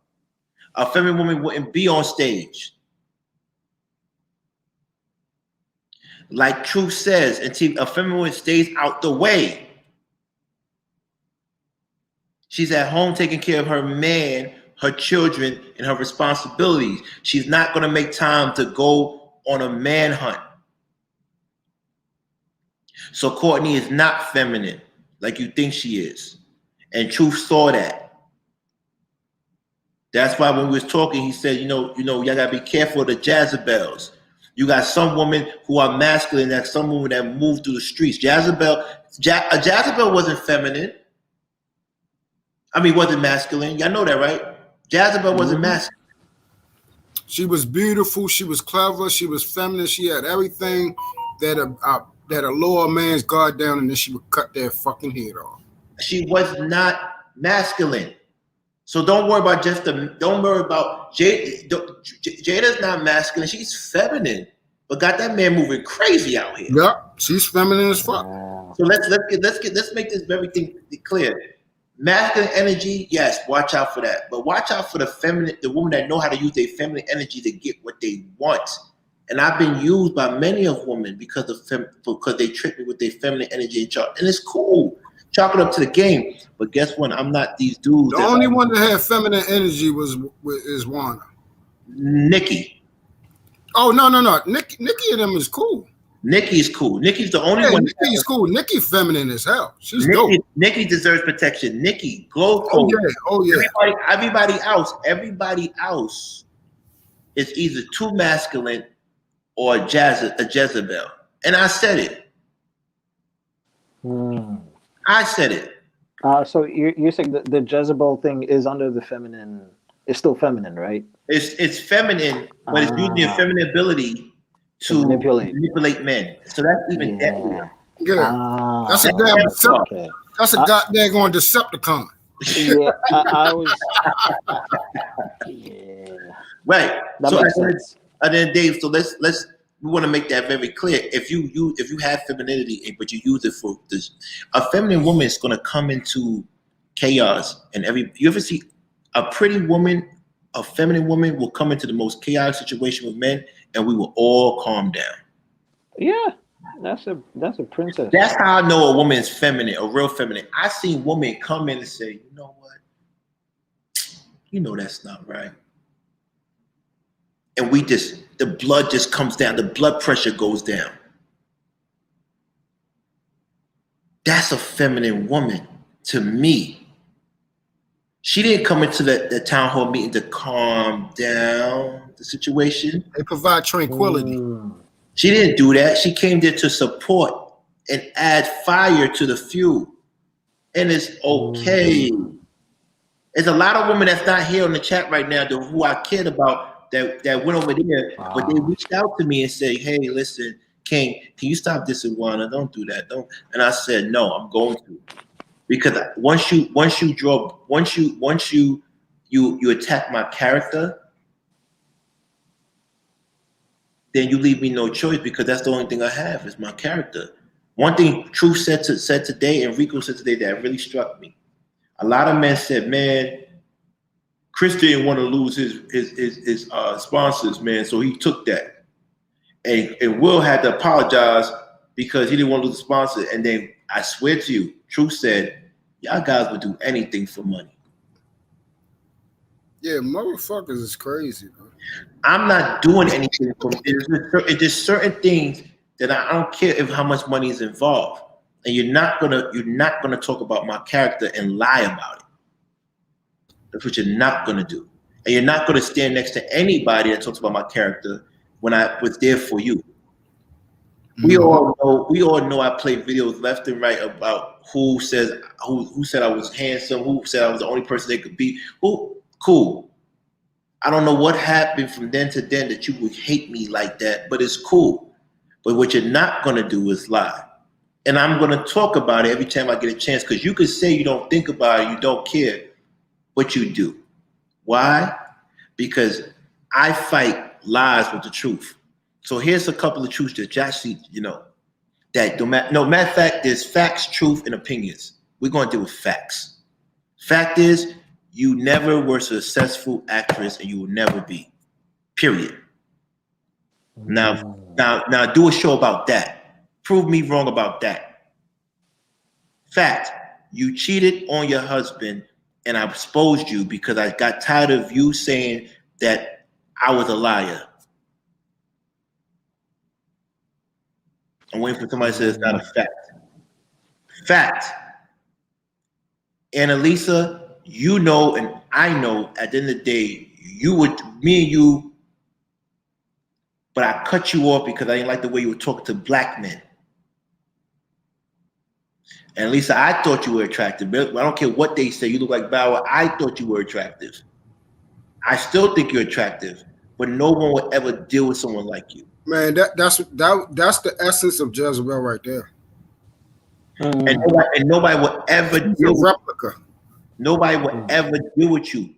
A feminine woman wouldn't be on stage. Like Truth says, until a feminine woman stays out the way. She's at home taking care of her man, her children, and her responsibilities. She's not going to make time to go on a manhunt. So Courtney is not feminine like you think she is. And Truth saw that. That's why when we was talking, he said, y'all gotta be careful of the Jezebels. You got some women who are masculine, that's some women that move through the streets. Jezebel wasn't feminine. Wasn't masculine. Y'all know that, right? Jezebel wasn't masculine. She was beautiful. She was clever. She was feminine. She had everything that a lower man's guard down, and then she would cut their fucking head off. She was not masculine. So don't worry about Jada. Jada's not masculine. She's feminine, but got that man moving crazy out here. Yep, she's feminine as fuck. So let's make this everything clear. Masculine energy, yes, watch out for that. But watch out for the women that know how to use their feminine energy to get what they want. And I've been used by many of women because they tricked me with their feminine energy and it's cool. Chalk it up to the game. But guess what? I'm not these dudes. The only one that had feminine energy is Wanda. Nikki. Oh no. Nikki and them is cool. Nikki's cool. Nikki's the only one. Nikki's cool. Nikki feminine as hell. She's dope. Nikki deserves protection. Nikki, go. Oh yeah. Everybody else is either too masculine or a Jezebel. And I said it. I said it. So you're saying that the Jezebel thing is under the feminine. It's still feminine, right? It's feminine, but it's using your feminine ability to manipulate men. So that's even deadlier. Yeah. That's a damn Decepticon. That's a goddamn Decepticon. Yeah, I was. Yeah. Right. That makes sense. And then Dave, so we want to make that very clear. If you have femininity, but you use it for this, a feminine woman is going to come into chaos. And you ever see a pretty woman, a feminine woman will come into the most chaotic situation with men, and we will all calm down. Yeah, that's a princess. That's how I know a woman is feminine, a real feminine. I seen women come in and say, you know what? That's not right. And the blood just comes down. The blood pressure goes down. That's a feminine woman to me. She didn't come into the town hall meeting to calm down the situation. They provide tranquility. She didn't do that. She came there to support and add fire to the fuel. And it's okay. There's a lot of women that's not here on the chat right now who I cared about that went over there, but they reached out to me and said, "Hey, listen, King, can you stop this in Wana? Don't do that. Don't." And I said, "No, I'm going to." Because once you attack my character, then you leave me no choice, because that's the only thing I have is my character. One thing Truth said today, and Rico said today, that really struck me. A lot of men said, "Man, Chris didn't want to lose his sponsors, man, so he took that." And Will had to apologize because he didn't want to lose the sponsor. And then I swear to you, Truth said, "Y'all guys would do anything for money." Yeah, motherfuckers is crazy, bro. I'm not doing anything for money. There's certain things that I don't care how much money is involved. And you're not gonna talk about my character and lie about it. That's what you're not gonna do. And you're not gonna stand next to anybody that talks about my character when I was there for you. We all know I play videos left and right about who said I was handsome, who said I was the only person they could be. Cool. I don't know what happened from then to then that you would hate me like that, but it's cool. But what you're not gonna do is lie. And I'm gonna talk about it every time I get a chance, because you could say you don't think about it, you don't care, but you do. Why? Because I fight lies with the truth. So here's a couple of truths that actually, that no matter of fact, there's facts, truth, and opinions. We're going to deal with facts. Fact is, you never were a successful actress, and you will never be. Period. Now do a show about that. Prove me wrong about that. Fact, you cheated on your husband and I exposed you because I got tired of you saying that I was a liar. I'm waiting for somebody to say it's not a fact. Fact. Annalisa, you know, and I know at the end of the day, me and you, but I cut you off because I didn't like the way you were talking to black men. And Lisa, I thought you were attractive. I don't care what they say. You look like Bauer. I thought you were attractive. I still think you're attractive, but no one will ever deal with someone like you. Man, that's the essence of Jezebel right there. And nobody will ever deal with replica. Nobody will ever deal with you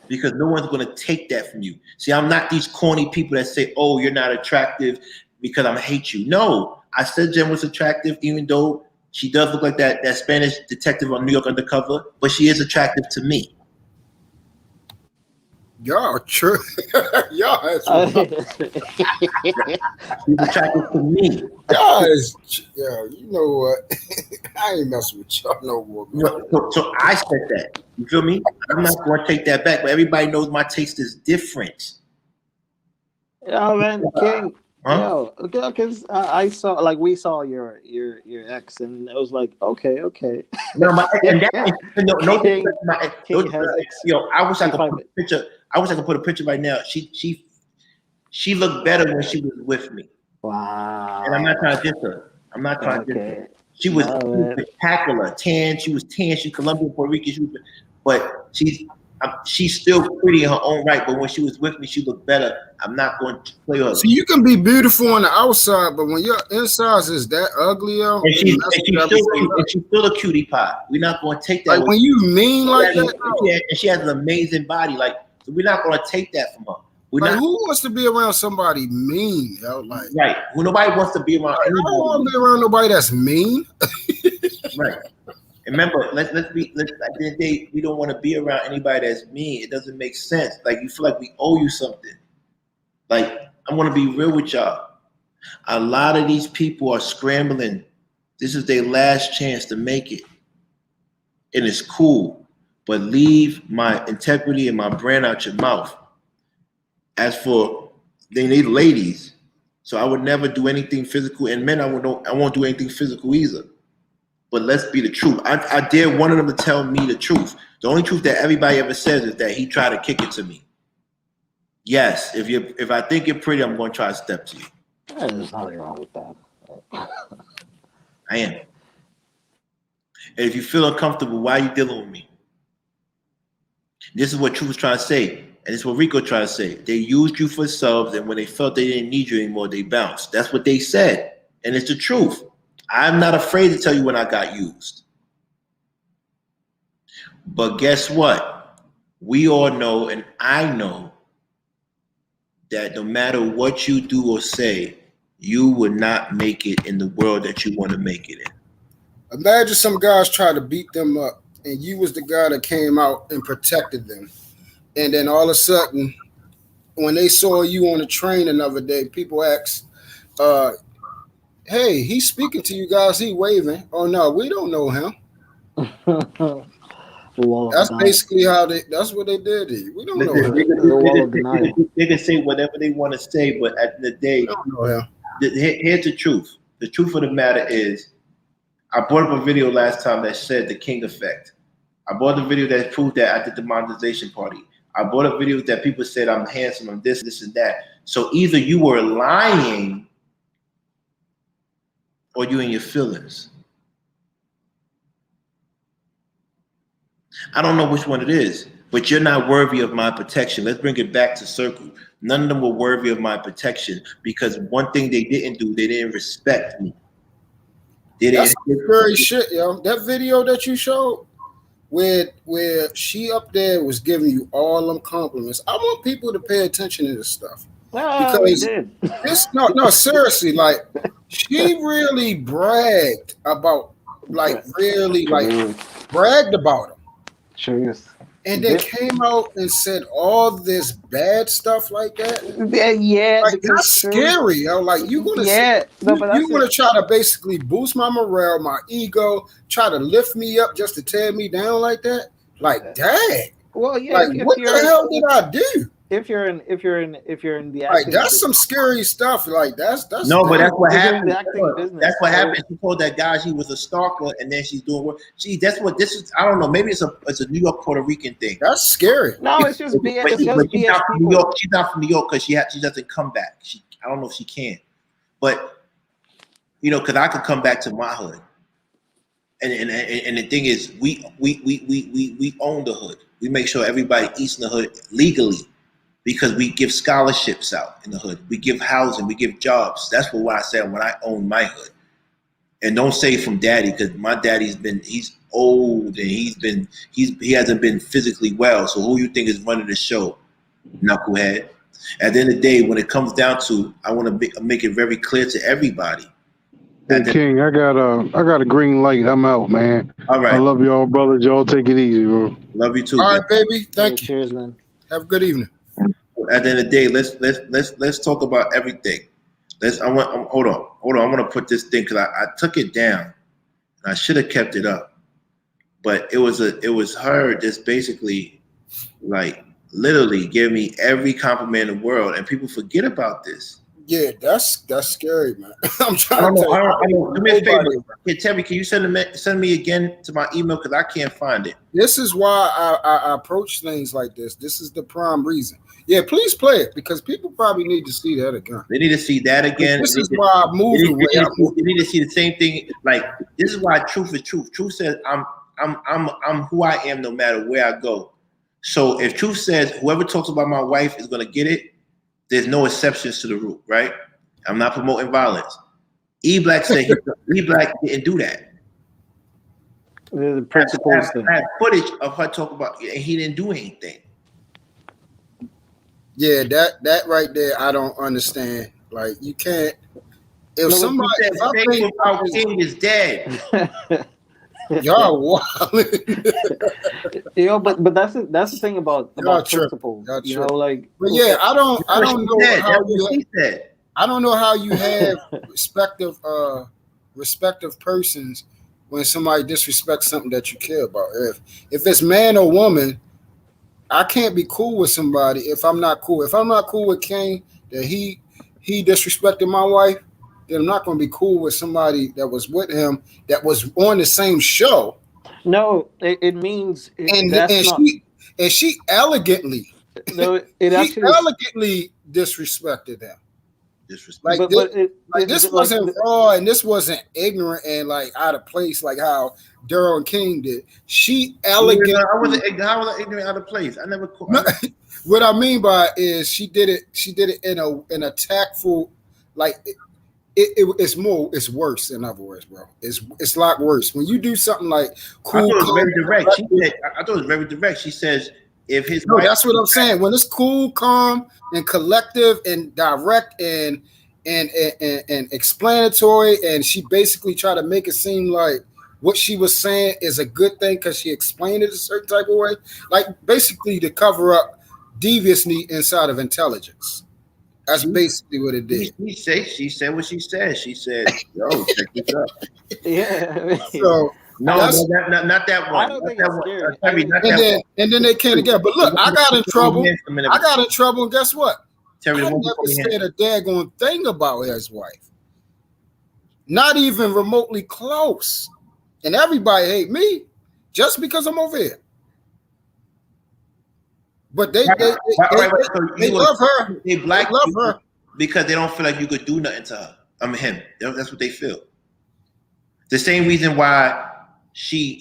because no one's going to take that from you. See, I'm not these corny people that say, "Oh, you're not attractive because I hate you." No, I said Jen was attractive, even though she does look like that Spanish detective on New York Undercover, but she is attractive to me. Y'all true. Y'all she's attractive to me. Guys, you know what? I ain't messing with y'all no more. So I said that. You feel me? I'm not going to take that back, but everybody knows my taste is different. Oh man, King. Huh? Yo, because I saw, like, we saw your ex, and it was like, okay. No, I wish I could put a picture. I wish I could put a picture right now. She looked better when she was with me. Wow. And I'm not trying to diss her. I'm not trying to diss her. She was spectacular. Tan. She was tan. She's Colombian, Puerto Rican. But she's still pretty in her own right. But when she was with me, she looked better. I'm not going to play her. See, you can be beautiful on the outside, but when your insides is that ugly, and she's still a cutie pie. We're not going to take that. Like when you mean like that, and she has an amazing body. Like, so we're not going to take that from her. Who wants to be around somebody mean? Like, right. Well, nobody wants to be around. I don't want to be around nobody that's mean. Right. Remember, let's at the end of the day, we don't want to be around anybody that's mean. It doesn't make sense. Like, you feel like we owe you something. Like, I want to be real with y'all. A lot of these people are scrambling. This is their last chance to make it. And it's cool. But leave my integrity and my brand out your mouth. As for, they need ladies. So I would never do anything physical. And men, I won't do anything physical either. But let's be the truth. I dare one of them to tell me the truth. The only truth that everybody ever says is that he tried to kick it to me. Yes, if I think you're pretty, I'm going to try to step to you. There's nothing wrong with that. I am. And if you feel uncomfortable, why are you dealing with me? This is what Truth was trying to say. And this is what Rico tried to say. They used you for subs, and when they felt they didn't need you anymore, they bounced. That's what they said. And it's the truth. I'm not afraid to tell you when I got used. But guess what? We all know, and I know, that no matter what you do or say, you will not make it in the world that you want to make it in. Imagine some guys try to beat them up, and you was the guy that came out and protected them. And then all of a sudden, when they saw you on the train another day, people asked, hey, he's speaking to you guys, he waving. Oh no, we don't know him. That's basically that's what they did to you. We don't know him. They can say whatever they want to say, but at the end of the day, we don't know him. Here's the truth. The truth of the matter is, I brought up a video last time that said the King effect. I brought a video that proved that I did the monetization party. I brought up videos that people said I'm handsome, I'm this, and that. So either you were lying or you in your feelings. I don't know which one it is, but you're not worthy of my protection. Let's bring it back to circle. None of them were worthy of my protection because one thing they didn't do, they didn't respect me. That's very shit, yo. That video that you showed, where she up there was giving you all them compliments. I want people to pay attention to this stuff. Because no, seriously, like she really bragged about, bragged about him. Truth. And then came out and said all this bad stuff like that. Yeah, like that's scary. Yo. Like you gonna you gonna try to basically boost my morale, my ego, try to lift me up just to tear me down like that. Like, dang. Well, yeah. Like, what the hell did I do? If you're in the Like, acting, that's some scary stuff. Like, that's No, but that's what if you're in happened. the acting business, That's what so- happened. She told that guy she was a stalker, and then she's doing work. That's what this is. I don't know. Maybe it's a New York Puerto Rican thing. That's scary. No, it's just BS. But It's just she's BS not from New people. York. She's not from New York because she doesn't come back. I don't know if she can, but because I could come back to my hood, and the thing is, we own the hood. We make sure everybody eats in the hood legally because we give scholarships out in the hood. We give housing. We give jobs. That's why I said when I own my hood. And don't say from daddy, because my daddy's he's old and he hasn't been physically well. So who you think is running the show, knucklehead? At the end of the day, when it comes down to, I want to make it very clear to everybody. Hey, King, I got a green light. I'm out, man. All right. I love y'all, brothers. Y'all take it easy, bro. Love you too. All man. right, baby. Thank you. Cheers, man. Have a good evening. At the end of the day, let's talk about everything. Hold on. I want to put this thing because I took it down. And I should have kept it up, but it was her just basically like literally gave me every compliment in the world, and people forget about this. Yeah, that's scary, man. I'm I trying don't to know. Do me a favor. Hey, Terry, can you send me again to my email because I can't find it. This is why I approach things like this. This is the prime reason. Yeah, please play it because people probably need to see that again. They need to see that again. This is why I moved away. They need to see the same thing. Like, this is why truth is truth. Truth says I'm who I am no matter where I go. So if truth says whoever talks about my wife is gonna get it, there's no exceptions to the rule, right? I'm not promoting violence. E-Black said E-Black didn't do that. The principles thing. I had footage of her talk about, and he didn't do anything. Yeah, that right there, I don't understand. Like, you can't. If somebody, if I think our king is dead, y'all wild. But that's the thing about principles. Like. But yeah, I don't know how you. Said. I don't know how you have respective persons when somebody disrespects something that you care about. If it's man or woman, I can't be cool with somebody if I'm not cool. If I'm not cool with King, that he disrespected my wife, then I'm not going to be cool with somebody that was with him that was on the same show. No, it means she elegantly. No, it actually elegantly disrespected them. Disrespect. Like this wasn't raw and this wasn't ignorant and like out of place like how Daryl and King did. She elegantly. How was it ignorant out of place? I never. What I mean by is she did it in a tactful, like it's worse. In other words, bro, it's a lot worse when you do something like cool. I thought it was very direct. I thought it was very direct. She says if his. No, that's what I'm saying. When it's cool, calm, and collective, and direct, and explanatory, and she basically tried to make it seem like what she was saying is a good thing because she explained it a certain type of way, like basically to cover up deviousness inside of intelligence. That's basically what it did. She said what she said. She said, "Yo, check this out." Yeah. So. No, not that one. I don't think it's scary. And then they came together. But look, I got in trouble. And guess what? Terry, I never said a daggone thing about his wife. Not even remotely close. And everybody hate me just because I'm over here. But they love her. They love her because they don't feel like you could do nothing to her. I mean, him. That's what they feel. The same reason why she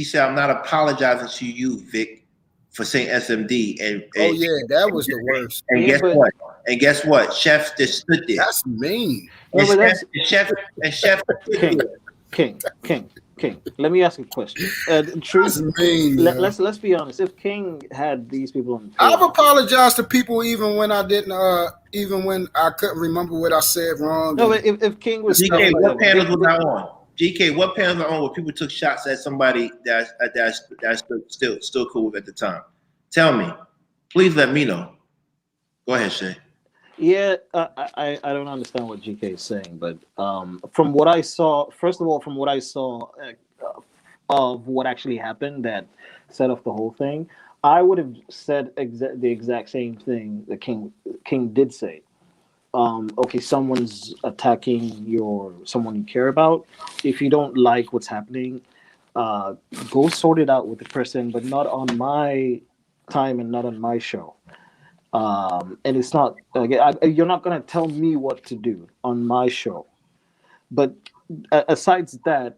said, "I'm not apologizing to you, Vic, for saying SMD." And oh yeah, that was the worst. And guess what? Chef just stood there. That's mean. Chef. King. Let me ask you a question. Let's be honest. If King had these people on the page, I've apologized to people even when I didn't, even when I couldn't remember what I said wrong. No, but if King was GK, what panels was I on? GK, what panels were on where people took shots at somebody that's still cool with at the time? Tell me. Please let me know. Go ahead, Shay. Yeah, I don't understand what GK is saying, but from what I saw, first of all, of what actually happened that set off the whole thing, I would have said the exact same thing the king did say. Okay, someone's attacking someone you care about. If you don't like what's happening, go sort it out with the person, but not on my time and not on my show. And it's not you're not gonna tell me what to do on my show. But aside that,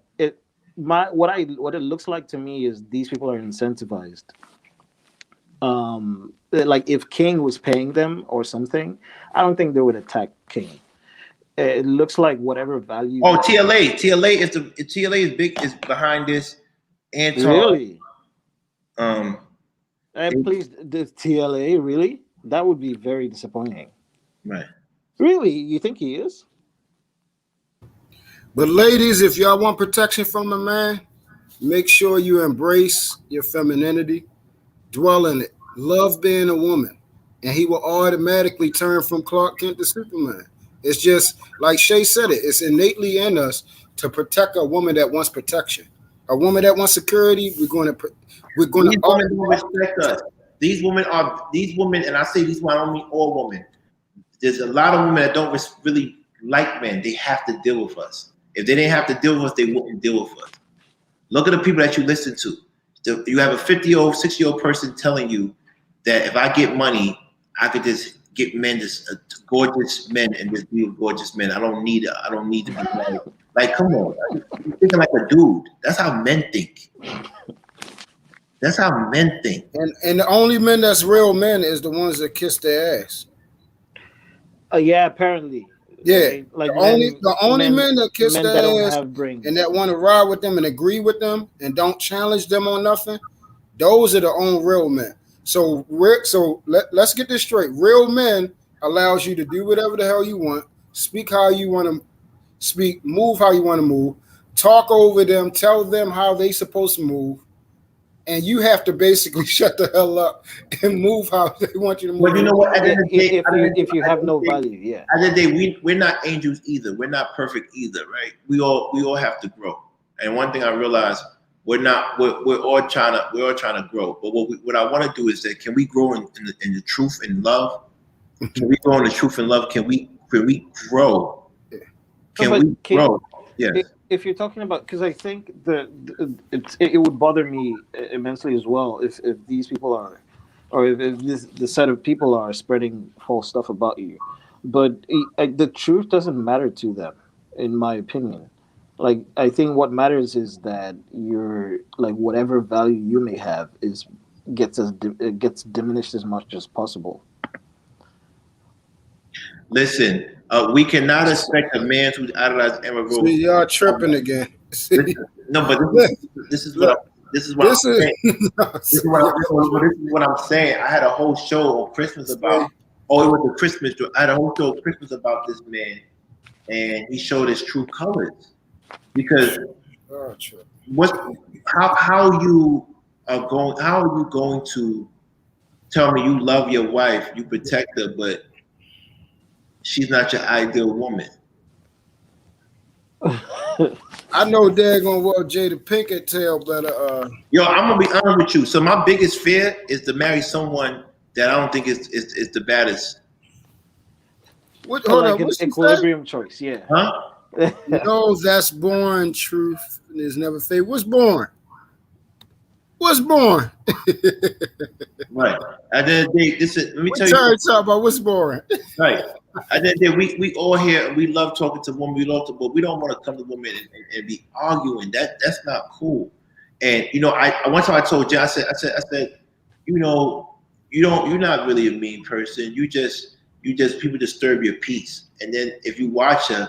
what it looks like to me is these people are incentivized. Like if King was paying them or something, I don't think they would attack King. It looks like whatever value. Oh, TLA is big, is behind this. Anton, really. um, And please, the TLA really? That would be very disappointing. right. Really, you think he is? But ladies, if y'all want protection from a man, make sure you embrace your femininity, dwell in it, love being a woman, and he will automatically turn from Clark Kent to Superman. It's just like Shay said it. It's innately in us to protect a woman that wants protection. A woman that wants security, we're going to These women don't respect us. These women, and I say these women, I don't mean all women. There's a lot of women that don't really like men. They have to deal with us. If they didn't have to deal with us, they wouldn't deal with us. Look at the people that you listen to. You have a 50-year-old, 60-year-old person telling you that if I get money, I could just get men, gorgeous men, and just be gorgeous men. I don't need to be married. Like, come on, you're thinking like a dude. That's how men think. That's how men think. And the only men that's real men is the ones that kiss their ass. Yeah, apparently. Yeah, right? Like the only men that kiss men their that don't ass have brains. and that want to ride with them and agree with them and don't challenge them on nothing, those are the only real men. So let's get this straight. Real men allows you to do whatever the hell you want, speak how you want to speak, move how you want to move, talk over them, tell them how they supposed to move, and you have to basically shut the hell up and move how they want you to move. Well, you know what? If you have no value, yeah. At the end of the day, we're not angels either. We're not perfect either, right? We all have to grow. And one thing I realized, we're all trying to grow. But what I want to do is that, can we grow in the truth and love? Can we grow in the truth and love? Can we grow? Can we grow? Yes. If you're talking about, because I think it would bother me immensely as well if these people are, or if the set of people are spreading false stuff about you, but the truth doesn't matter to them, in my opinion. Like, I think what matters is that you're like, whatever value you may have gets diminished as much as possible. Listen, we cannot expect a man to idolize Emma Rose. See, y'all tripping again. No, but this is what I'm saying. This is what I'm saying. I had a whole show on Christmas about. Oh, it was a Christmas. I had a whole show on Christmas about this man, and he showed his true colors. Because how are you going to tell me you love your wife, you protect her, but she's not your ideal woman? I know daggone well Jada Pinkett tell better. Yo, I'm gonna be honest with you. So my biggest fear is to marry someone that I don't think is the baddest. Hold like on, an equilibrium choice, yeah. Huh? No, that's born. Truth is never fake. What's born? What's born? Right. At the end of the day, let me tell you. Talk about what's born. Right. At the end of the day, we all here. We love talking to women. We love to, but we don't want to come to women and be arguing. That's not cool. And I one time I told Jay, I said, you're not really a mean person. You just people disturb your peace. And then if you watch her.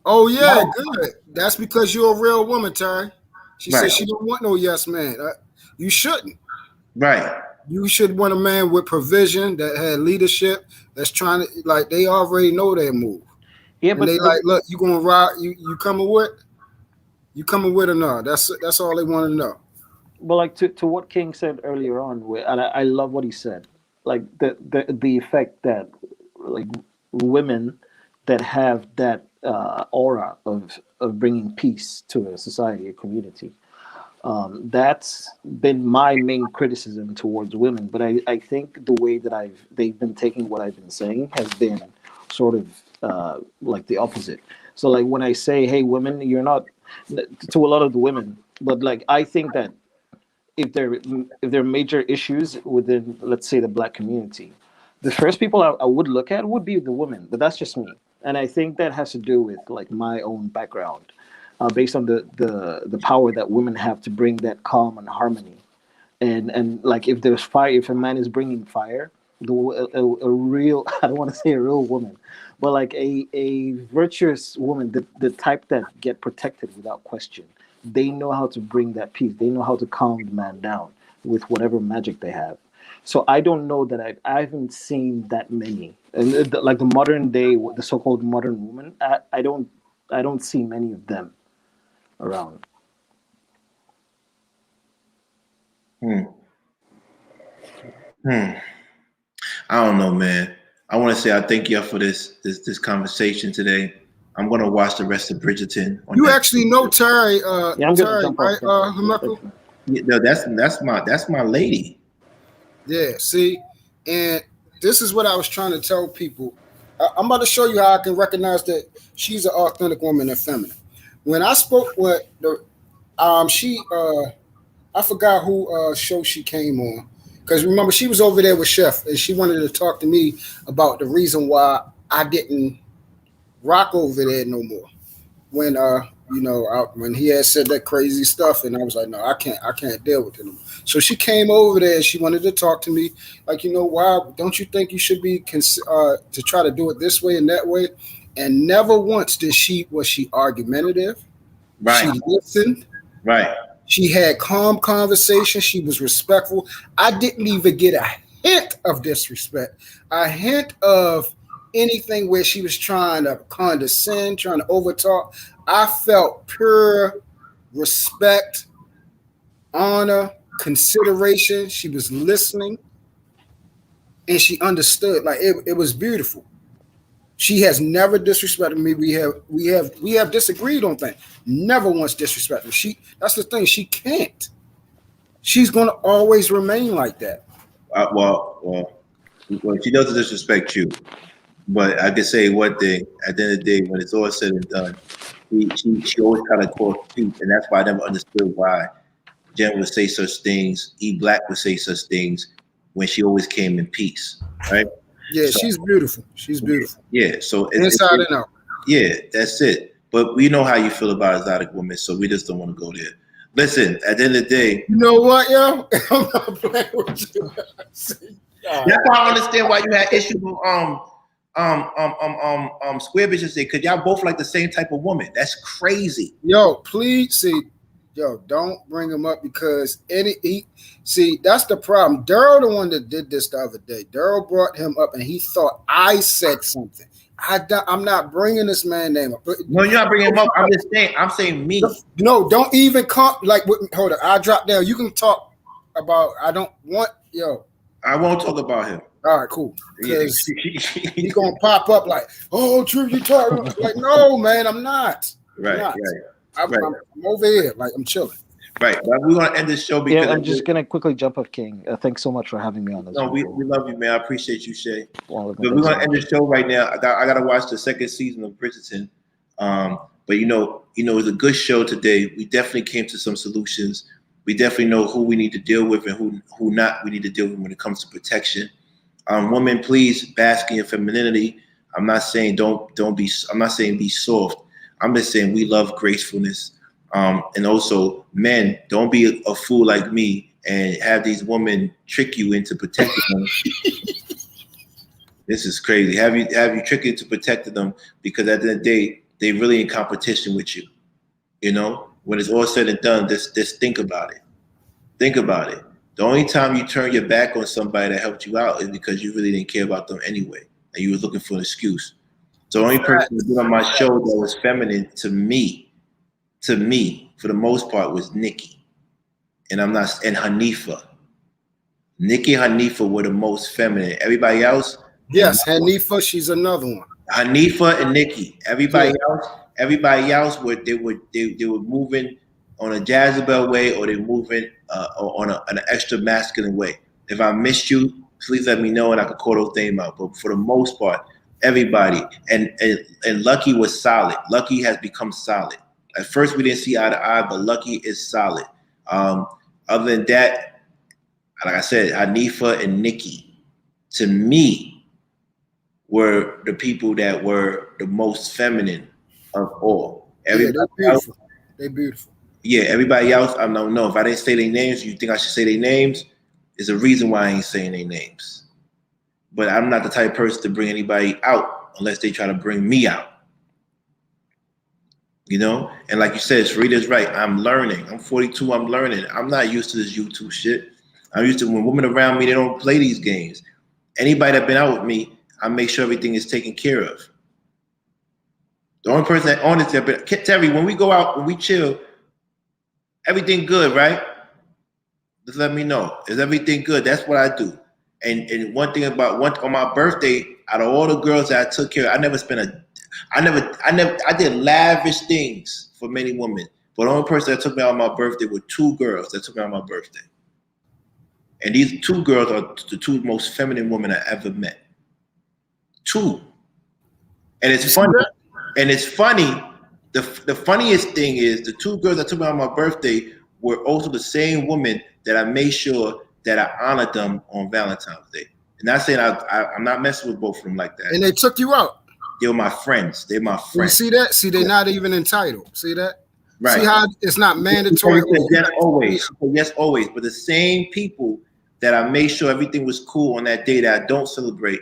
Oh yeah, good. That's because you're a real woman, Ty. She said she don't want no yes man. You shouldn't. Right. You should want a man with provision that had leadership. That's trying to, like, they already know their move. Yeah, and but they like, look, you gonna ride? You coming with? You coming with or not? That's all they want to know. But like to what King said earlier on, and I love what he said. Like the effect that like women that have that aura of bringing peace to a society, a community. That's been my main criticism towards women. But I think the way that they've been taking what I've been saying has been sort of like the opposite. So like when I say, hey, women, you're not, to a lot of the women, but like I think that if there are major issues within, let's say, the Black community, the first people I would look at would be the women. But that's just me, and I think that has to do with like my own background, based on the power that women have to bring that calm and harmony, and like if there's fire, if a man is bringing fire, a real I don't want to say a real woman, but like a virtuous woman, the type that get protected without question. They know how to bring that peace. They know how to calm the man down with whatever magic they have. So I don't know that I haven't seen that many, and like the modern day, the so-called modern woman. I don't see many of them around. I don't know, man. I want to say I thank y'all for this conversation today. I'm gonna watch the rest of Bridgerton. You actually know Terry, Yeah, I'm Terry, gonna jump right? off. Konversations? Yeah, no, that's my lady. Yeah, see, and this is what I was trying to tell people. I'm about to show you how I can recognize that she's an authentic woman and feminine. When I spoke with the, I forgot who show she came on, because remember she was over there with Chef, and she wanted to talk to me about the reason why I didn't rock over there no more. When when he had said that crazy stuff, and I was like, no, I can't deal with it anymore. So she came over there and she wanted to talk to me, like, why don't you think you should be to try to do it this way and that way? And never once was she argumentative. Right. She listened. Right. She had calm conversation. She was respectful. I didn't even get a hint of disrespect, a hint of anything where she was trying to condescend, trying to overtalk. I felt pure respect, honor, consideration. She was listening, and she understood. Like it was beautiful. She has never disrespected me. We have disagreed on things. Never once disrespected me. That's the thing. She can't. She's gonna always remain like that. Well, she doesn't disrespect you. But I can say one thing: at the end of the day, when it's all said and done, she always kind of calls peace, and that's why I never understood why Jen would say such things, E Black would say such things when she always came in peace, right? Yeah, so, she's beautiful. She's beautiful. Yeah, so inside and out. Yeah, that's it. But we know how you feel about exotic women, so we just don't want to go there. Listen, at the end of the day, you know what, yo? I'm not playing with you. That's why I understand why you had issues with square bitches say, because y'all both like the same type of woman. That's crazy. Yo, please don't bring him up, because that's the problem. Daryl, the one that did this the other day, Daryl brought him up and he thought I said something. I'm not bringing this man's name up. No, you're not bringing him up. I'm saying me. No, don't even come. Hold on. I drop down. You can talk about. I don't want I won't talk about him. All right, cool. Because he's gonna pop up like, oh, Drew, you talking? Like, no, man, I'm not. Right, I'm over here, like I'm chilling. Right, but we're gonna end this show because I'm just gonna quickly jump off, King. Thanks so much for having me on this. No, we love you, man. I appreciate you, Shay. Well, but we're gonna end the show right now. I gotta watch the second season of Bridgerton. But it's a good show today. We definitely came to some solutions. We definitely know who we need to deal with and who not we need to deal with when it comes to protection. Women, please bask in your femininity. I'm not saying I'm not saying be soft. I'm just saying we love gracefulness. And also, men, don't be a fool like me and have these women trick you into protecting them. This is crazy. Have you tricked you into protecting them, because at the end of the day, they really in competition with you. When it's all said and done, just think about it. Think about it. The only time you turn your back on somebody that helped you out is because you really didn't care about them anyway, and you was looking for an excuse. So the only person who did on my show that was feminine to me, for the most part, was Nikki. And Hanifa. Nikki and Hanifa were the most feminine. Everybody else? Yes, Hanifa, she's another one. Hanifa and Nikki. Everybody else they were moving on a Jezebel way, or they were moving on an extra masculine way. If I missed you, please let me know and I could call those names out. But for the most part, everybody and Lucky was solid. Lucky has become solid. At first we didn't see eye to eye, but Lucky is solid. Other than that, like I said, Hanifa and Nikki, to me, were the people that were the most feminine of all. Everybody they're beautiful. They're beautiful. Yeah, everybody else, I don't know. If I didn't say their names, you think I should say their names? There's a reason why I ain't saying their names. But I'm not the type of person to bring anybody out unless they try to bring me out. You know? And like you said, Sarita's right. I'm learning. I'm 42. I'm learning. I'm not used to this YouTube shit. I'm used to when women around me, they don't play these games. Anybody that been out with me, I make sure everything is taken care of. The only person that honest there, but Terry, when we go out, when we chill, everything good, right? Just let me know. Is everything good? That's what I do. And one thing about on my birthday, out of all the girls that I took care of, I did lavish things for many women. But the only person that took me out on my birthday were two girls that took me out on my birthday. And these two girls are the two most feminine women I ever met. Two. And it's funny. And it's funny. The funniest thing is the two girls that took me out on my birthday were also the same women that I made sure that I honored them on Valentine's Day. And not saying I'm not messing with both of them like that. And they took you out. They were my friends. They're my friends. You see that? See, they're not even entitled. See that? Right. See how it's not mandatory? Yes, always. Yes, always. But the same people that I made sure everything was cool on that day that I don't celebrate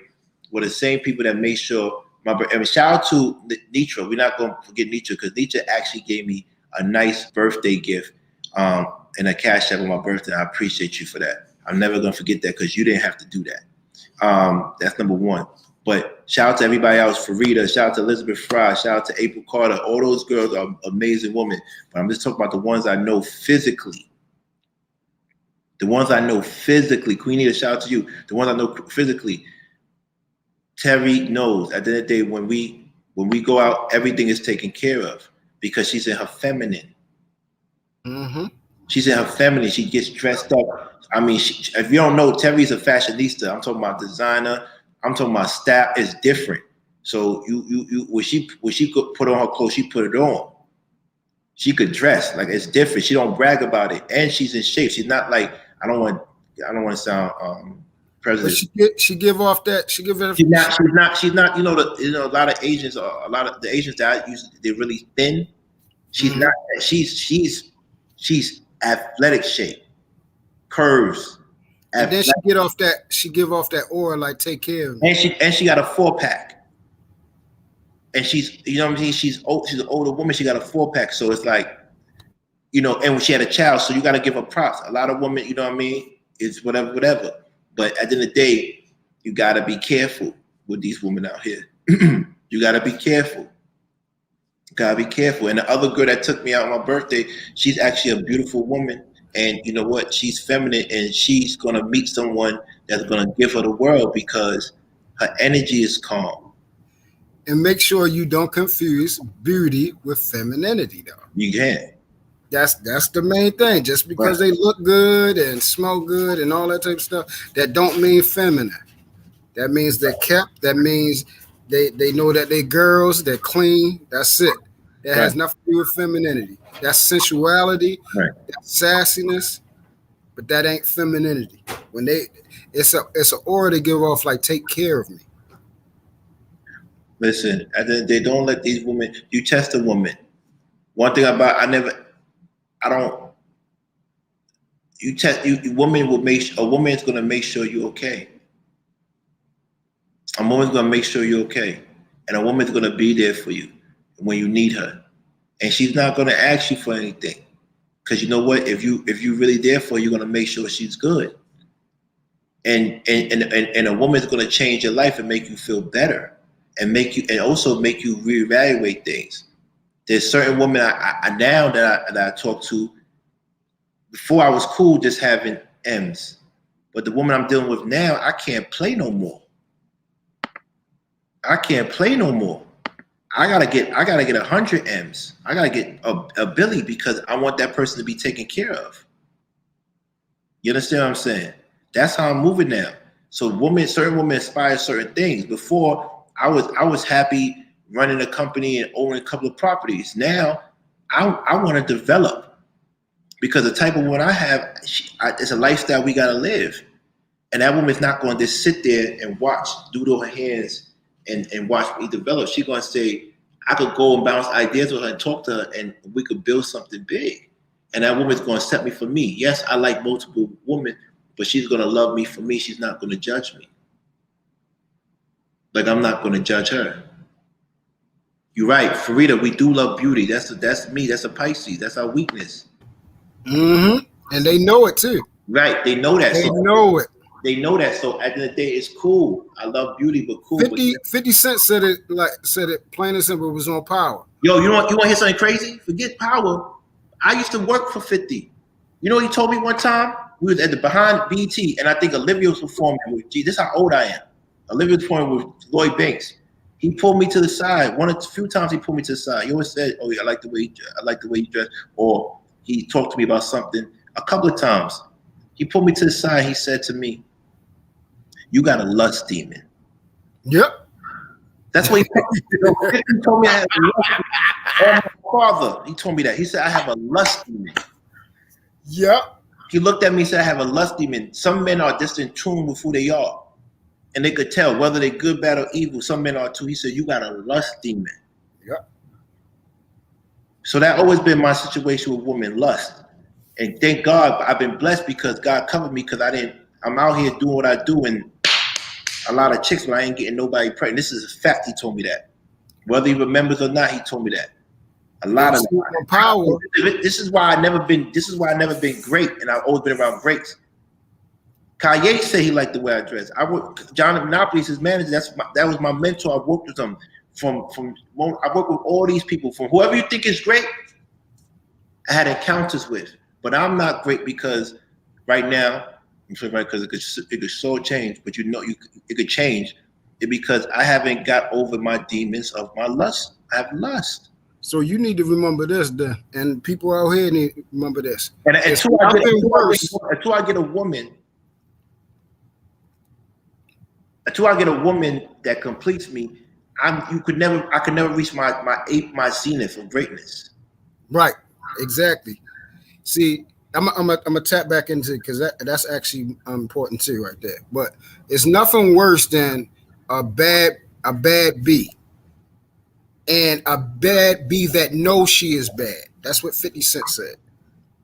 were the same people that made sure and shout out to Nitra. We're not going to forget Nitra because Nitra actually gave me a nice birthday gift and a cash app on my birthday. I appreciate you for that. I'm never going to forget that because you didn't have to do that. That's number one. But shout out to everybody else, Farida, shout out to Elizabeth Fry, shout out to April Carter. All those girls are amazing women. But I'm just talking about the ones I know physically. The ones I know physically. Queenie, shout out to you. The ones I know physically. Terry knows at the end of the day when we go out, everything is taken care of because she's in her feminine. Mm-hmm. She's in her feminine. She gets dressed up. I mean, if you don't know, Terry's a fashionista. I'm talking about designer. I'm talking about style. It's different. So you when she could put on her clothes, she put it on. She could dress like it's different. She don't brag about it, and she's in shape. She's not like I don't want to sound president. But she give off that. She's not. You know a lot of Asians are a lot of the Asians that I use. They're really thin. She's not. She's athletic shape, curves. And then she give off that aura like take care of me. And she got a 4-pack. And she's, you know what I mean? She's an older woman. She got a 4-pack. So it's like, you know, and when she had a child, so you got to give her props. A lot of women, you know what I mean? It's whatever. But at the end of the day, you got to be careful with these women out here. You got to be careful. And the other girl that took me out on my birthday, she's actually a beautiful woman. And you know what? She's feminine and she's going to meet someone that's going to give her the world because her energy is calm. And make sure you don't confuse beauty with femininity, though. You can. That's the main thing. Just because they look good and smell good and all that type of stuff, that don't mean feminine. That means they're kept. That means they know that they girls, they're clean. That's it. That has nothing to do with femininity. That's sensuality, that's sassiness, but that ain't femininity. When it's an aura they give off like take care of me. Listen, they don't let these women. You test a woman. One thing about you test you. A woman's gonna make sure you're okay. A woman's gonna make sure you're okay, and a woman's gonna be there for you when you need her, and she's not gonna ask you for anything, because you know what? If you really there for her, you're gonna make sure she's good, and a woman's gonna change your life and make you feel better, and also make you reevaluate things. There's certain women I now that I talk to. Before I was cool just having M's, but the woman I'm dealing with now, I can't play no more. I can't play no more. I gotta get 100 M's. I gotta get a Billy because I want that person to be taken care of. You understand what I'm saying? That's how I'm moving now. So certain women aspire certain things. Before I was happy running a company and owning a couple of properties. Now I want to develop because the type of woman I have, it's a lifestyle we gotta live. And that woman's not going to just sit there and watch, doodle her hands and watch me develop. She's going to say, I could go and bounce ideas with her and talk to her and we could build something big. And that woman's going to accept me for me. Yes, I like multiple women, but she's going to love me for me. She's not going to judge me. Like I'm not going to judge her. You're right, Farida, we do love beauty. That's me. That's a Pisces. That's our weakness. Mm-hmm. And they know it too. Right, they know that. They know it. They know that. So at the end of the day, it's cool. I love beauty, but cool. 50 Cent said it plain and simple. It was on Power. Yo, you want to hear something crazy? Forget Power. I used to work for 50. You know what he told me one time? We was at the behind BT, and I think Olivia was performing with. Gee, this is how old I am. Olivia was performing with Lloyd Banks. He pulled me to the side. A few times he pulled me to the side. He always said, "Oh, I like the way you dress," or he talked to me about something. A couple of times, he pulled me to the side. He said to me, "You got a lust demon." Yep. That's what he told me. I have a lust demon. My father, he told me that. He said, "I have a lust demon." Yep. He looked at me and said, "I have a lust demon." Some men are just in tune with who they are. And they could tell whether they're good, bad, or evil. Some men are too. He said, "You got a lust demon." Yep. So that always been my situation with women, lust. And thank God I've been blessed because God covered me because I'm out here doing what I do and a lot of chicks, but I ain't getting nobody pregnant. This is a fact. He told me that. Whether he remembers or not, he told me that. A lot of power. This is why I never been great, and I've always been around greats. Kanye said he liked the way I dress. John Monopoly's his manager. That was my mentor. I worked with him I worked with all these people, from whoever you think is great, I had encounters with. But I'm not great because right now, I'm saying right because it could so change, but it could change. It's because I haven't got over my demons of my lust. I have lust. So you need to remember this, then, and people out here need to remember this. And until I get a woman that completes me, I could never reach my zenith of greatness. Right. Exactly. See, I'm gonna tap back into it because that's actually important too, right there. But it's nothing worse than a bad B, and a bad B that knows she is bad. That's what 50 Cent said.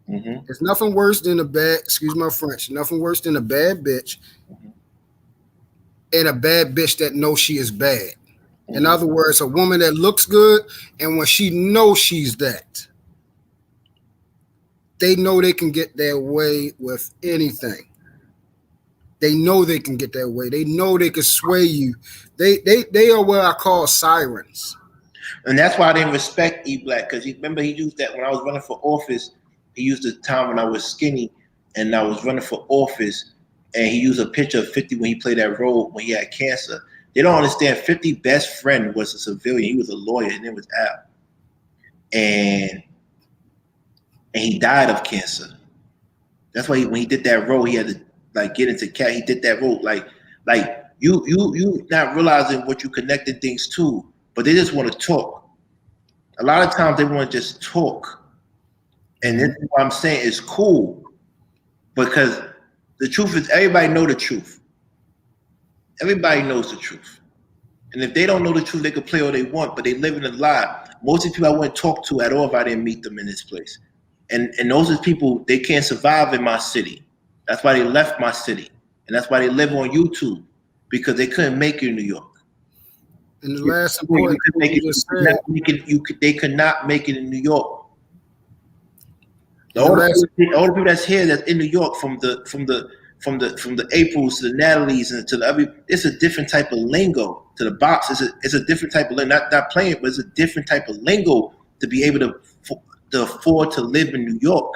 Mm-hmm. It's nothing worse than excuse my French, nothing worse than a bad bitch and a bad bitch that knows she is bad. Mm-hmm. In other words, a woman that looks good and when she knows she's that, they know they can get their way with anything. They know they can get their way. They know they can sway you. They are what I call sirens. And that's why I didn't respect E Black, because remember he used that when I was running for office. He used the time when I was skinny and I was running for office, and he used a picture of 50 when he played that role when he had cancer. They don't understand 50's best friend was a civilian. He was a lawyer. His name was Al. And he died of cancer. That's why when he did that role, he had to get into cat. He did that role like you not realizing what you connected things to, but they just want to talk. A lot of times they want to just talk, and this is what I'm saying is cool, because the truth is everybody know the truth. Everybody knows the truth, and if they don't know the truth, they can play all they want, but they live in a lie. Most of the people I wouldn't talk to at all if I didn't meet them in this place. And those are people, they can't survive in my city. That's why they left my city. And that's why they live on YouTube, because they couldn't make it in New York. And the last important thing you just said, they could not make it in New York. All the people that's here that's in New York, from the Aprils to the Natalie's and to the it's a different type of lingo. To the box, it's a different type of lingo. Not playing, but it's a different type of lingo to be able to afford to live in New York.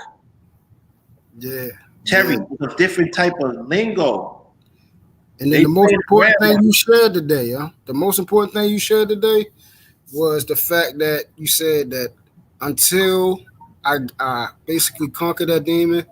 Yeah. Terry, it's a different type of lingo. And then the most important thing you shared today, the most important thing you shared today was the fact that you said that until I basically conquer that demon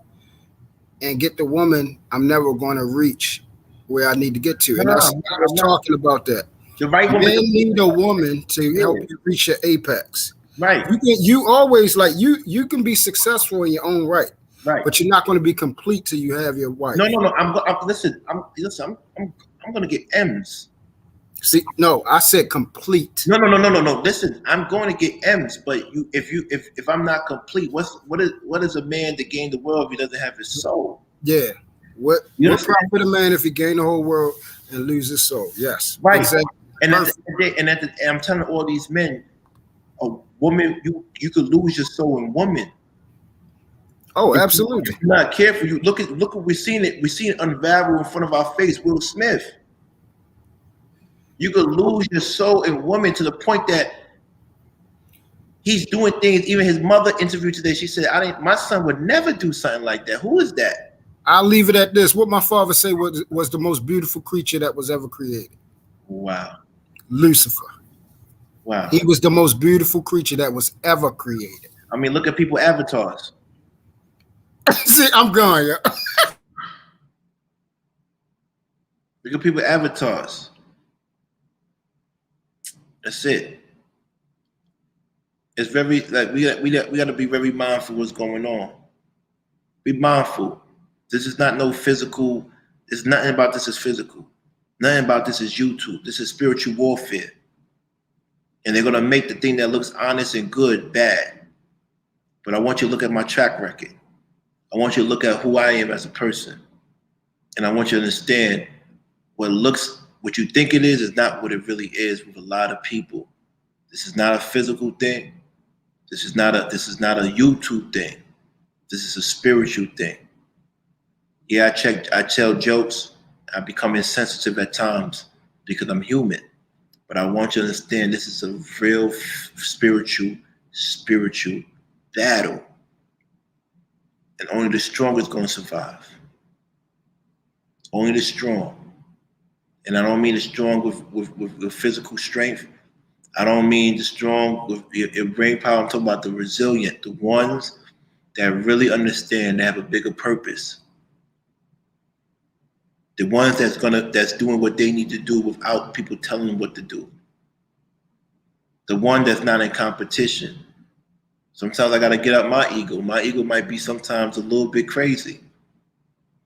and get the woman, I'm never going to reach where I need to get to. And I was talking about that. The right woman. Men need a woman to help you reach your apex. Right. You always like you can be successful in your own right. Right. But you're not going to be complete till you have your wife. No. I'm going to get M's. See, no, I said complete. No. Listen, I'm going to get M's, but if I'm not complete, what is a man to gain the world if he doesn't have his soul? Yeah. What profit a man if he gain the whole world and lose his soul? Yes. Right. Exactly. And I'm telling all these men, a woman, you could lose your soul in woman. Oh, absolutely. If you're not careful, you look what we're seeing it unravel in front of our face. Will Smith. You could lose your soul in woman to the point that he's doing things. Even his mother interviewed today. She said, my son would never do something like that. Who is that? I'll leave it at this. What my father said was the most beautiful creature that was ever created. Wow. Lucifer. Wow. He was the most beautiful creature that was ever created. I mean, look at people's avatars. See, I'm going. Yeah. Look at people's avatars. That's it. It's very like we got to be very mindful what's going on. Be mindful. This is not no physical. It's nothing about this is physical. Nothing about this is YouTube. This is spiritual warfare. And they're gonna make the thing that looks honest and good bad. But I want you to look at my track record. I want you to look at who I am as a person. And I want you to understand what you think it is not what it really is with a lot of people. This is not a physical thing. This is not a YouTube thing. This is a spiritual thing. Yeah, I tell jokes. I become insensitive at times because I'm human. But I want you to understand this is a real spiritual battle. And only the strong is going to survive. Only the strong. And I don't mean the strong with physical strength. I don't mean the strong with your brain power. I'm talking about the resilient, the ones that really understand, that have a bigger purpose. The ones that's doing what they need to do without people telling them what to do. The one that's not in competition. Sometimes I got to get up my ego. My ego might be sometimes a little bit crazy.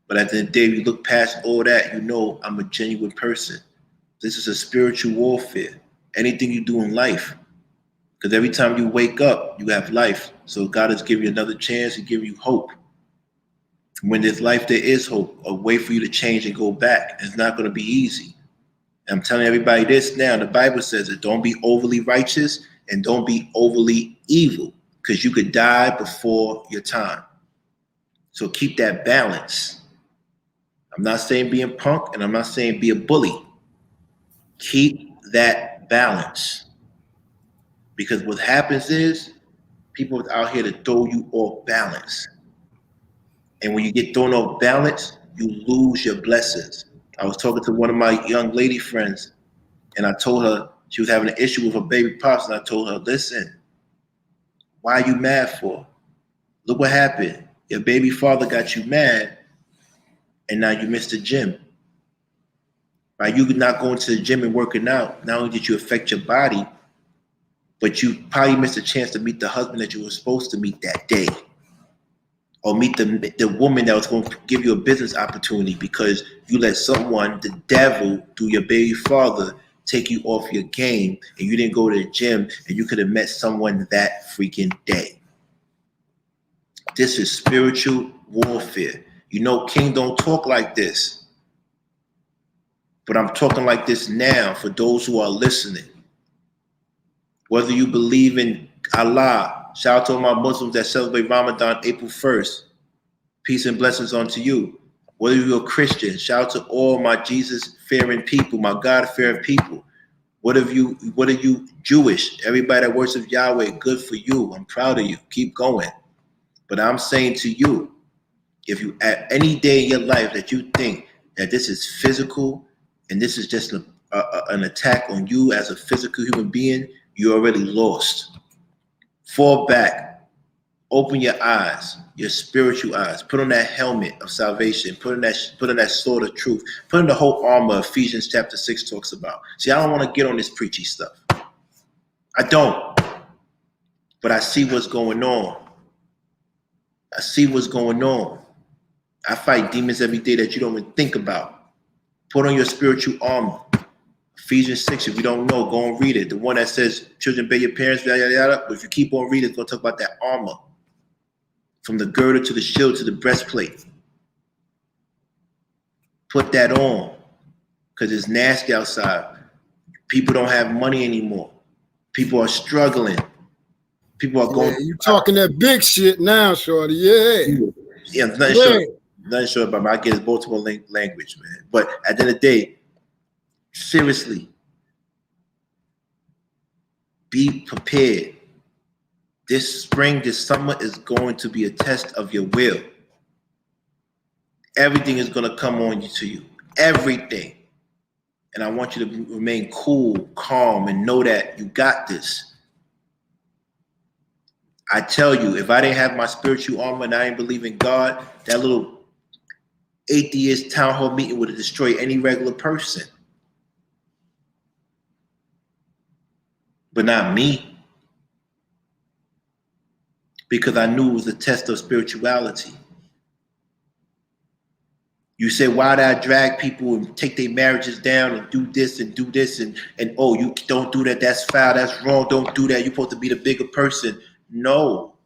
But at the end of the day, you look past all that, you know I'm a genuine person. This is a spiritual warfare. Anything you do in life. Because every time you wake up, you have life. So God has given you another chance to give you hope. When there's life, there is hope. A way for you to change and go back. It's not going to be easy. And I'm telling everybody this now. The Bible says it. Don't be overly righteous and don't be overly evil. Because you could die before your time. So keep that balance. I'm not saying be a punk and I'm not saying be a bully. Keep that balance. Because what happens is people are out here to throw you off balance. And when you get thrown off balance, you lose your blessings. I was talking to one of my young lady friends and I told her she was having an issue with her baby pops. And I told her, listen, why are you mad for? Look what happened. Your baby father got you mad and now you missed the gym. By you not going to the gym and working out, not only did you affect your body, but you probably missed a chance to meet the husband that you were supposed to meet that day. Or meet the woman that was going to give you a business opportunity because you let someone, the devil, through your baby father, take you off your game and you didn't go to the gym and you could have met someone that freaking day. This is spiritual warfare. You know, King don't talk like this. But I'm talking like this now for those who are listening. Whether you believe in Allah, shout out to all my Muslims that celebrate Ramadan April 1st. Peace and blessings unto you. Whether you're a Christian, shout out to all my Jesus-fearing people, my God-fearing people. What are you Jewish? Everybody that worships Yahweh, good for you. I'm proud of you. Keep going. But I'm saying to you, if you at any day in your life that you think that this is physical and this is just an attack on you as a physical human being, you're already lost. Fall back, open your eyes, your spiritual eyes, put on that helmet of salvation, put on that sword of truth, put on the whole armor Ephesians chapter 6 talks about. See, I don't want to get on this preachy stuff. I don't. But I see what's going on. I see what's going on. I fight demons every day that you don't even think about. Put on your spiritual armor. Ephesians 6, if you don't know, go and read it. The one that says, children, obey your parents, yada, yada, yada. But if you keep on reading, it's going to talk about that armor. From the girdle to the shield to the breastplate. Put that on. Because it's nasty outside. People don't have money anymore. People are struggling. People are going. You talking that big shit now, shorty. Yeah, nothing sure about me. I get multiple language, man. But at the end of the day, seriously, be prepared. This spring, this summer is going to be a test of your will. Everything is going to come on to you. Everything. And I want you to remain cool, calm, and know that you got this. I tell you, if I didn't have my spiritual armor and I didn't believe in God, that little atheist town hall meeting would have destroyed any regular person. But not me. Because I knew it was a test of spirituality. You say, why did I drag people and take their marriages down and do this and oh, you don't do that, that's foul, that's wrong, don't do that, you're supposed to be the bigger person. No.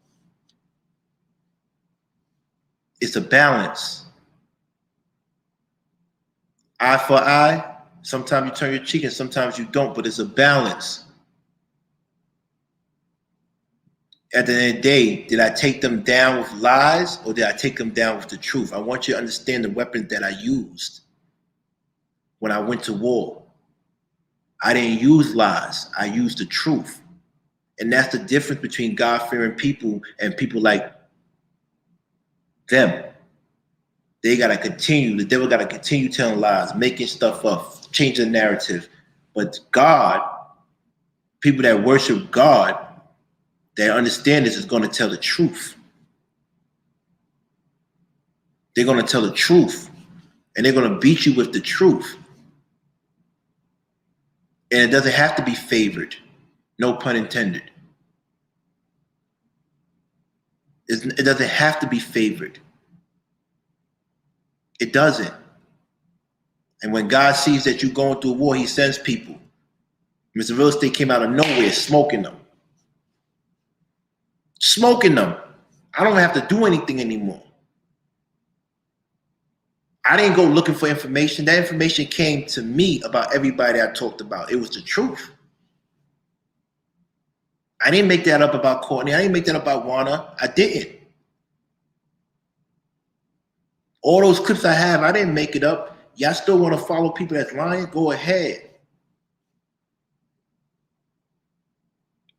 It's a balance. Eye for eye, sometimes you turn your cheek and sometimes you don't, but it's a balance. At the end of the day, did I take them down with lies or did I take them down with the truth? I want you to understand the weapons that I used when I went to war. I didn't use lies. I used the truth. And that's the difference between God-fearing people and people like them. They got to continue. The devil got to continue telling lies, making stuff up, changing the narrative. But God, people that worship God, they understand this is going to tell the truth. They're going to tell the truth. And they're going to beat you with the truth. And it doesn't have to be favored. No pun intended. It doesn't have to be favored. It doesn't. And when God sees that you're going through a war, he sends people. Mr. Real Estate came out of nowhere smoking them. Smoking them. I don't have to do anything anymore. I didn't go looking for information. That information came to me about everybody I talked about. It was the truth. I didn't make that up about Courtney. I didn't make that up about Juana. I didn't. All those clips I have, I didn't make it up. Y'all still want to follow people that's lying? Go ahead.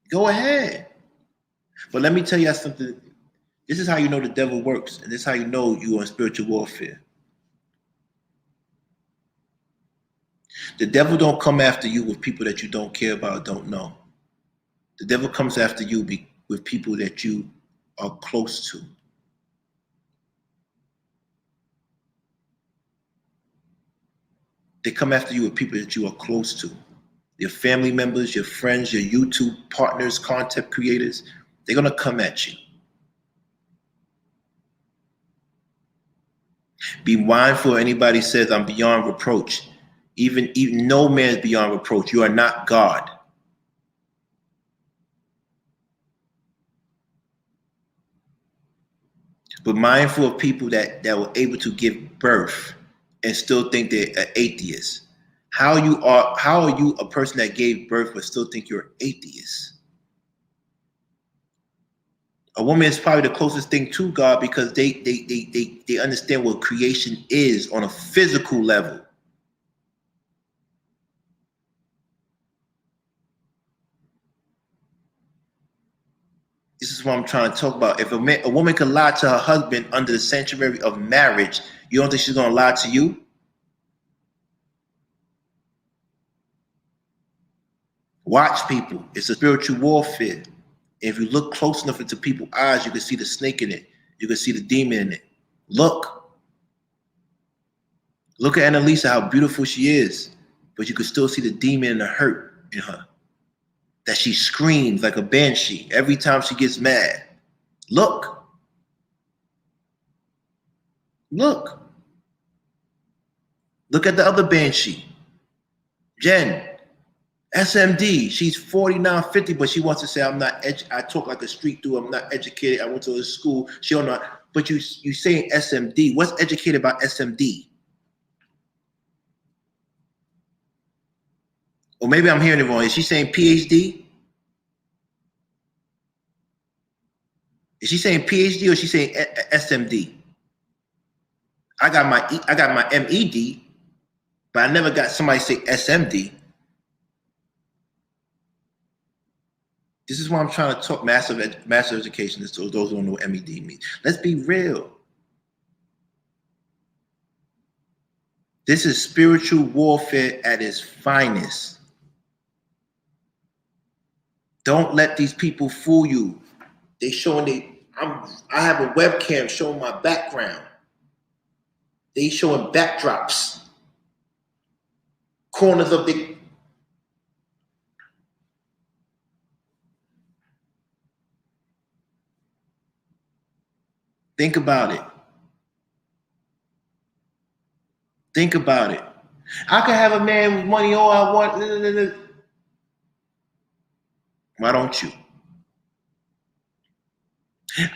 Go ahead. But let me tell you something. This is how you know the devil works. And this is how you know you're in spiritual warfare. The devil don't come after you with people that you don't care about, don't know. The devil comes after you with people that you are close to. They come after you with people that you are close to. Your family members, your friends, your YouTube partners, content creators. They're going to come at you. Be mindful if anybody says, I'm beyond reproach. Even no man is beyond reproach. You are not God. But mindful of people that were able to give birth and still think they're an atheist. How are you a person that gave birth but still think you're an atheist? A woman is probably the closest thing to God because they understand what creation is on a physical level. This is what I'm trying to talk about. If a woman can lie to her husband under the sanctuary of marriage, you don't think she's going to lie to you? Watch people. It's a spiritual warfare. If you look close enough into people's eyes, you can see the snake in it. You can see the demon in it. Look. Look at Annalisa, how beautiful she is. But you can still see the demon and the hurt in her. That she screams like a banshee every time she gets mad. Look. Look. Look at the other banshee. Jen. SMD, she's 49, 50, but she wants to say, I talk like a street dude, I'm not educated, I went to a school, she don't know. But you saying SMD, what's educated about SMD? Or maybe I'm hearing it wrong. Is she saying PhD? Is she saying PhD or is she saying SMD? I got my MED, but I never got somebody say SMD. This is why I'm trying to talk massive education to those who don't know what MED means. Let's be real. This is spiritual warfare at its finest. Don't let these people fool you. They showing I have a webcam showing my background. They showing backdrops. Corners of the Think about it. Think about it. I can have a man with money all I want. Why don't you?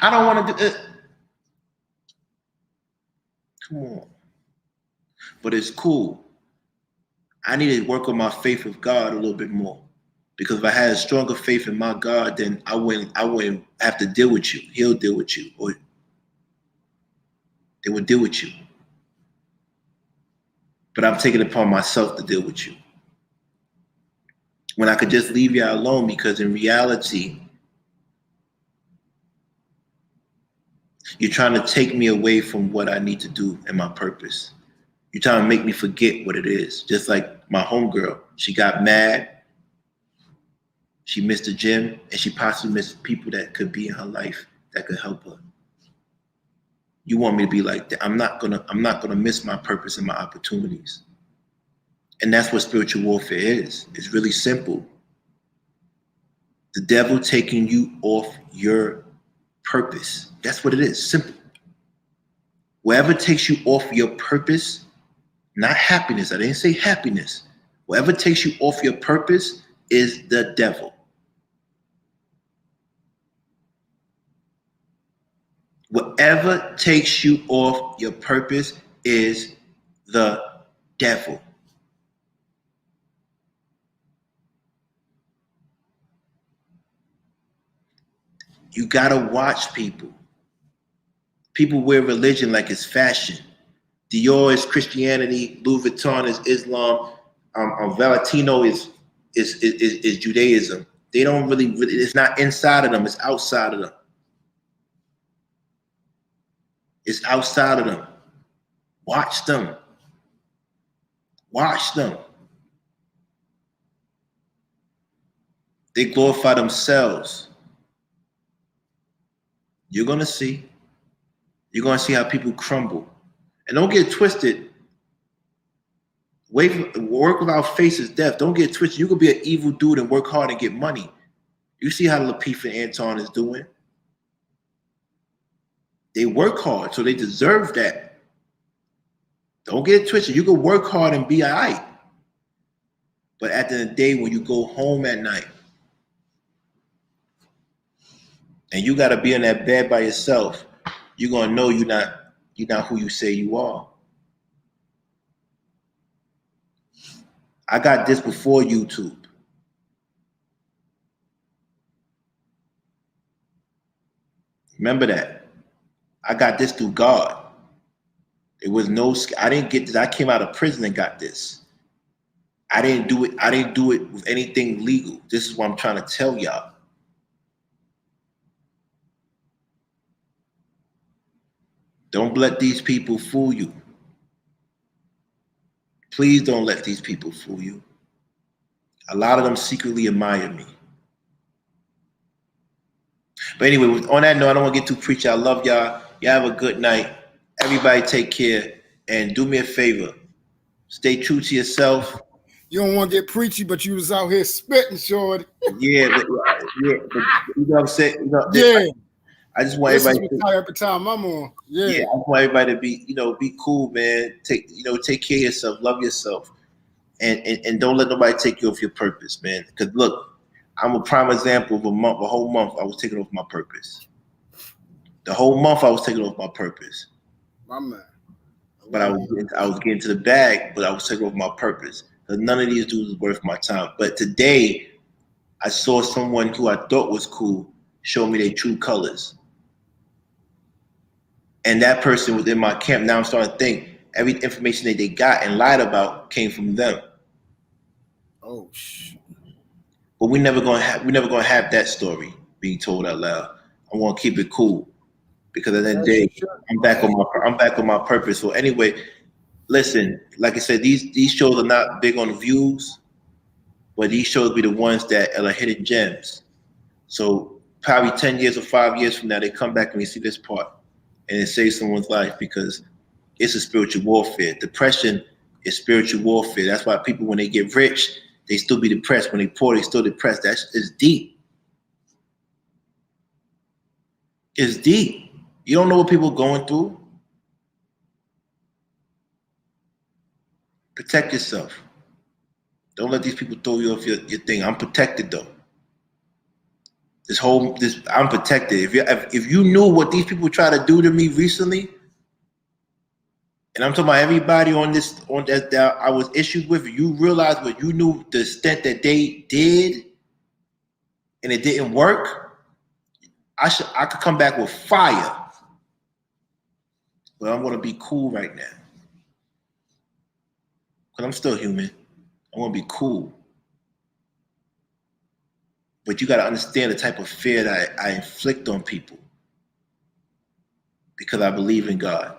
I don't want to do it. Come on. But it's cool. I need to work on my faith with God a little bit more. Because if I had a stronger faith in my God, then I wouldn't have to deal with you. He'll deal with you. Or they would deal with you. But I'm taking it upon myself to deal with you. When I could just leave you alone, because in reality, you're trying to take me away from what I need to do and my purpose. You're trying to make me forget what it is. Just like my homegirl, she got mad. She missed the gym, and she possibly missed people that could be in her life that could help her. You want me to be like that? I'm not gonna miss my purpose and my opportunities. And that's what spiritual warfare is. It's really simple. The devil taking you off your purpose. That's what it is. Simple. Whatever takes you off your purpose, not happiness. I didn't say happiness. Whatever takes you off your purpose is the devil. Whatever takes you off your purpose is the devil. You gotta watch people. People wear religion like it's fashion. Dior is Christianity, Louis Vuitton is Islam, Valentino is Judaism. They don't really, it's not inside of them, it's outside of them. It's outside of them. Watch them. Watch them. They glorify themselves. You're gonna see. You're gonna see how people crumble. And don't get twisted. Work without faith is death. Don't get twisted. You could be an evil dude and work hard and get money. You see how Lapeef and Anton is doing. They work hard, so they deserve that. Don't get twisted. You can work hard and be all right. But at the end of the day, when you go home at night, and you gotta be in that bed by yourself, you're gonna know you're not who you say you are. I got this before YouTube. Remember that. I got this through God. It was I didn't get this. I came out of prison and got this. I didn't do it with anything legal. This is what I'm trying to tell y'all. Don't let these people fool you. Please don't let these people fool you. A lot of them secretly admire me. But anyway, on that note, I don't want to get too preachy. I love y'all. Y'all have a good night. Everybody take care. And do me a favor. Stay true to yourself. You don't want to get preachy, but you was out here spitting, shorty. Yeah, but you know what I'm saying? You know, Yeah. I just want This everybody is every time I'm on. Yeah. I just want everybody to be, be cool, man. Take care of yourself, love yourself. And don't let nobody take you off your purpose, man. Because look, I'm a prime example of a whole month I was taking off my purpose. The whole month I was taking off my purpose. My man. But I was getting to the bag, but I was taking off my purpose. Because none of these dudes was worth my time. But today, I saw someone who I thought was cool show me their true colors. And that person was in my camp. Now I'm starting to think every information that they got and lied about came from them. Oh shit. But we're never gonna have that story being told out loud. I want to keep it cool because at the end of the day, I'm back on my purpose. So anyway, listen, like I said, these shows are not big on the views, but these shows be the ones that are hidden gems. So probably 10 years or 5 years from now, they come back and we see this part and it saves someone's life because it's a spiritual warfare. Depression is spiritual warfare. That's why people, when they get rich, they still be depressed. When they poor, they still depressed. It's deep. It's deep. You don't know what people are going through. Protect yourself. Don't let these people throw you off your thing. I'm protected though. I'm protected. If you knew what these people try to do to me recently, and I'm talking about everybody on that I was issued with, you realize what you knew the extent that they did, and it didn't work. I could come back with fire, but I'm gonna be cool right now because I'm still human. I want to be cool, but you got to understand the type of fear that I inflict on people because I believe in God.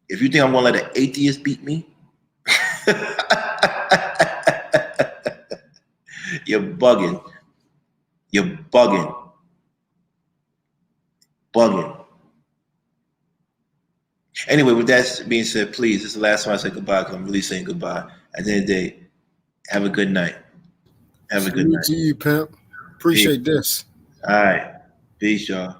If you think I'm gonna let an atheist beat me, you're bugging. You're bugging. Anyway, with that being said, please, this is the last time I say goodbye because I'm really saying goodbye. At the end of the day, have a good night. Have a good night. To you, pimp. Appreciate this. All right. Peace, y'all.